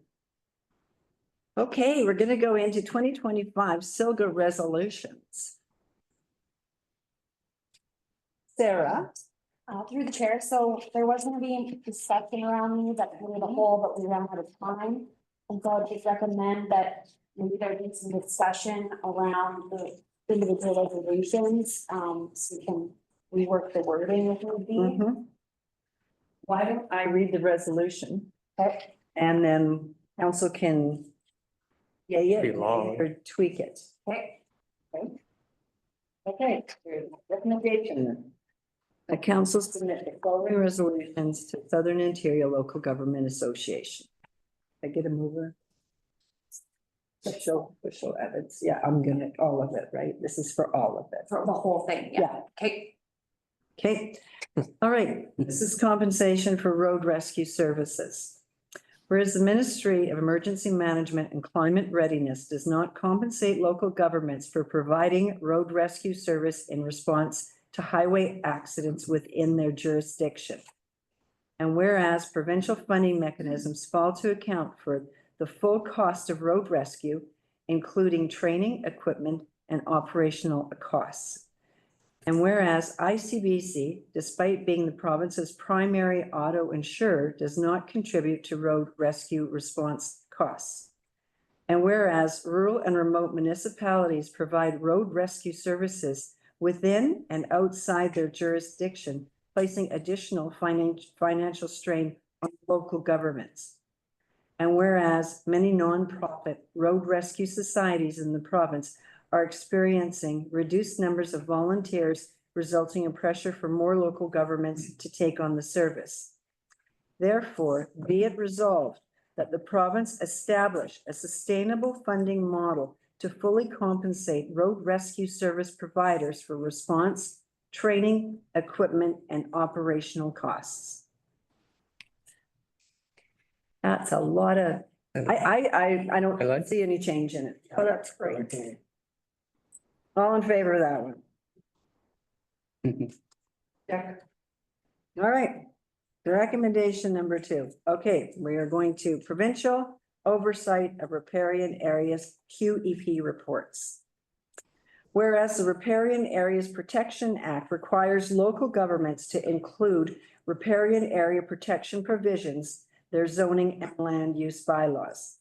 Okay, we're gonna go into 2025 SILGA resolutions. Sarah? Through the chair, so there was gonna be discussion around these at committee of the whole, but we ran out of time. And so I just recommend that maybe there be some discussion around the individual resolutions, so we can rework the wording if need be. Why don't I read the resolution? Okay. And then council can Pretty long. or tweak it. Okay. Okay, recommendation. The council submit the following resolutions to Southern Ontario Local Government Association. I get a mover? Official Evans. Yeah, I'm gonna, all of it, right? This is for all of it. For the whole thing, yeah. Okay. Okay, all right. This is compensation for road rescue services. Whereas the Ministry of Emergency Management and Climate Readiness does not compensate local governments for providing road rescue service in response to highway accidents within their jurisdiction. And whereas provincial funding mechanisms fail to account for the full cost of road rescue, including training, equipment, and operational costs. And whereas ICBC, despite being the province's primary auto insurer, does not contribute to road rescue response costs. And whereas rural and remote municipalities provide road rescue services within and outside their jurisdiction, placing additional financial strain on local governments. And whereas many nonprofit road rescue societies in the province are experiencing reduced numbers of volunteers, resulting in pressure for more local governments to take on the service. Therefore, be it resolved that the province establish a sustainable funding model to fully compensate road rescue service providers for response, training, equipment, and operational costs. That's a lot of I I don't like- see any change in it. Oh, that's great. All in favor of that one? All right. Recommendation number 2. Okay, we are going to provincial oversight of riparian areas QEP reports. Whereas the Riparian Areas Protection Act requires local governments to include riparian area protection provisions, their zoning and land use bylaws.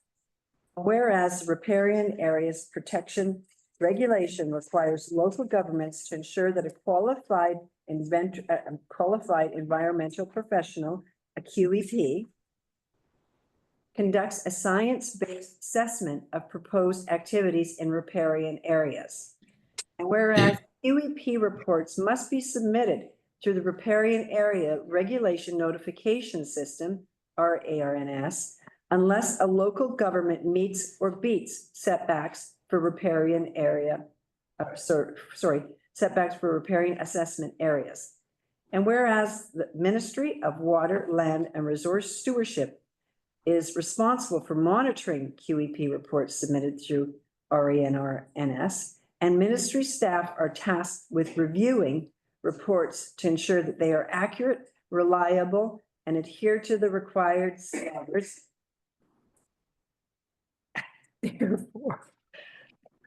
Whereas the Riparian Areas Protection Regulation requires local governments to ensure that a qualified environmental professional, a QEP, conducts a science-based assessment of proposed activities in riparian areas. And whereas QEP reports must be submitted through the Riparian Area Regulation Notification System, RARNS, unless a local government meets or beats setbacks for riparian area, setbacks for riparian assessment areas. And whereas the Ministry of Water, Land and Resource Stewardship is responsible for monitoring QEP reports submitted through RANRNS, and ministry staff are tasked with reviewing reports to ensure that they are accurate, reliable, and adhere to the required standards.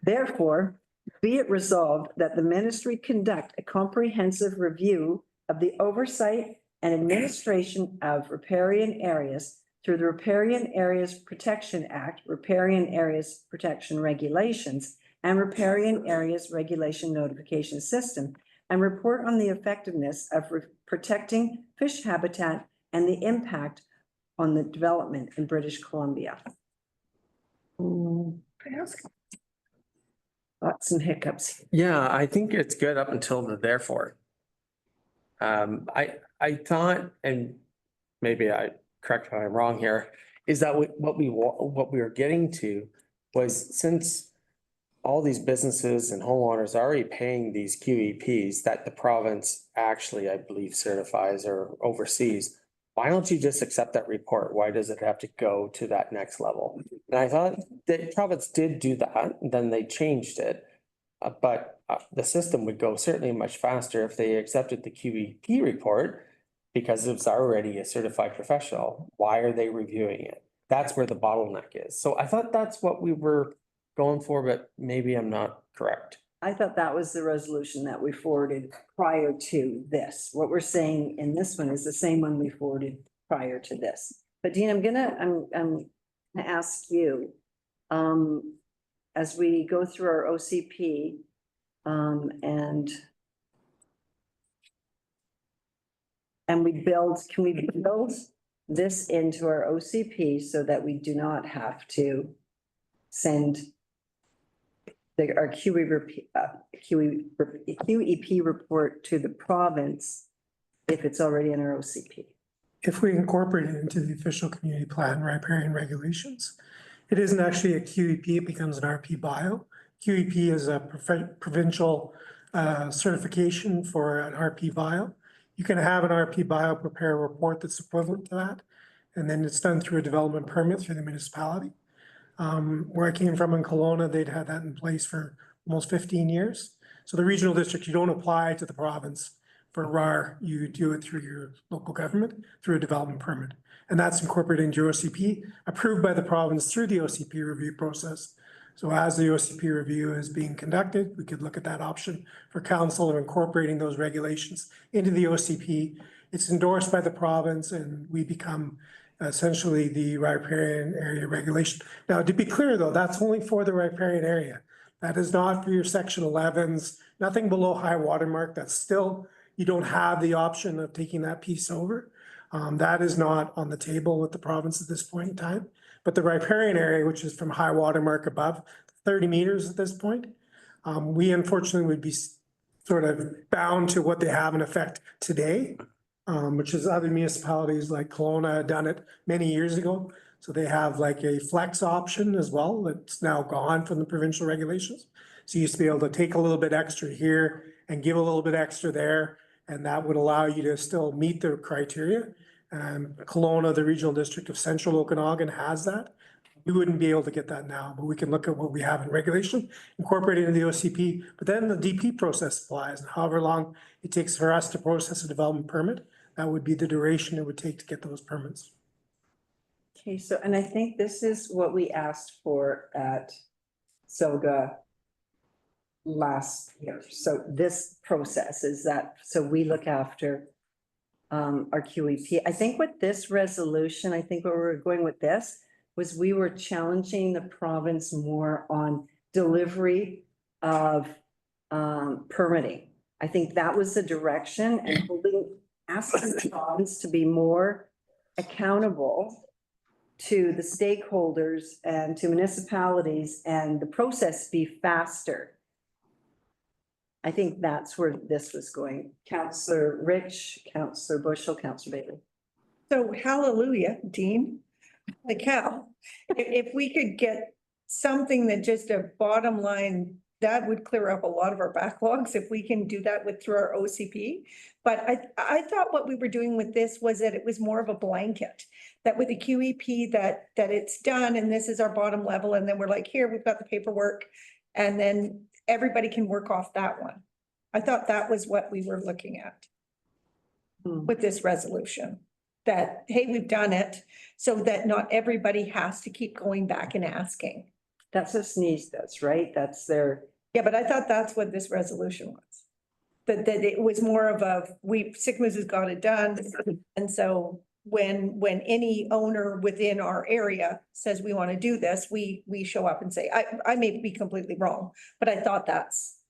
Therefore, be it resolved that the ministry conduct a comprehensive review of the oversight and administration of riparian areas through the Riparian Areas Protection Act, Riparian Areas Protection Regulations, and Riparian Areas Regulation Notification System, and report on the effectiveness of protecting fish habitat and the impact on the development in British Columbia. Got some hiccups. Yeah, I think it's good up until the therefore. I thought, and maybe correct me if I'm wrong here, is that what we were getting to was, since all these businesses and homeowners are already paying these QEPs that the province actually, I believe, certifies or oversees, why don't you just accept that report? Why does it have to go to that next level? And I thought the province did do that, then they changed it. But the system would go certainly much faster if they accepted the QEP report, because it's already a certified professional. Why are they reviewing it? That's where the bottleneck is. So I thought that's what we were going for, but maybe I'm not correct. I thought that was the resolution that we forwarded prior to this. What we're saying in this one is the same one we forwarded prior to this. But Dean, I'm gonna ask you, as we go through our OCP, and can we build this into our OCP so that we do not have to send our QEP report to the province if it's already in our OCP? If we incorporate it into the official community plan riparian regulations, it isn't actually a QEP, it becomes an RP bio. QEP is a provincial certification for an RP bio. You can have an RP bio prepare a report that's equivalent to that, and then it's done through a development permit through the municipality. Where I came from in Kelowna, they'd had that in place for almost 15 years. So the regional district, you don't apply to the province for RAR, you do it through your local government, through a development permit. And that's incorporated into your OCP, approved by the province through the OCP review process. So as the OCP review is being conducted, we could look at that option for council of incorporating those regulations into the OCP. It's endorsed by the province and we become essentially the riparian area regulation. Now, to be clear though, that's only for the riparian area. That is not for your section 11s, nothing below high water mark. That's still, you don't have the option of taking that piece over. That is not on the table with the province at this point in time. But the riparian area, which is from high water mark above 30 meters at this point, we unfortunately would be sort of bound to what they have in effect today, which is other municipalities like Kelowna done it many years ago. So they have like a flex option as well that's now gone from the provincial regulations. So you used to be able to take a little bit extra here and give a little bit extra there, and that would allow you to still meet the criteria. Kelowna, the regional district of Central Okanagan, has that. We wouldn't be able to get that now, but we can look at what we have in regulation, incorporate it into the OCP, but then the DP process applies, and however long it takes for us to process a development permit, that would be the duration it would take to get those permits. Okay, so, and I think this is what we asked for at Silga last year. So this process is that, so we look after our QEP. I think with this resolution, I think where we're going with this was we were challenging the province more on delivery of permitting. I think that was the direction, and asking the province to be more accountable to the stakeholders and to municipalities, and the process be faster. I think that's where this was going. Councillor Rich, Councillor Bushel, Councillor Bailey. So hallelujah, Dean. Like how, if we could get something that just a bottom line, that would clear up a lot of our backlogs if we can do that through our OCP. But I thought what we were doing with this was that it was more of a blanket, that with the QEP that it's done and this is our bottom level. And then we're like, here, we've got the paperwork, and then everybody can work off that one. I thought that was what we were looking at with this resolution. That, hey, we've done it, so that not everybody has to keep going back and asking. That's what Sneeze does, right? That's their. Yeah, but I thought that's what this resolution was. That it was more of Sycamoose has got it done. And so when any owner within our area says we want to do this, we show up and say, I may be completely wrong, but I thought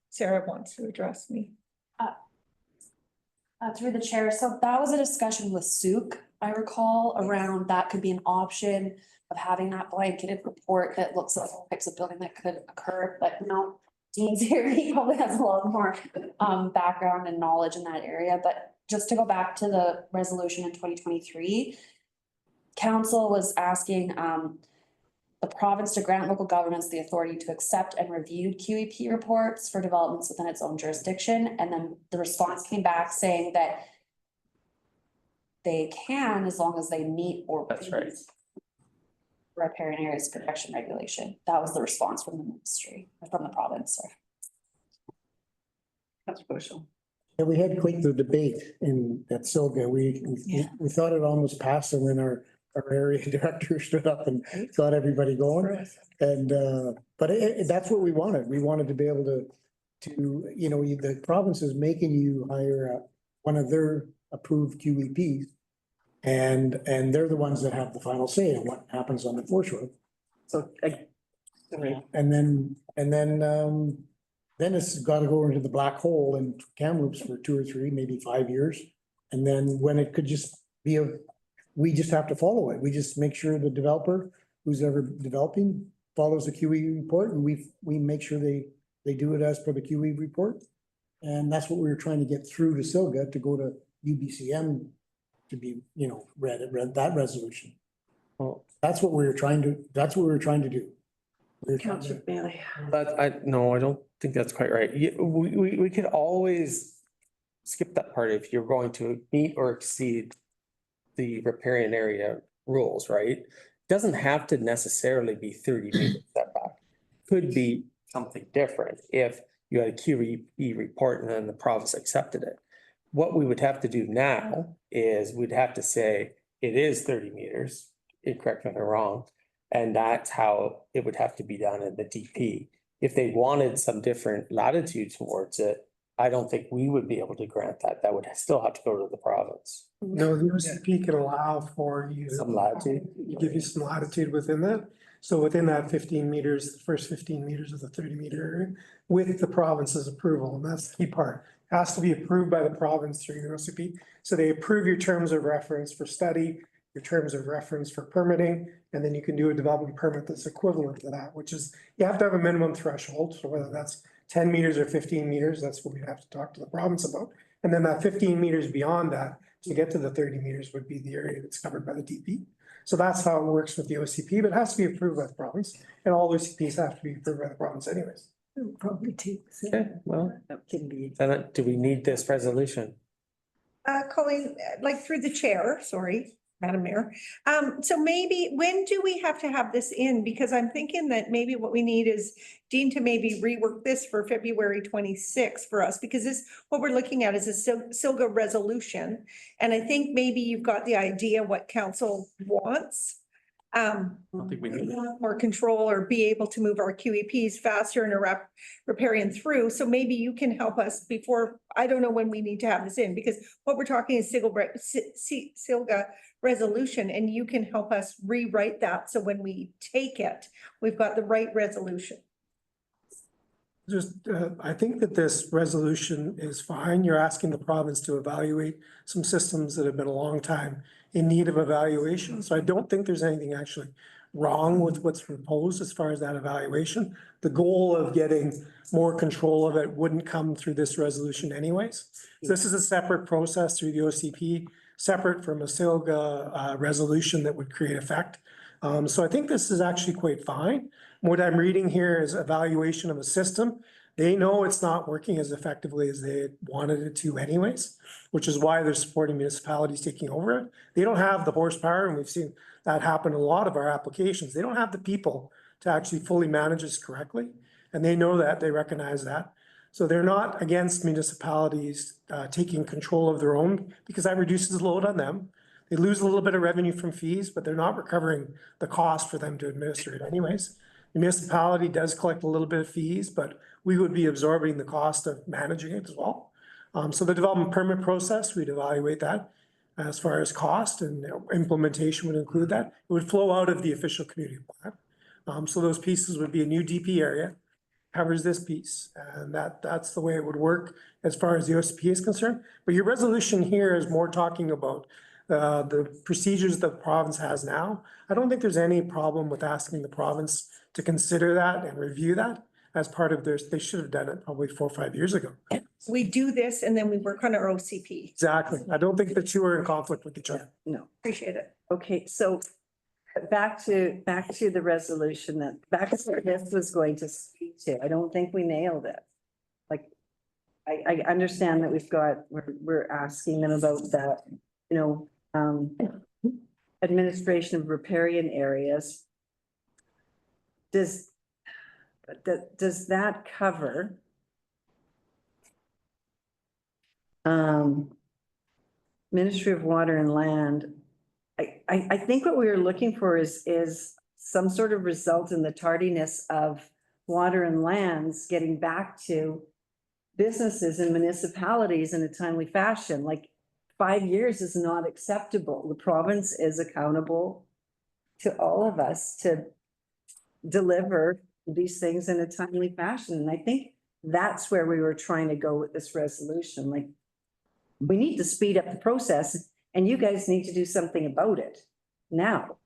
Sarah wants to address me. Through the chair, so that was a discussion with Souk, I recall, around that could be an option of having that blanketed report that looks at all types of building that could occur, but no, Dean's here, he probably has a lot more background and knowledge in that area. But just to go back to the resolution in 2023, council was asking the province to grant local governments the authority to accept and review QEP reports for developments within its own jurisdiction. And then the response came back saying that they can, as long as they meet or riparian areas protection regulation. That was the response from the ministry, or from the province, sorry. That's Bushel. Yeah, we had quite the debate at Silga. We thought it almost passed, and then our area director stood up and got everybody going. And, but that's what we wanted. We wanted to be able to, the province is making you hire one of their approved QEPs. And they're the ones that have the final say on what happens on the foreshore. So, and then it's got to go into the black hole in Kamloops for 2 or 3, maybe 5 years. And then when it could just be we just have to follow it. We just make sure the developer who's ever developing follows the QE report, and we make sure they do it as per the QE report. And that's what we were trying to get through to Silga to go to UBCM to be, read that resolution. Well, that's what we were trying to do. Councillor Bailey. But no, I don't think that's quite right. We could always skip that part if you're going to meet or exceed the riparian area rules, right? Doesn't have to necessarily be 30 meters setback. Could be something different if you had a QE report and then the province accepted it. What we would have to do now is we'd have to say it is 30 meters, correct me if I'm wrong, and that's how it would have to be done in the DP. If they wanted some different latitude towards it, I don't think we would be able to grant that. That would still have to go to the province. No, the OCP can allow for you. Some latitude. Give you some latitude within that. So within that 15 meters, the first 15 meters of the 30-meter area with the province's approval, and that's the key part. It has to be approved by the province through your OCP. So they approve your terms of reference for study, your terms of reference for permitting, and then you can do a development permit that's equivalent to that, which is you have to have a minimum threshold. So whether that's 10 meters or 15 meters, that's what we have to talk to the province about. And then that 15 meters beyond that to get to the 30 meters would be the area that's covered by the DP. So that's how it works with the OCP, but it has to be approved by the province, and all OCPs have to be approved by the province anyways. Probably too. Okay, well, That can be. then do we need this resolution? Colleen, like through the chair, sorry, Madam Mayor. So maybe, when do we have to have this in? Because I'm thinking that maybe what we need is Dean to maybe rework this for February 26th for us, because this, what we're looking at is a SILGA resolution. And I think maybe you've got the idea what council wants. I don't think we We need want more control or be able to move our QEPs faster and repairing through. So maybe you can help us before, I don't know when we need to have this in, because what we're talking is SILGA resolution, and you can help us rewrite that. So when we take it, we've got the right resolution. Just, I think that this resolution is fine. You're asking the province to evaluate some systems that have been a long time in need of evaluation. So I don't think there's anything actually wrong with what's proposed as far as that evaluation. The goal of getting more control of it wouldn't come through this resolution anyways. This is a separate process through the OCP, separate from a SILGA resolution that would create effect. So I think this is actually quite fine. What I'm reading here is evaluation of a system. They know it's not working as effectively as they wanted it to anyways, which is why they're supporting municipalities taking over it. They don't have the horsepower, and we've seen that happen in a lot of our applications. They don't have the people to actually fully manage this correctly. And they know that, they recognize that. So they're not against municipalities taking control of their own, because that reduces the load on them. They lose a little bit of revenue from fees, but they're not recovering the cost for them to administer it anyways. The municipality does collect a little bit of fees, but we would be absorbing the cost of managing it as well. So the development permit process, we'd evaluate that as far as cost, and implementation would include that. It would flow out of the official community plan. So those pieces would be a new DP area, covers this piece, and that's the way it would work as far as the OCP is concerned. But your resolution here is more talking about the procedures the province has now. I don't think there's any problem with asking the province to consider that and review that as part of theirs. They should have done it probably 4 or 5 years ago. We do this and then we work on our OCP. Exactly. I don't think the two are in conflict with each other. No. Appreciate it. Okay, so back to the resolution that, back to where this was going to speak to. I don't think we nailed it. Like, I understand that we're asking them about that, administration of riparian areas. Does that cover Ministry of Water and Land? I think what we were looking for is some sort of result in the tardiness of water and lands getting back to businesses and municipalities in a timely fashion. Like 5 years is not acceptable. The province is accountable to all of us to deliver these things in a timely fashion. And I think that's where we were trying to go with this resolution. Like, we need to speed up the process, and you guys need to do something about it now.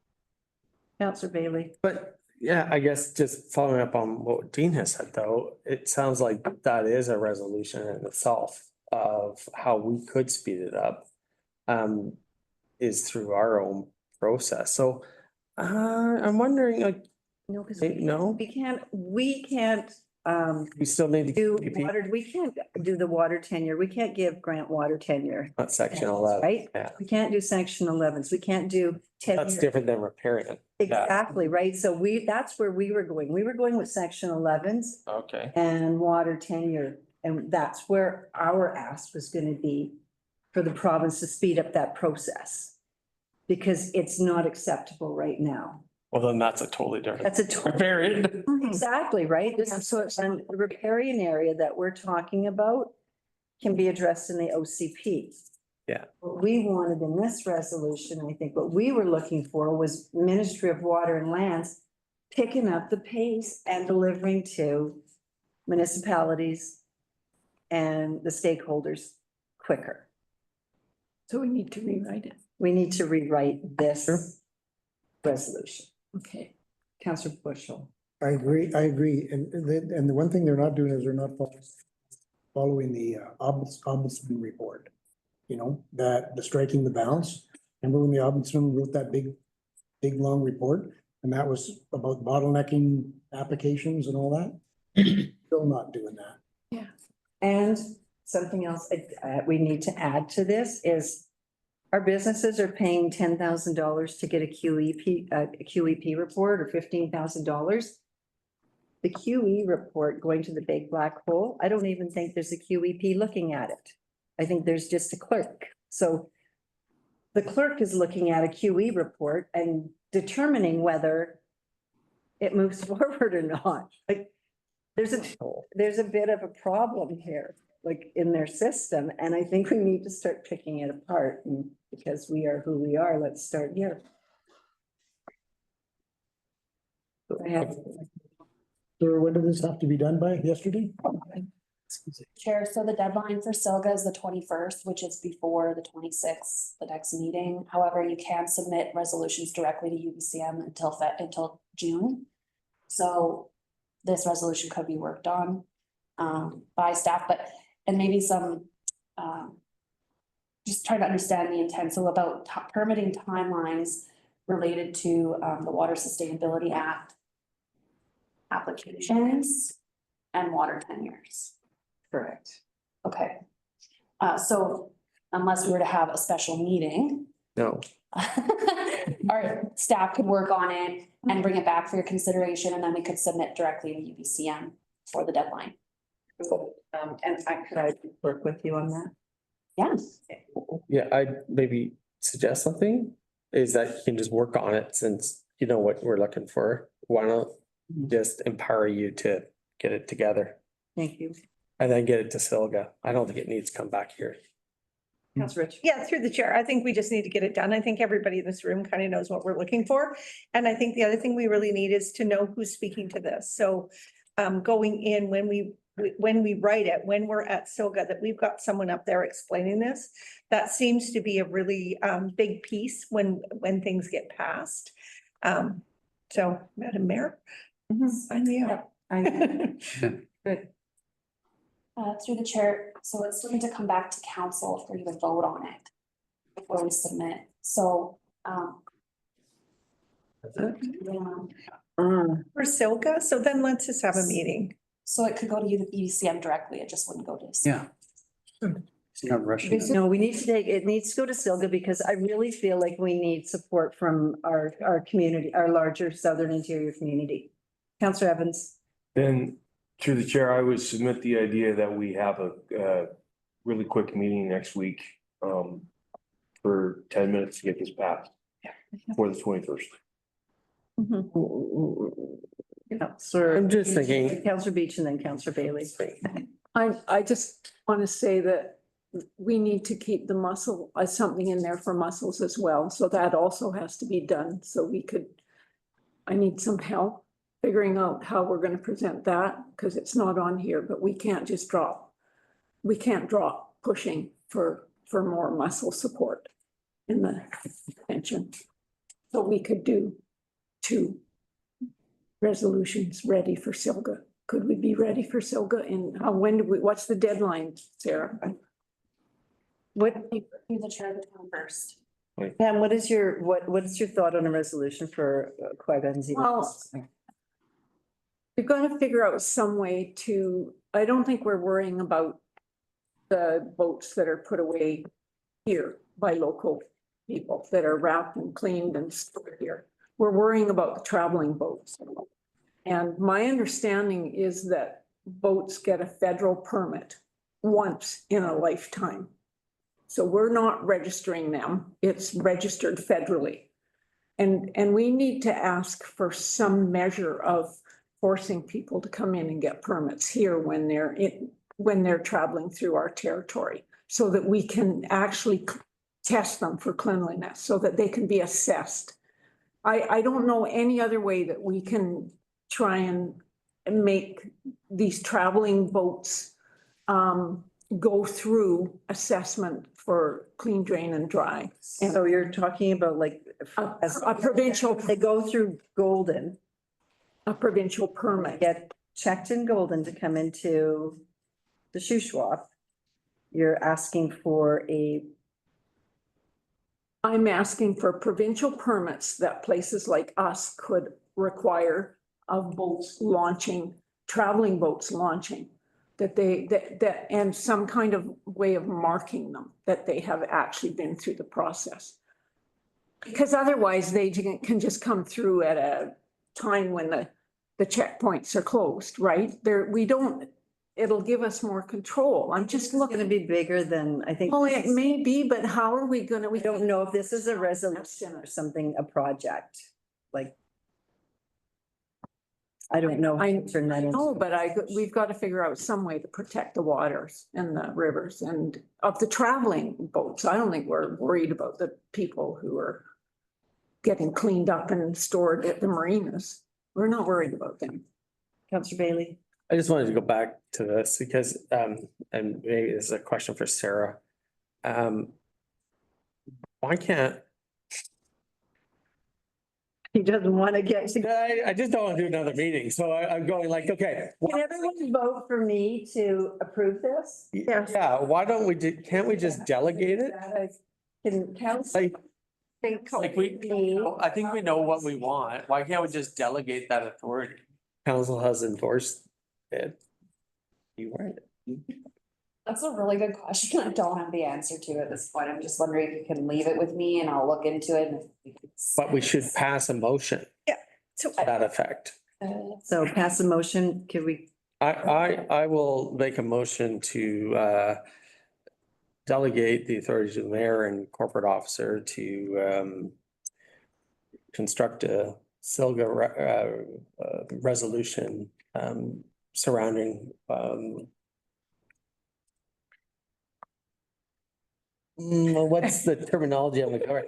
Councillor Bailey. But yeah, I guess just following up on what Dean has said, though, it sounds like that is a resolution in itself of how we could speed it up, is through our own process. So I'm wondering, like, No, because no, we can't we still need to do keep water, we can't do the water tenure. We can't give grant water tenure. not section 11. Right? Yeah, We can't do section 11s. We can't do tenure. that's different than riparian. Exactly, right? So that's where we were going. We were going with section 11s Okay. and water tenure. And that's where our ask was going to be for the province to speed up that process. Because it's not acceptable right now. Well, then that's a totally different. That's a Riparian. Exactly, right? And the riparian area that we're talking about can be addressed in the OCP. Yeah. What we wanted in this resolution, I think what we were looking for was Ministry of Water and Lands picking up the pace and delivering to municipalities and the stakeholders quicker. So we need to rewrite it. We need to rewrite this resolution. Okay. Councillor Bushel. I agree. And the one thing they're not doing is they're not following the ombudsman report. That the striking the balance. Remember when the ombudsman wrote that big long report, and that was about bottlenecking applications and all that? Still not doing that. Yeah. And something else we need to add to this is Our businesses are paying $10,000 to get a QEP report, or $15,000. The QE report going to the big black hole, I don't even think there's a QEP looking at it. I think there's just a clerk. So the clerk is looking at a QE report and determining whether it moves forward or not. Like, there's a bit of a problem here, like in their system, and I think we need to start picking it apart, and because we are who we are, let's start here. I have, So when did this have to be done by? Yesterday? Chair, so the deadline for Silga is the 21st, which is before the 26th, the next meeting. However, you can submit resolutions directly to UBCM until June. So this resolution could be worked on by staff, and maybe some just trying to understand the intent. So about permitting timelines related to the Water Sustainability Act applications and water tenures. correct. Okay. So unless we were to have a special meeting, No. our staff could work on it and bring it back for your consideration, and then we could submit directly to UBCM for the deadline. And could I work with you on that? Yes. Yeah, I'd maybe suggest something is that you can just work on it since you know what we're looking for. Why not just empower you to get it together Thank you. and then get it to Silga? I don't think it needs to come back here. Councilor Rich. Yeah, through the chair. I think we just need to get it done. I think everybody in this room kind of knows what we're looking for. And I think the other thing we really need is to know who's speaking to this. So going in when we write it, when we're at Silga, that we've got someone up there explaining this, that seems to be a really big piece when things get passed. So Madam Mayor, sign me up. Good. Through the chair, so it's looking to come back to council for you to vote on it before we submit. So For Silga, so then let's just have a meeting. So it could go to UBCM directly, it just wouldn't go to. Yeah. Not rushing. No, we need to it needs to go to Silga because I really feel like we need support from our community, our larger Southern Interior community. Councillor Evans. Then through the chair, I would submit the idea that we have a really quick meeting next week for 10 minutes to get this passed for the 21st. I'm just thinking. Councillor Beach and then Councillor Bailey. I just want to say that we need to keep the muscle, something in there for mussels as well. So that also has to be done. So I need some help figuring out how we're going to present that because it's not on here, but we can't just drop. We can't drop pushing for more mussel support in the pension. So we could do 2 resolutions ready for Silga. Could we be ready for Silga what's the deadline, Sarah? What, Through the chair, the 21st. Pam, what is your thought on a resolution for Qui-Benzie? Well, we've got to figure out some way I don't think we're worrying about the boats that are put away here by local people that are wrapped and cleaned and stored here. We're worrying about the traveling boats. And my understanding is that boats get a federal permit once in a lifetime. So we're not registering them. It's registered federally. And we need to ask for some measure of forcing people to come in and get permits here when they're traveling through our territory so that we can actually test them for cleanliness so that they can be assessed. I don't know any other way that we can try and make these traveling boats go through assessment for clean, drain and dry. And So you're talking about like a provincial, they go through Golden, a provincial permit. get checked in Golden to come into the Shuswap. You're asking for I'm asking for provincial permits that places like us could require of boats launching, traveling boats launching. that, and some kind of way of marking them, that they have actually been through the process. Because otherwise they can just come through at a time when the checkpoints are closed, right? It'll give us more control. I'm just It's looking. gonna be bigger than, I think. Oh, it may be, but how are we gonna? We don't know if this is a resolution or something, a project, like. I don't know. No, but we've got to figure out some way to protect the waters and the rivers and of the traveling boats. I don't think we're worried about the people who are getting cleaned up and stored at the marinas. We're not worried about them. Councillor Bailey. I just wanted to go back to this because, and maybe this is a question for Sarah. Why can't? He doesn't want to get. I just don't want to do another meeting, so I'm going like, okay. Can everyone vote for me to approve this? Yes. Yeah, why don't we can't we just delegate it? Can council? Like I think we know what we want. Why can't we just delegate that authority? Council has endorsed it. You read it. That's a really good question. I don't have the answer to at this point. I'm just wondering if you can leave it with me and I'll look into it. And if we could- But we should pass a motion. Yeah. So to that effect. So pass a motion, can we? I will make a motion to delegate the authority to the mayor and corporate officer to construct a SILGA resolution surrounding what's the terminology I'm looking for?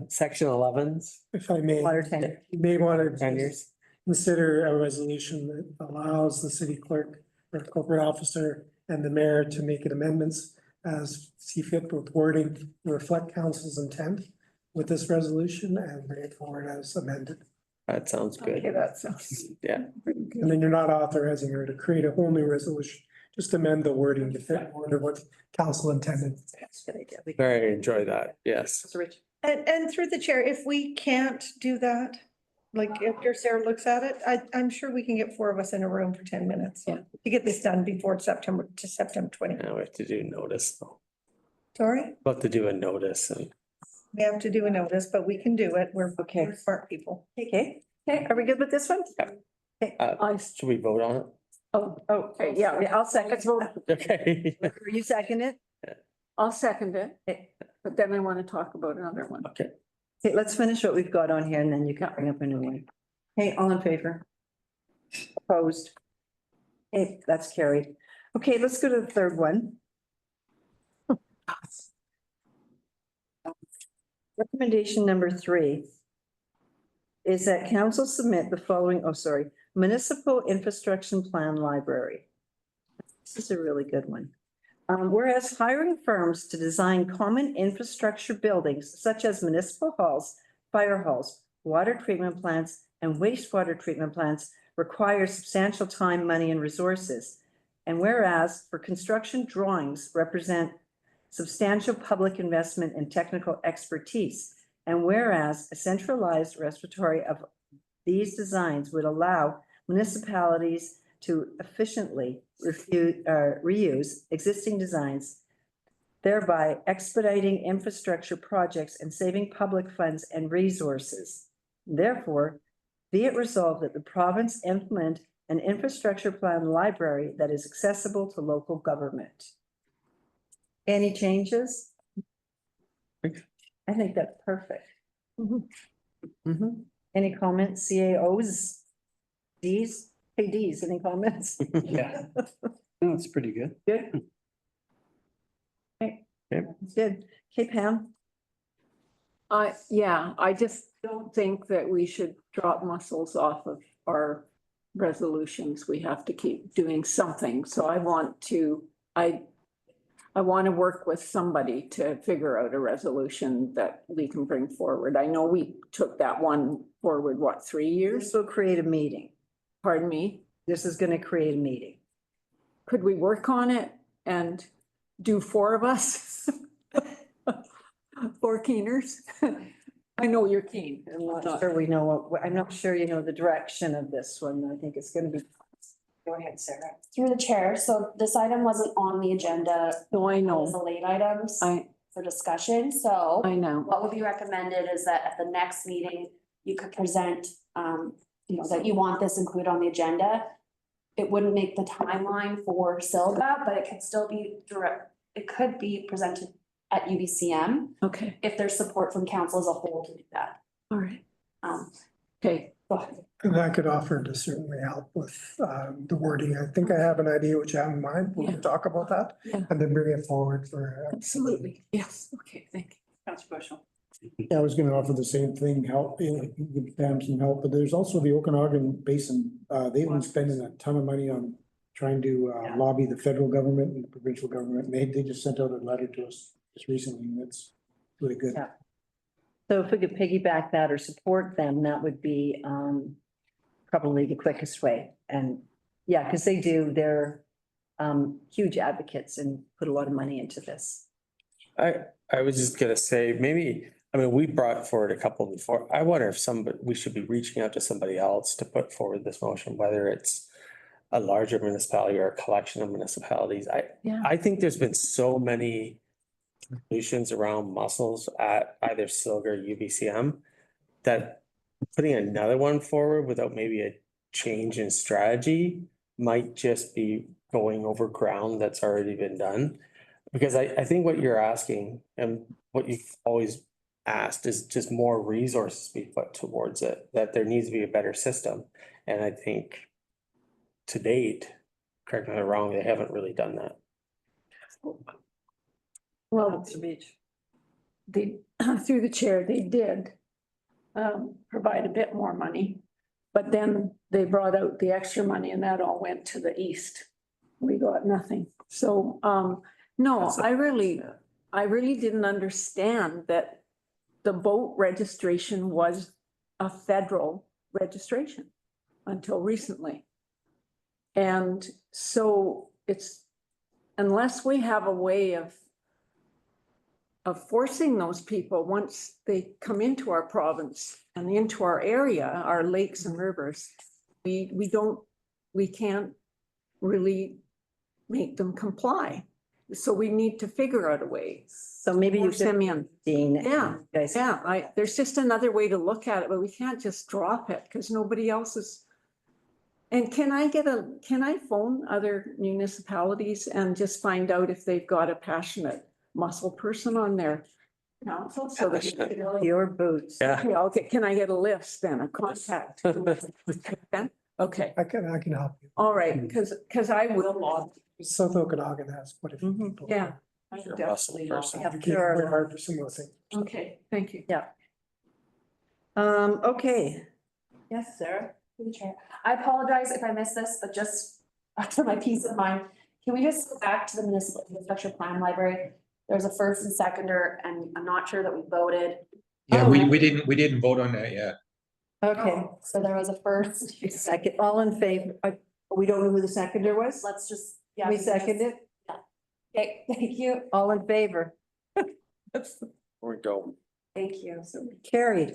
Section 11s. If I may. Water tank. You may want to 10 years. consider a resolution that allows the city clerk or corporate officer and the mayor to make it amendments as see fit with wording to reflect council's intent with this resolution and bring it forward as amended. That sounds good. Okay, that sounds. Yeah. And then you're not authorizing her to create a whole new resolution, just amend the wording to fit order what council intended. That's a good idea. We- Very enjoy that. Yes. Councillor Rich. And through the chair, if we can't do that, like after Sarah looks at it, I'm sure we can get four of us in a room for 10 minutes. Yeah. To get this done before September 20. Now we have to do notice though. Sorry, We'll have to do a notice and we have to do a notice, but we can do it. We're smart people. Okay, are we good with this one? should we vote on it? Oh, Okay, yeah, I'll second. let's vote. Okay. You second it? I'll second it, but then I want to talk about another one. Okay. Okay, let's finish what we've got on here and then you can bring up a new one. Okay, all in favor? Opposed? Okay, that's carried. Okay, let's go to the third one. Recommendation number 3 is that council submit the following, municipal infrastructure plan library. This is a really good one. Whereas hiring firms to design common infrastructure buildings such as municipal halls, fire halls, water treatment plants, and wastewater treatment plants requires substantial time, money, and resources. And whereas for construction drawings represent substantial public investment and technical expertise. And whereas a centralized repository of these designs would allow municipalities to efficiently reuse existing designs, thereby expediting infrastructure projects and saving public funds and resources. Therefore, be it resolved that the province implement an infrastructure plan library that is accessible to local government. Any changes? I think that's perfect. Any comments, CAOs? Ds, Ds, any comments? Yeah. No, it's pretty good. Good. Okay, good. Okay, Pam? I just don't think that we should drop muscles off of our resolutions. We have to keep doing something. So I want to work with somebody to figure out a resolution that we can bring forward. I know we took that one forward, 3 years? This will create a meeting. Pardon me? This is gonna create a meeting. Could we work on it and do 4 of us? 4 keeners? I know you're keen. I'm not sure we know I'm not sure you know the direction of this one. I think it's gonna be Go ahead, Sarah. Through the chair, so this item wasn't on the agenda. No, I It know. was the late items for discussion, so. I know. What would be recommended is that at the next meeting, you could present, that you want this included on the agenda. It wouldn't make the timeline for Silga, but it could still be it could be presented at UBCM Okay, if there's support from council as a whole to do that. all right. Um, Okay, go ahead. And I could offer to certainly help with the wording. I think I have an idea which I have in mind. We can talk about that. Yeah. And then bring it forward for. absolutely. Yes, okay, thank you. Councillor Bushel. Yeah, I was gonna offer the same thing, help, give Pam some help, but there's also the Okanagan Basin. They've been spending a ton of money on trying to lobby the federal government and the provincial government. They just sent out a letter to us just recently, and that's really good. Yeah. So if we could piggyback that or support them, that would be probably the quickest way. And yeah, because they're huge advocates and put a lot of money into this. I was just gonna say, we brought forward a couple before. I wonder if we should be reaching out to somebody else to put forward this motion, whether it's a larger municipality or a collection of municipalities. I think there's been so many solutions around mussels at either Silga or UBCM that putting another one forward without maybe a change in strategy might just be going over ground that's already been done. Because I think what you're asking and what you've always asked is just more resources be put towards it, that there needs to be a better system. And I think to date, correct me if I'm wrong, they haven't really done that. Well, they, through the chair, they did provide a bit more money. But then they brought out the extra money and that all went to the east. We got nothing. So, no, I really didn't understand that the boat registration was a federal registration until recently. And so unless we have a way of forcing those people, once they come into our province and into our area, our lakes and rivers, we can't really make them comply. So we need to figure out a way. So maybe you Force them in. Dean. Yeah, Guys. yeah, there's just another way to look at it, but we can't just drop it because nobody else is. And can I phone other municipalities and just find out if they've got a passionate mussel person on their council? So that Your boots. Yeah. Okay, can I get a list then, a contact? Okay, I can help you. all right, because I will log. South Okanagan has quite a few Mhm. people. Yeah. Sure, Definitely. muscle person. Advocate very hard for similar things. Okay, thank you. Yeah. Okay. Yes, Sarah. Through the chair. I apologize if I missed this, but just for my peace of mind, can we just go back to the municipal infrastructure plan library? There's a first and seconder, and I'm not sure that we voted. Yeah, we didn't vote on that yet. Okay. So there was a first. Second, all in favor? We don't know who the seconder was? Let's just. We second it? Okay, thank you. All in favor? There we go. Thank you. So carried.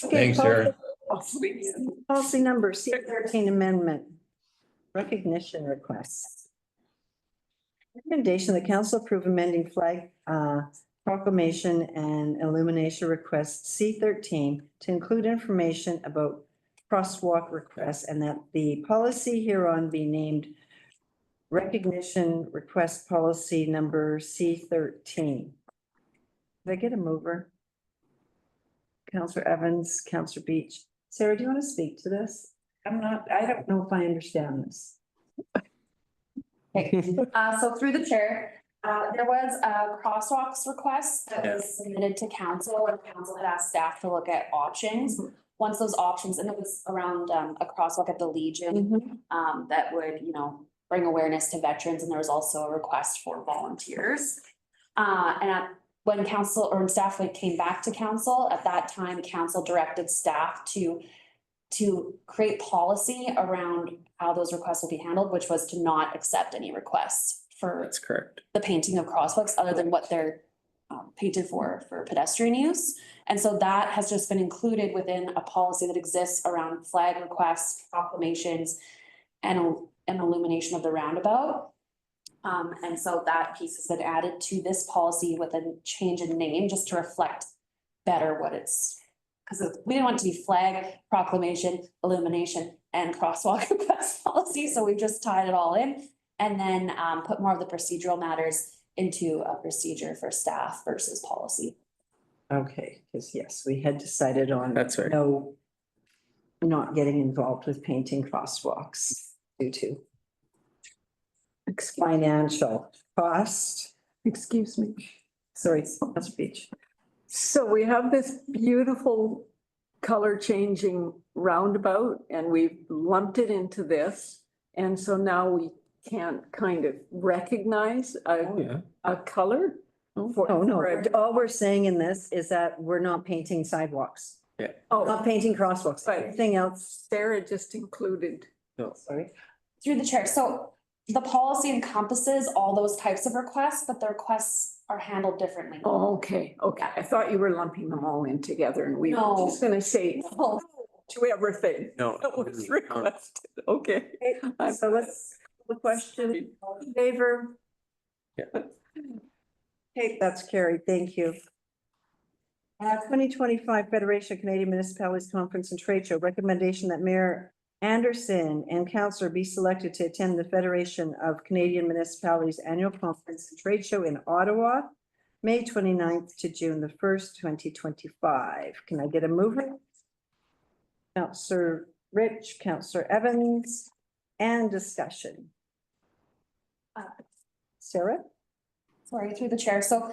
Okay, Thanks, Sarah. Policy number C13 amendment. Recognition requests. Recommendation, the council approve amending flag proclamation and illumination request C13 to include information about crosswalk requests and that the policy hereon be named recognition request policy number C13. Did I get a mover? Councillor Evans, Councillor Beach. Sarah, do you want to speak to this? I don't know if I understand this. Okay, so through the chair, there was a crosswalks request that was submitted to council, and council had asked staff to look at options. Once those options, and it was around a crosswalk at the Legion, that would, bring awareness to veterans, and there was also a request for volunteers. When council or staff came back to council, at that time, council directed staff to create policy around how those requests will be handled, which was to not accept any requests for That's correct. the painting of crosswalks other than what they're painted for pedestrian use. And so that has just been included within a policy that exists around flag requests, proclamations, and and illumination of the roundabout. And so that piece has been added to this policy with a change in name, just to reflect better what it's. Because we didn't want it to be flag, proclamation, illumination, and crosswalk request policy, so we just tied it all in. And then put more of the procedural matters into a procedure for staff versus policy. Okay, because yes, we had decided on. That's right. No, not getting involved with painting crosswalks due to financial cost. Excuse me. Sorry, that's beach. So we have this beautiful color changing roundabout and we've lumped it into this. And so now we can't kind of recognize a color. Oh, no, all we're saying in this is that we're not painting sidewalks. Yeah. Oh, Not painting crosswalks, But- everything else. Sarah just included. No. Sorry. Through the chair, so the policy encompasses all those types of requests, but the requests are handled differently. Oh, okay. I thought you were lumping them all in together and we were No. just gonna say No. to everything No. that was requested. Okay. So let's, the question, all in favor? Yeah. Okay, that's carried. Thank you. 2025 Federation of Canadian Municipalities Conference and Trade Show, recommendation that Mayor Anderson and Councillor be selected to attend the Federation of Canadian Municipalities Annual Conference and Trade Show in Ottawa, May 29th to June the 1st, 2025. Can I get a mover? Councillor Rich, Councillor Evans, and discussion. Sarah? Sorry, through the chair. So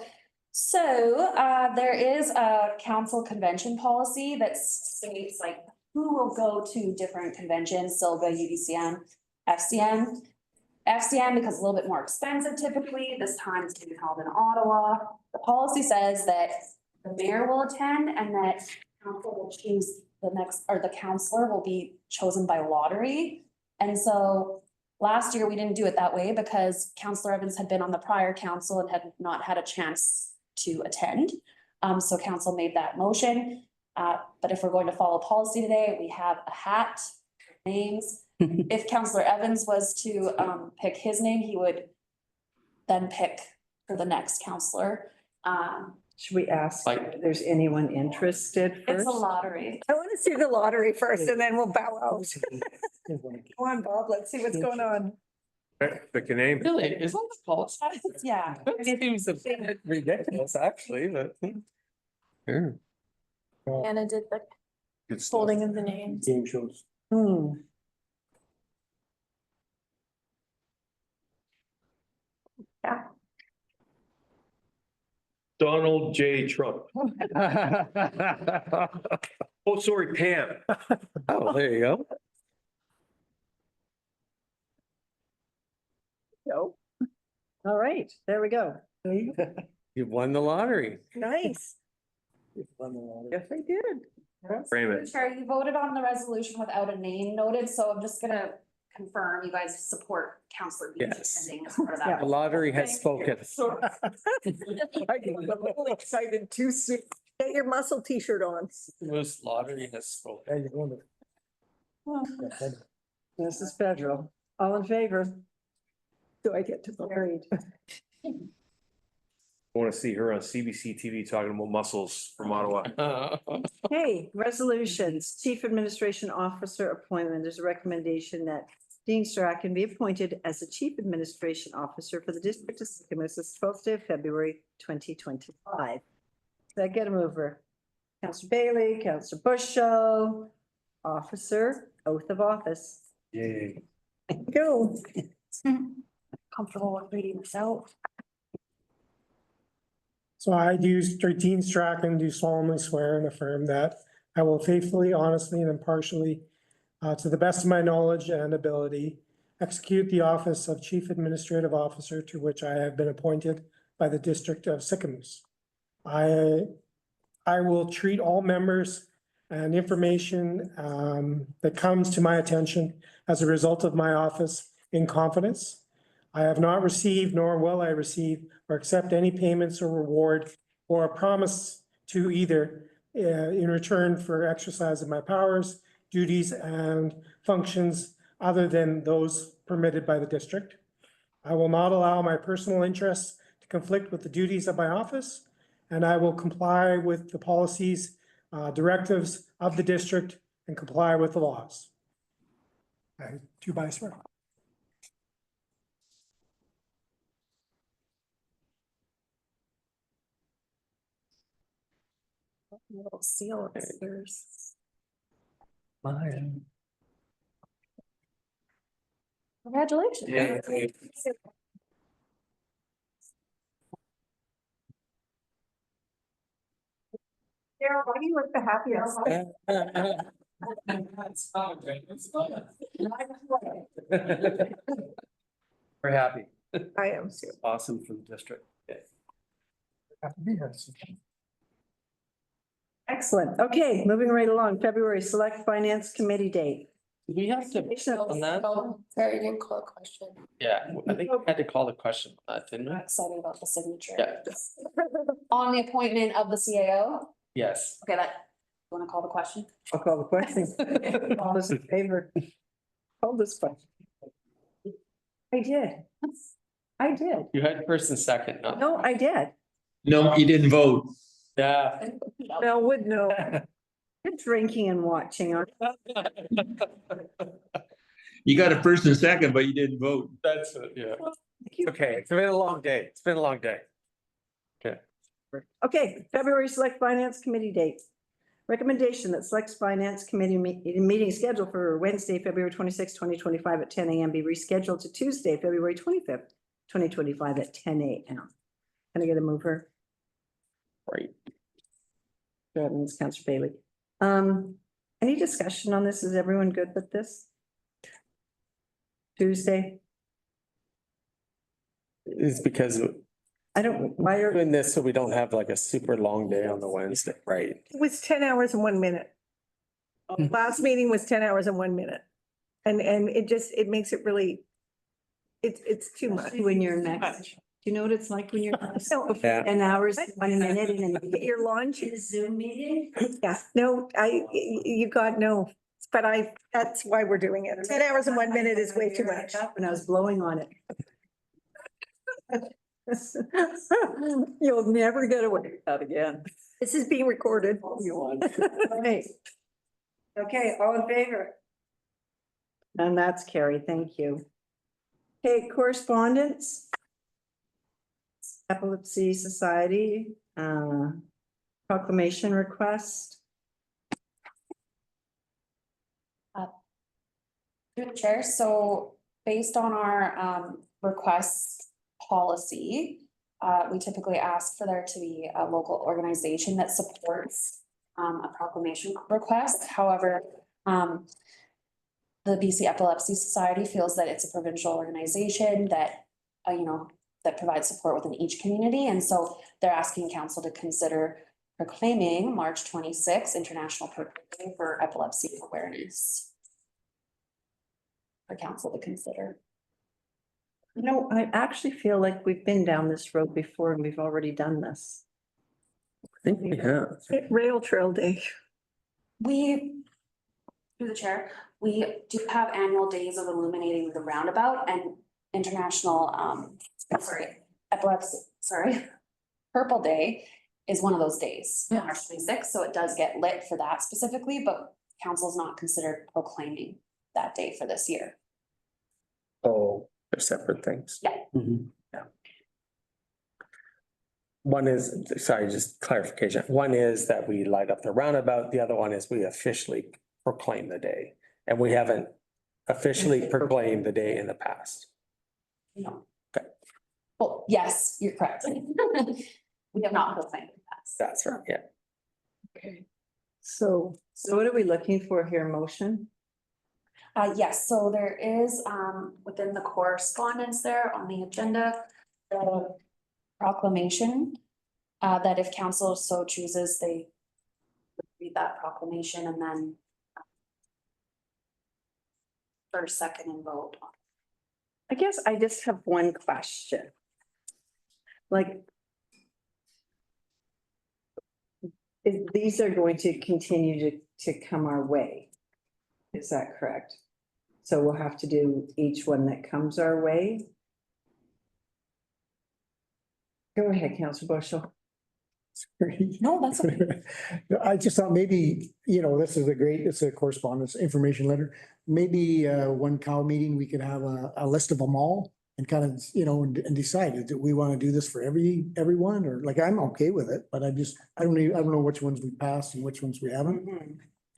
there is a council convention policy that states like who will go to different conventions, SILGA, UDCM, FCM. FCM because it's a little bit more expensive typically. This time it's being held in Ottawa. The policy says that the mayor will attend and that council will choose the next, or the councillor will be chosen by lottery. And so last year we didn't do it that way because Councillor Evans had been on the prior council and had not had a chance to attend. So council made that motion. But if we're going to follow policy today, we have a hat, names. If Councillor Evans was to pick his name, he would then pick for the next councillor. Should we ask if there's anyone interested first? It's a lottery. I want to see the lottery first and then we'll bow out. Go on, Bob, let's see what's going on. Pick a name. Really, is that the policy? Yeah. It seems a bit ridiculous, actually, but. Sure. Anna did the Good stuff. folding of the names. Game shows. Donald J. Trump. Oh, sorry, Pam. Oh, there you go. No. All right, there we go. You won the lottery. Nice. Yes, I did. Frame it. Chair, you voted on the resolution without a name noted, so I'm just gonna confirm you guys support Councillor Beach Yes. attending as part of Yeah. that. The lottery has spoken. I get a little excited too soon. Get your muscle t-shirt on. This lottery has spoken. This is federal. All in favor? Do I get to vote? Carried. I want to see her on CBC TV talking about muscles from Ottawa. Okay, resolutions, Chief Administration Officer appointment. There's a recommendation that Dean Strachan be appointed as the Chief Administration Officer for the District of Sycamus as 12th day of February 2025. Did I get a mover? Councillor Bailey, Councillor Bushel, Officer, oath of office. Yay. Go. Comfortable with reading this out. So I do, Dean Strachan, do solemnly swear and affirm that I will faithfully, honestly, and impartially, to the best of my knowledge and ability, execute the office of Chief Administrative Officer to which I have been appointed by the District of Sycamus. I will treat all members and information that comes to my attention as a result of my office in confidence. I have not received, nor will I receive or accept any payments or reward or a promise to either in return for exercise of my powers, duties, and functions other than those permitted by the district. I will not allow my personal interests to conflict with the duties of my office, and I will comply with the policies, directives of the district and comply with the laws. I do by swear. Little seal upstairs. Congratulations. Yeah. Carol, why do you look the happiest? We're happy. I am too. Awesome for the district. Excellent. Okay, moving right along. February Select Finance Committee date. Do we have to on that? Sorry, you didn't call a question. Yeah, I think we had to call the question, didn't we? I'm excited about the signature. Yeah. On the appointment of the CAO. Yes. Okay, you want to call the question? I'll call the question. All those in favor? Call this question. I did. I did. You had first and second, no? No, I did. No, you didn't vote. Yeah. Mel would know. Good drinking and watching. You got a first and second, but you didn't vote. That's it, yeah. Okay, it's been a long day. It's been a long day. Okay. Okay, February Select Finance Committee date. Recommendation that Select Finance Committee meeting scheduled for Wednesday, February 26, 2025 at 10 a.m. be rescheduled to Tuesday, February 25th, 2025 at 10 a.m. Can I get a mover? Great. Ms. Councillor Bailey. Any discussion on this? Is everyone good with this? Tuesday? It's because I don't, why are, doing this so we don't have like a super long day on the Wednesday, right? It was 10 hours and 1 minute. Last meeting was 10 hours and 1 minute. And it makes it really, it's too much. when you're next? Do you know what it's like when you're Yeah. 10 hours, 1 minute, and then you Get your lunch. get a Zoom meeting? Yeah, no, you got no, but that's why we're doing it. 10 hours and 1 minute is way too much. When I was blowing on it. You'll never get away with that again. This is being recorded. Okay. Okay, all in favor? And that's carried, thank you. Okay, correspondence. Epilepsy Society, proclamation request. Through the chair, so based on our request policy, we typically ask for there to be a local organization that supports a proclamation request. However, the BC Epilepsy Society feels that it's a provincial organization that, that provides support within each community. And so they're asking council to consider proclaiming March 26th International Day for Epilepsy Awareness. For council to consider. No, I actually feel like we've been down this road before and we've already done this. I think we have. Rail Trail Day. We, through the chair, we do have annual days of illuminating the roundabout and international, Purple Day is one of those days, March 26th. So it does get lit for that specifically, but council's not considered proclaiming that day for this year. Oh, they're separate things. Yeah. Yeah. One is, sorry, just clarification. One is that we light up the roundabout. The other one is we officially proclaim the day. And we haven't officially proclaimed the day in the past. No. Okay. Well, yes, you're correct. We have not proclaimed the past. That's right, yeah. Okay. So what are we looking for here? Motion? Yes, so there is, within the correspondence there on the agenda, the proclamation, that if council so chooses, they read that proclamation and then first, second, and vote. I guess I just have one question. Like, if these are going to continue to come our way, is that correct? So we'll have to do each one that comes our way. Go ahead, Councillor Bushel. No, that's okay. I just thought maybe, this is it's a correspondence information letter. Maybe one cow meeting, we could have a list of them all and kind of, and decide, do we want to do this for everyone, or like, I'm okay with it, but I don't know which ones we passed and which ones we haven't,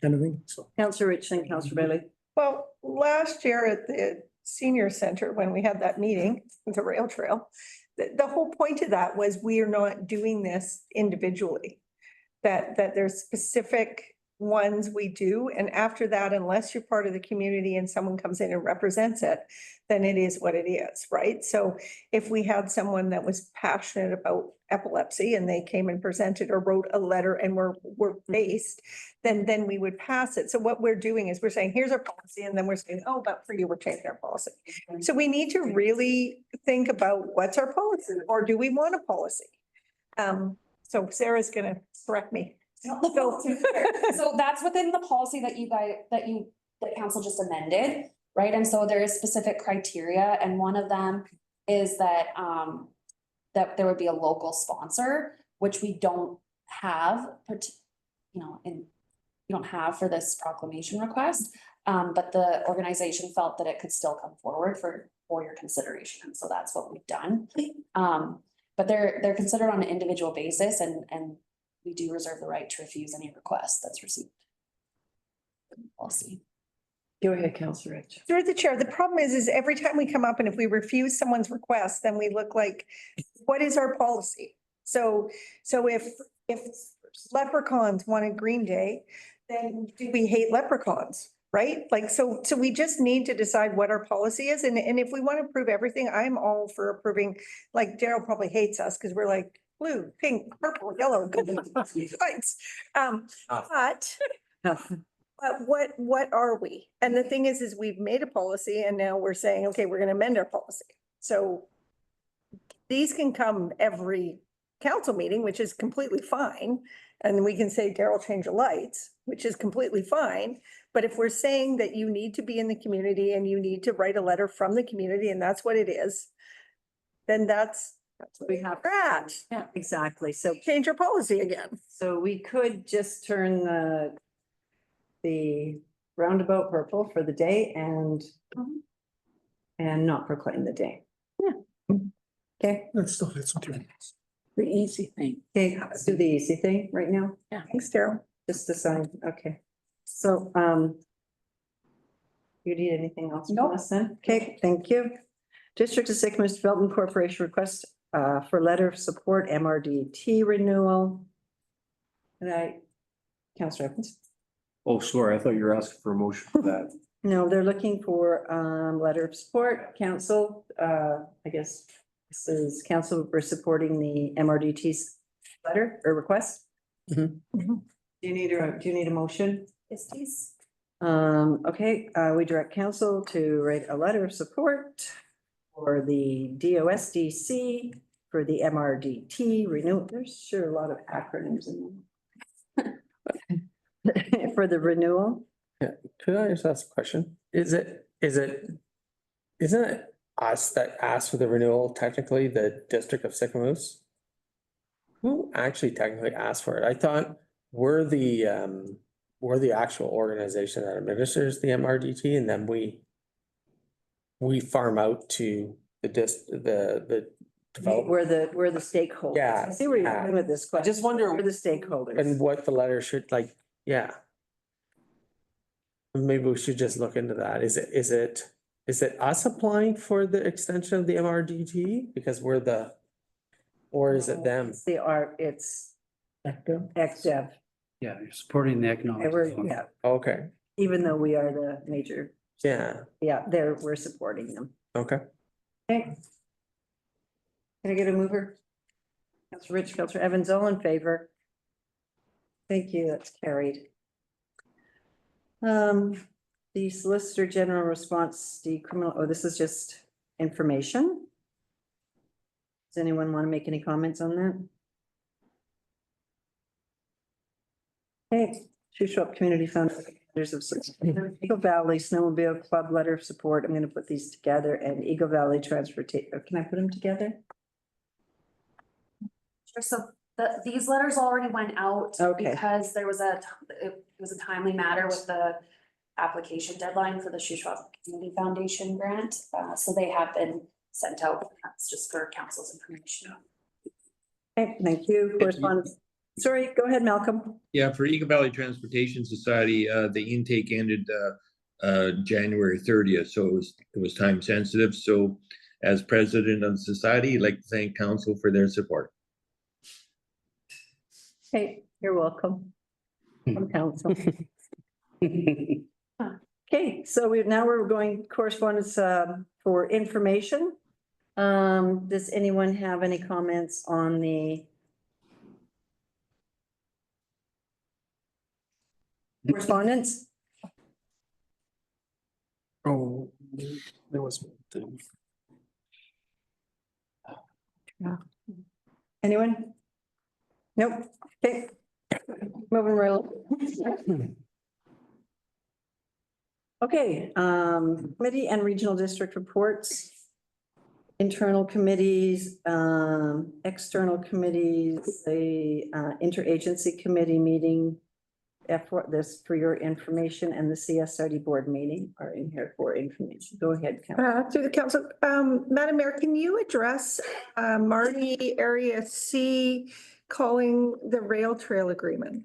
kind of thing, so. Councillor Rich and Councillor Bailey. Well, last year at the senior center, when we had that meeting, with the rail trail, the whole point of that was we are not doing this individually. That there's specific ones we do, and after that, unless you're part of the community and someone comes in and represents it, then it is what it is, right? So if we had someone that was passionate about epilepsy and they came and presented or wrote a letter and were based, then we would pass it. So what we're doing is we're saying, here's our policy, and then we're saying, oh, but for you, we're changing our policy. So we need to really think about what's our policy, or do we want a policy? So Sarah's gonna correct me. So that's within the policy that that council just amended, right? And so there is specific criteria, and one of them is that that there would be a local sponsor, which we don't have, we don't have for this proclamation request. But the organization felt that it could still come forward for your consideration, and so that's what we've done. But they're considered on an individual basis, and we do reserve the right to refuse any request that's received. Policy. Go ahead, Councillor Rich. Through the chair, the problem is every time we come up and if we refuse someone's request, then we look like, what is our policy? So if leprechauns wanted Green Day, then do we hate leprechauns? Right? Like, so we just need to decide what our policy is. And if we want to approve everything, I'm all for approving, like Daryl probably hates us because we're like blue, pink, purple, yellow, good lights. But what are we? And the thing is we've made a policy and now we're saying, okay, we're going to amend our policy. So these can come every council meeting, which is completely fine. And we can say, Daryl, change the lights, which is completely fine. But if we're saying that you need to be in the community and you need to write a letter from the community, and that's what it is, then that's what we have. Yeah, exactly. So Change your policy again. So we could just turn the roundabout purple for the day and not proclaim the day. Yeah. Okay. That still fits with you. The easy thing. Okay, let's do the easy thing right now. Yeah. Thanks, Daryl. Just to sign, okay. So, you need anything else from us then? Okay, thank you. District of Sycamore Development Corporation request for letter of support MRDT renewal. Councillor Evans? Oh, sorry, I thought you were asking for a motion for that. No, they're looking for letter of support, council, I guess this is council, we're supporting the MRDT's letter or request. Do you need a motion? Yes, please. Okay, we direct council to write a letter of support for the DOSDC for the MRDT renewal. There's sure a lot of acronyms in them. For the renewal. Yeah, could I just ask a question? Isn't it us that asked for the renewal, technically the District of Sycamore? Who actually technically asked for it? I thought we're the actual organization that administers the MRDT, and then we farm out to the developer. We're the stakeholders. Yeah, I see where you're going with this question. I just wonder. We're the stakeholders. And what the letter should yeah. Maybe we should just look into that. Is it us applying for the extension of the MRDT because we're or is it them? It's XDev. Yeah, you're supporting the economic. Yeah, Okay, even though we are the major, yeah, we're supporting them. okay. Okay. Can I get a mover? Councillor Rich, Councillor Evans, all in favor? Thank you, that's carried. The Solicitor General response, the criminal, this is just information. Does anyone want to make any comments on that? Okay, Shuswap Community Foundation Letters of support. Eagle Valley Snowmobile Club letter of support. I'm gonna put these together, and Eagle Valley Transportation. Can I put them together? Sure, so these letters already went out. Okay. Because there was it was a timely matter with the application deadline for the Shuswap Community Foundation grant. So they have been sent out. That's just for council's information. Okay, thank you. Correspondence. Sorry, go ahead, Malcolm. Yeah, for Eagle Valley Transportation Society, the intake ended January 30th, so it was time sensitive. So as president of the society, I'd like to thank council for their support. Hey, you're welcome. From council. Okay, so we're going correspondence for information. Does anyone have any comments on the correspondence? Oh, there was one thing. Anyone? Nope. Okay. Moving right along. Okay, committee and regional district reports. Internal committees, external committees, the interagency committee meeting. This for your information, and the CSRD board meeting are in here for information. Go ahead, Council. Through the council, Madam Mayor, can you address Marty Area C calling the rail trail agreement?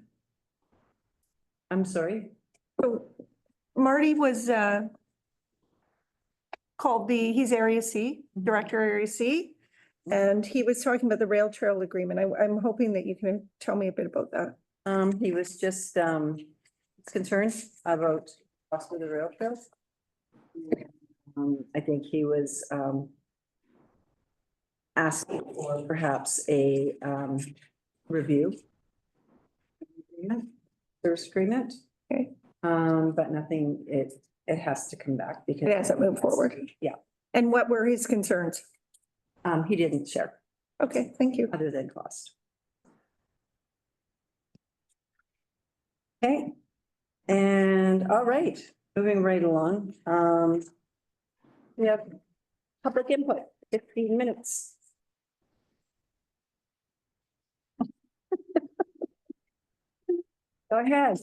I'm sorry. So Marty was called he's Area C, Director Area C, and he was talking about the rail trail agreement. I'm hoping that you can tell me a bit about that. He was just concerned about cost of the rail trails. I think he was asking for perhaps a review. Service agreement. Okay. But nothing, it has to come back because It hasn't moved forward. Yeah. And what were his concerns? He didn't share. Okay, thank you. Other than cost. Okay, and all right, moving right along. We have public input, 15 minutes. Go ahead.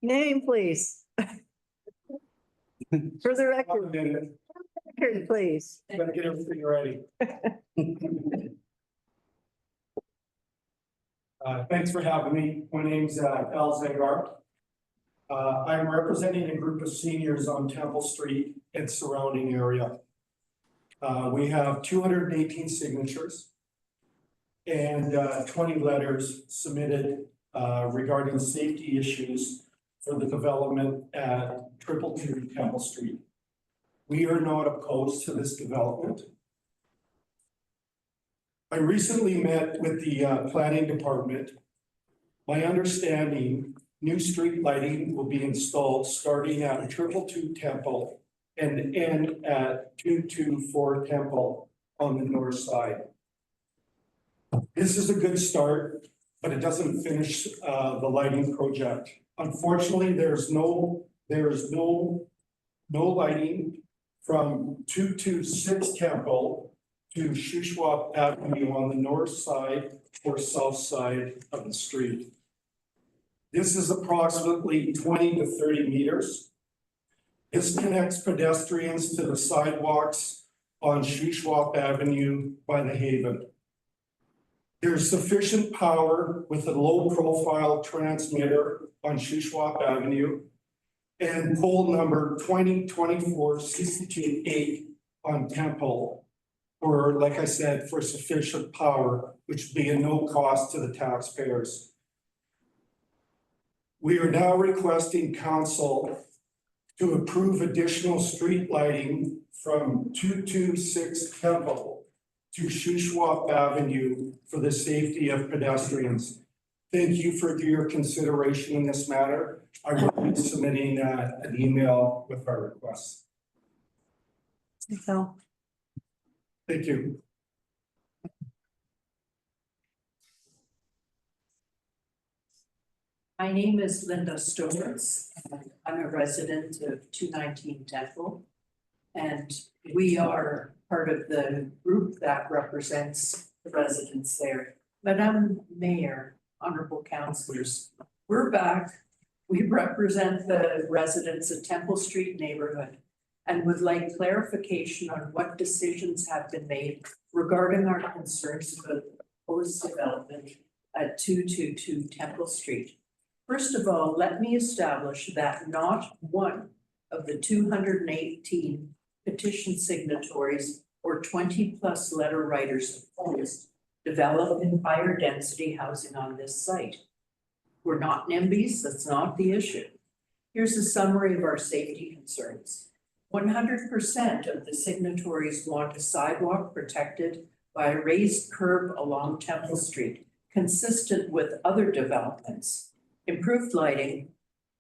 Name, please. For the record, please. Better get everything ready. Thanks for having me. My name's Al Zagar. I'm representing a group of seniors on Temple Street and surrounding area. We have 218 signatures and 20 letters submitted regarding safety issues for the development at 222 Temple Street. We are not opposed to this development. I recently met with the planning department. My understanding, new street lighting will be installed starting at 222 Temple and end at 224 Temple on the north side. This is a good start, but it doesn't finish the lighting project. Unfortunately, there's no lighting from 226 Temple to Shuswap Avenue on the north side or south side of the street. This is approximately 20 to 30 meters. This connects pedestrians to the sidewalks on Shuswap Avenue by the Haven. There's sufficient power with a low profile transmitter on Shuswap Avenue and pole number 2024-62-8 on Temple. Or like I said, for sufficient power, which would be a no cost to the taxpayers. We are now requesting council to approve additional street lighting from 226 Temple to Shuswap Avenue for the safety of pedestrians. Thank you for your consideration in this matter. I will be submitting an email with our requests. So. Thank you. My name is Linda Storrs. I'm a resident of 219 Temple. And we are part of the group that represents the residents there. Madam Mayor, honorable councillors, we're back. We represent the residents of Temple Street neighborhood and would like clarification on what decisions have been made regarding our concerns about the proposed development at 222 Temple Street. First of all, let me establish that not one of the 218 petition signatories or 20+ letter writers opposed developing higher density housing on this site. We're not NIMBYs, that's not the issue. Here's a summary of our safety concerns. 100% of the signatories want a sidewalk protected by a raised curb along Temple Street, consistent with other developments, improved lighting,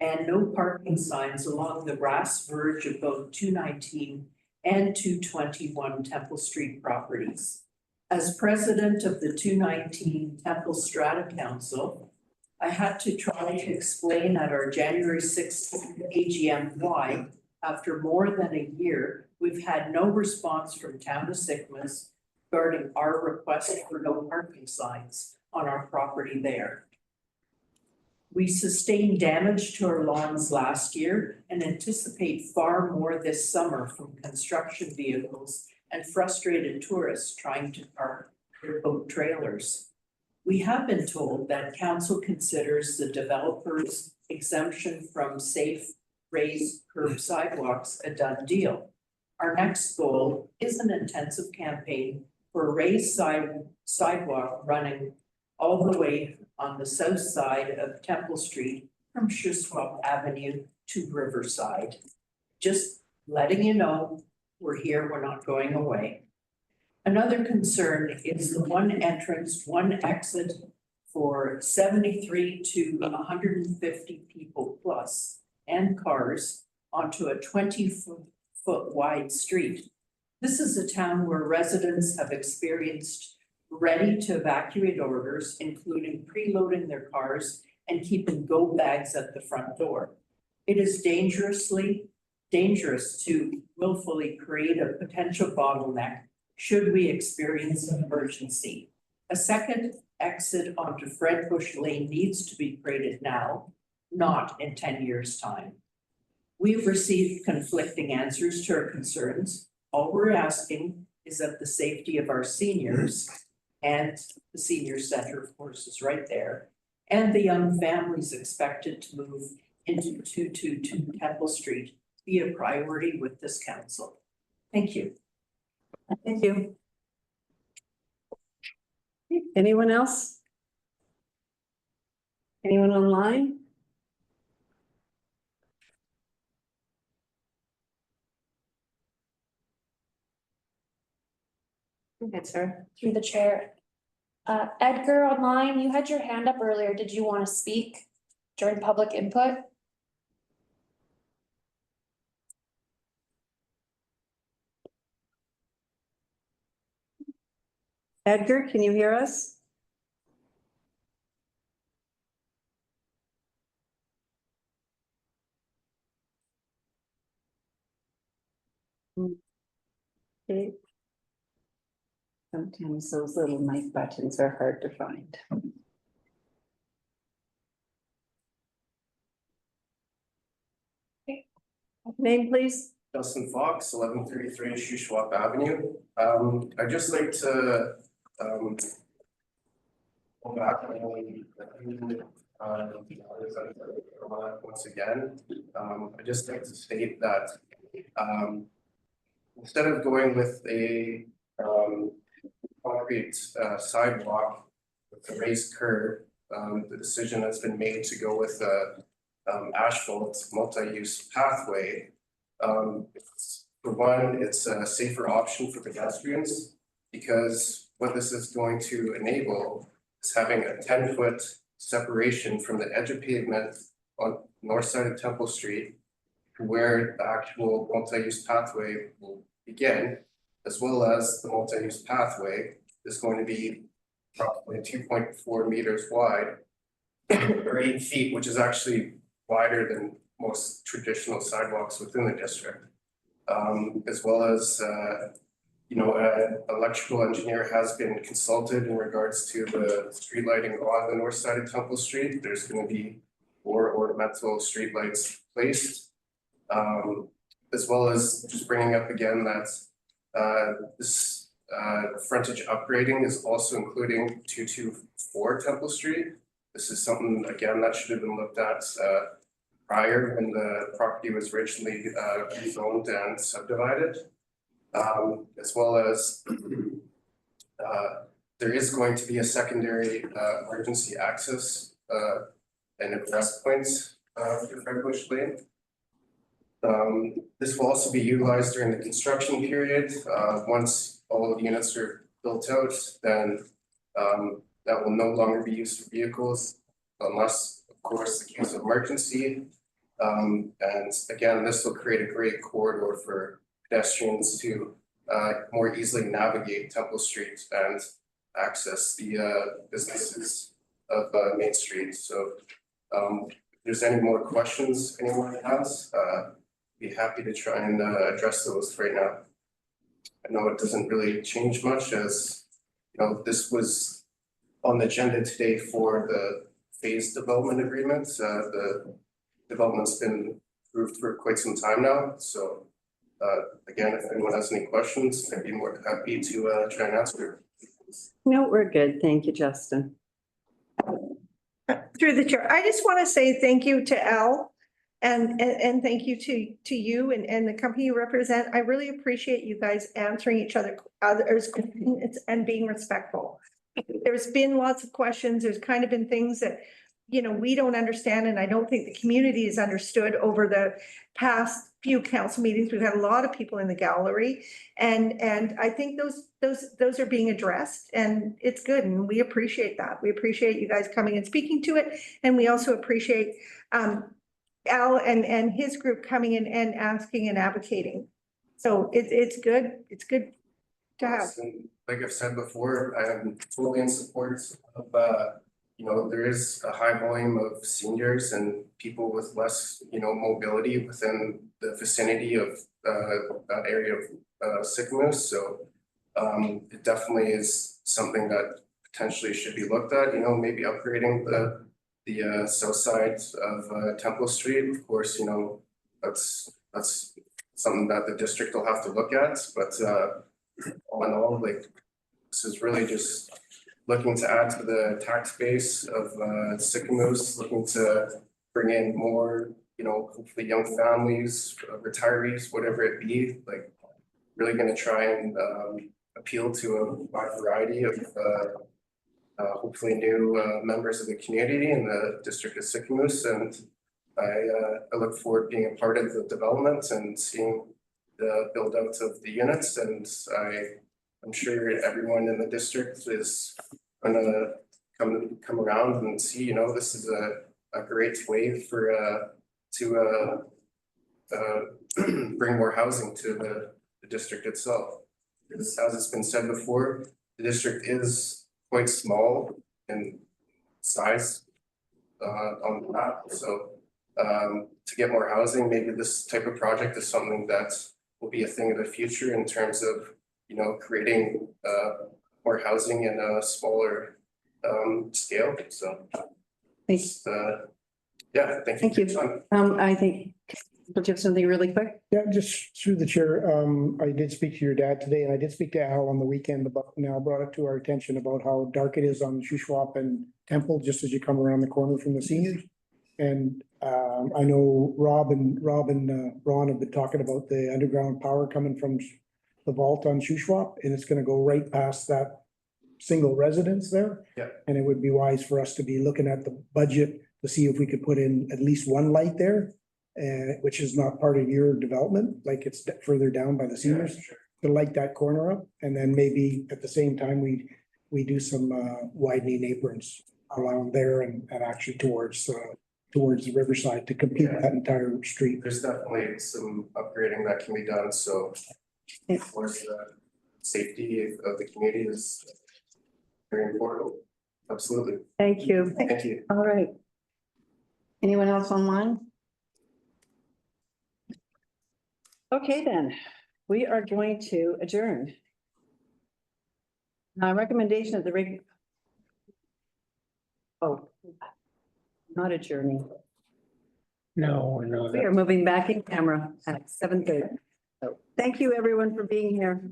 and no parking signs along the grass verge of both 219 and 221 Temple Street properties. As president of the 219 Temple Strata Council, I had to try to explain at our January 6th AGM why, after more than a year, we've had no response from Town of Sikmas regarding our request for no parking signs on our property there. We sustained damage to our lawns last year and anticipate far more this summer from construction vehicles and frustrated tourists trying to park their boat trailers. We have been told that council considers the developer's exemption from safe raised curb sidewalks a done deal. Our next goal is an intensive campaign for a raised sidewalk running all the way on the south side of Temple Street from Shuswap Avenue to Riverside. Just letting you know, we're here, we're not going away. Another concern is the one entrance, one exit for 73 to 150 people plus and cars onto a 20-foot wide street. This is a town where residents have experienced ready to evacuate orders, including preloading their cars and keeping go bags at the front door. It is dangerous to willfully create a potential bottleneck should we experience an emergency. A second exit onto Fred Bush Lane needs to be created now, not in 10 years' time. We've received conflicting answers to our concerns. All we're asking is that the safety of our seniors, and the senior center, of course, is right there, and the young families expected to move into 222 Temple Street be a priority with this council. Thank you. Thank you. Anyone else? Anyone online? Okay, sir. Through the chair. Edgar online, you had your hand up earlier. Did you want to speak during public input? Edgar, can you hear us? Okay. Sometimes those little mic buttons are hard to find. Name, please. Justin Fox, 1133 Shuswap Avenue. I'd just like to go back and once again. I'd just like to state that instead of going with a concrete sidewalk with a raised curb, the decision that's been made to go with a asphalt multi-use pathway. For one, it's a safer option for pedestrians because what this is going to enable is having a 10-foot separation from the edge of pavement on north side of Temple Street to where the actual multi-use pathway will begin, as well as the multi-use pathway is going to be approximately 2.4 meters wide or 8 feet, which is actually wider than most traditional sidewalks within the district. As well as, an electrical engineer has been consulted in regards to the street lighting on the north side of Temple Street. There's gonna be 4 ornamental street lights placed. As well as just bringing up again that this frontage upgrading is also including 224 Temple Street. This is something, again, that should have been looked at prior when the property was originally rezoned and subdivided. As well as there is going to be a secondary emergency access and egress points for Fred Bush Lane. This will also be utilized during the construction period. Once all of the units are built out, then that will no longer be used for vehicles unless, of course, the case of emergency. And again, this will create a great corridor for pedestrians to more easily navigate Temple Street and access the businesses of Main Street. So if there's any more questions anyone has, be happy to try and address those right now. I know it doesn't really change much, as this was on the agenda today for the phase development agreement. The development's been approved for quite some time now, so again, if anyone has any questions, I'd be more than happy to try and answer. No, we're good. Thank you, Justin. Through the chair, I just want to say thank you to Al and thank you to you and the company you represent. I really appreciate you guys answering others' questions and being respectful. There's been lots of questions. There's kind of been things that, we don't understand, and I don't think the community has understood over the past few council meetings. We've had a lot of people in the gallery, and I think those are being addressed, and it's good, and we appreciate that. We appreciate you guys coming and speaking to it, and we also appreciate Al and his group coming in and asking and advocating. So it's good. It's good to have. Like I've said before, I'm fully in support of there is a high volume of seniors and people with less, mobility within the vicinity of that area of Sycamores. So it definitely is something that potentially should be looked at, maybe upgrading the south side of Temple Street. Of course, that's something that the district will have to look at, but all in all, this is really just looking to add to the tax base of Sycamores, looking to bring in more, hopefully young families, retirees, whatever it be, really gonna try and appeal to a wide variety of hopefully new members of the community in the district of Sycamores. And I look forward to being a part of the development and seeing the build out of the units, and I'm sure everyone in the district is gonna come around and see, this is a great way for to bring more housing to the district itself. Because as it's been said before, the district is quite small in size on the map. So to get more housing, maybe this type of project is something that will be a thing of the future in terms of creating more housing in a smaller scale. So Thanks. Yeah, thank you. I think, do you have something really quick? Yeah, just through the chair, I did speak to your dad today, and I did speak to Al on the weekend about, brought it to our attention about how dark it is on Shuswap and Temple, just as you come around the corner from the seniors. And I know Rob and Ron have been talking about the underground power coming from the vault on Shuswap, and it's gonna go right past that single residence there. Yeah. And it would be wise for us to be looking at the budget to see if we could put in at least one light there, which is not part of your development, like it's further down by the seniors. Yeah, sure. To light that corner up, and then maybe at the same time, we do some widening aprons around there and actually towards the riverside to complete that entire street. There's definitely some upgrading that can be done, so of course the safety of the community is very important. Absolutely. Thank you. Thank you. All right. Anyone else online? Okay, then, we are going to adjourn. Recommendation of the not adjourning. No, we're not. We are moving back in camera at 7:30. So thank you, everyone, for being here.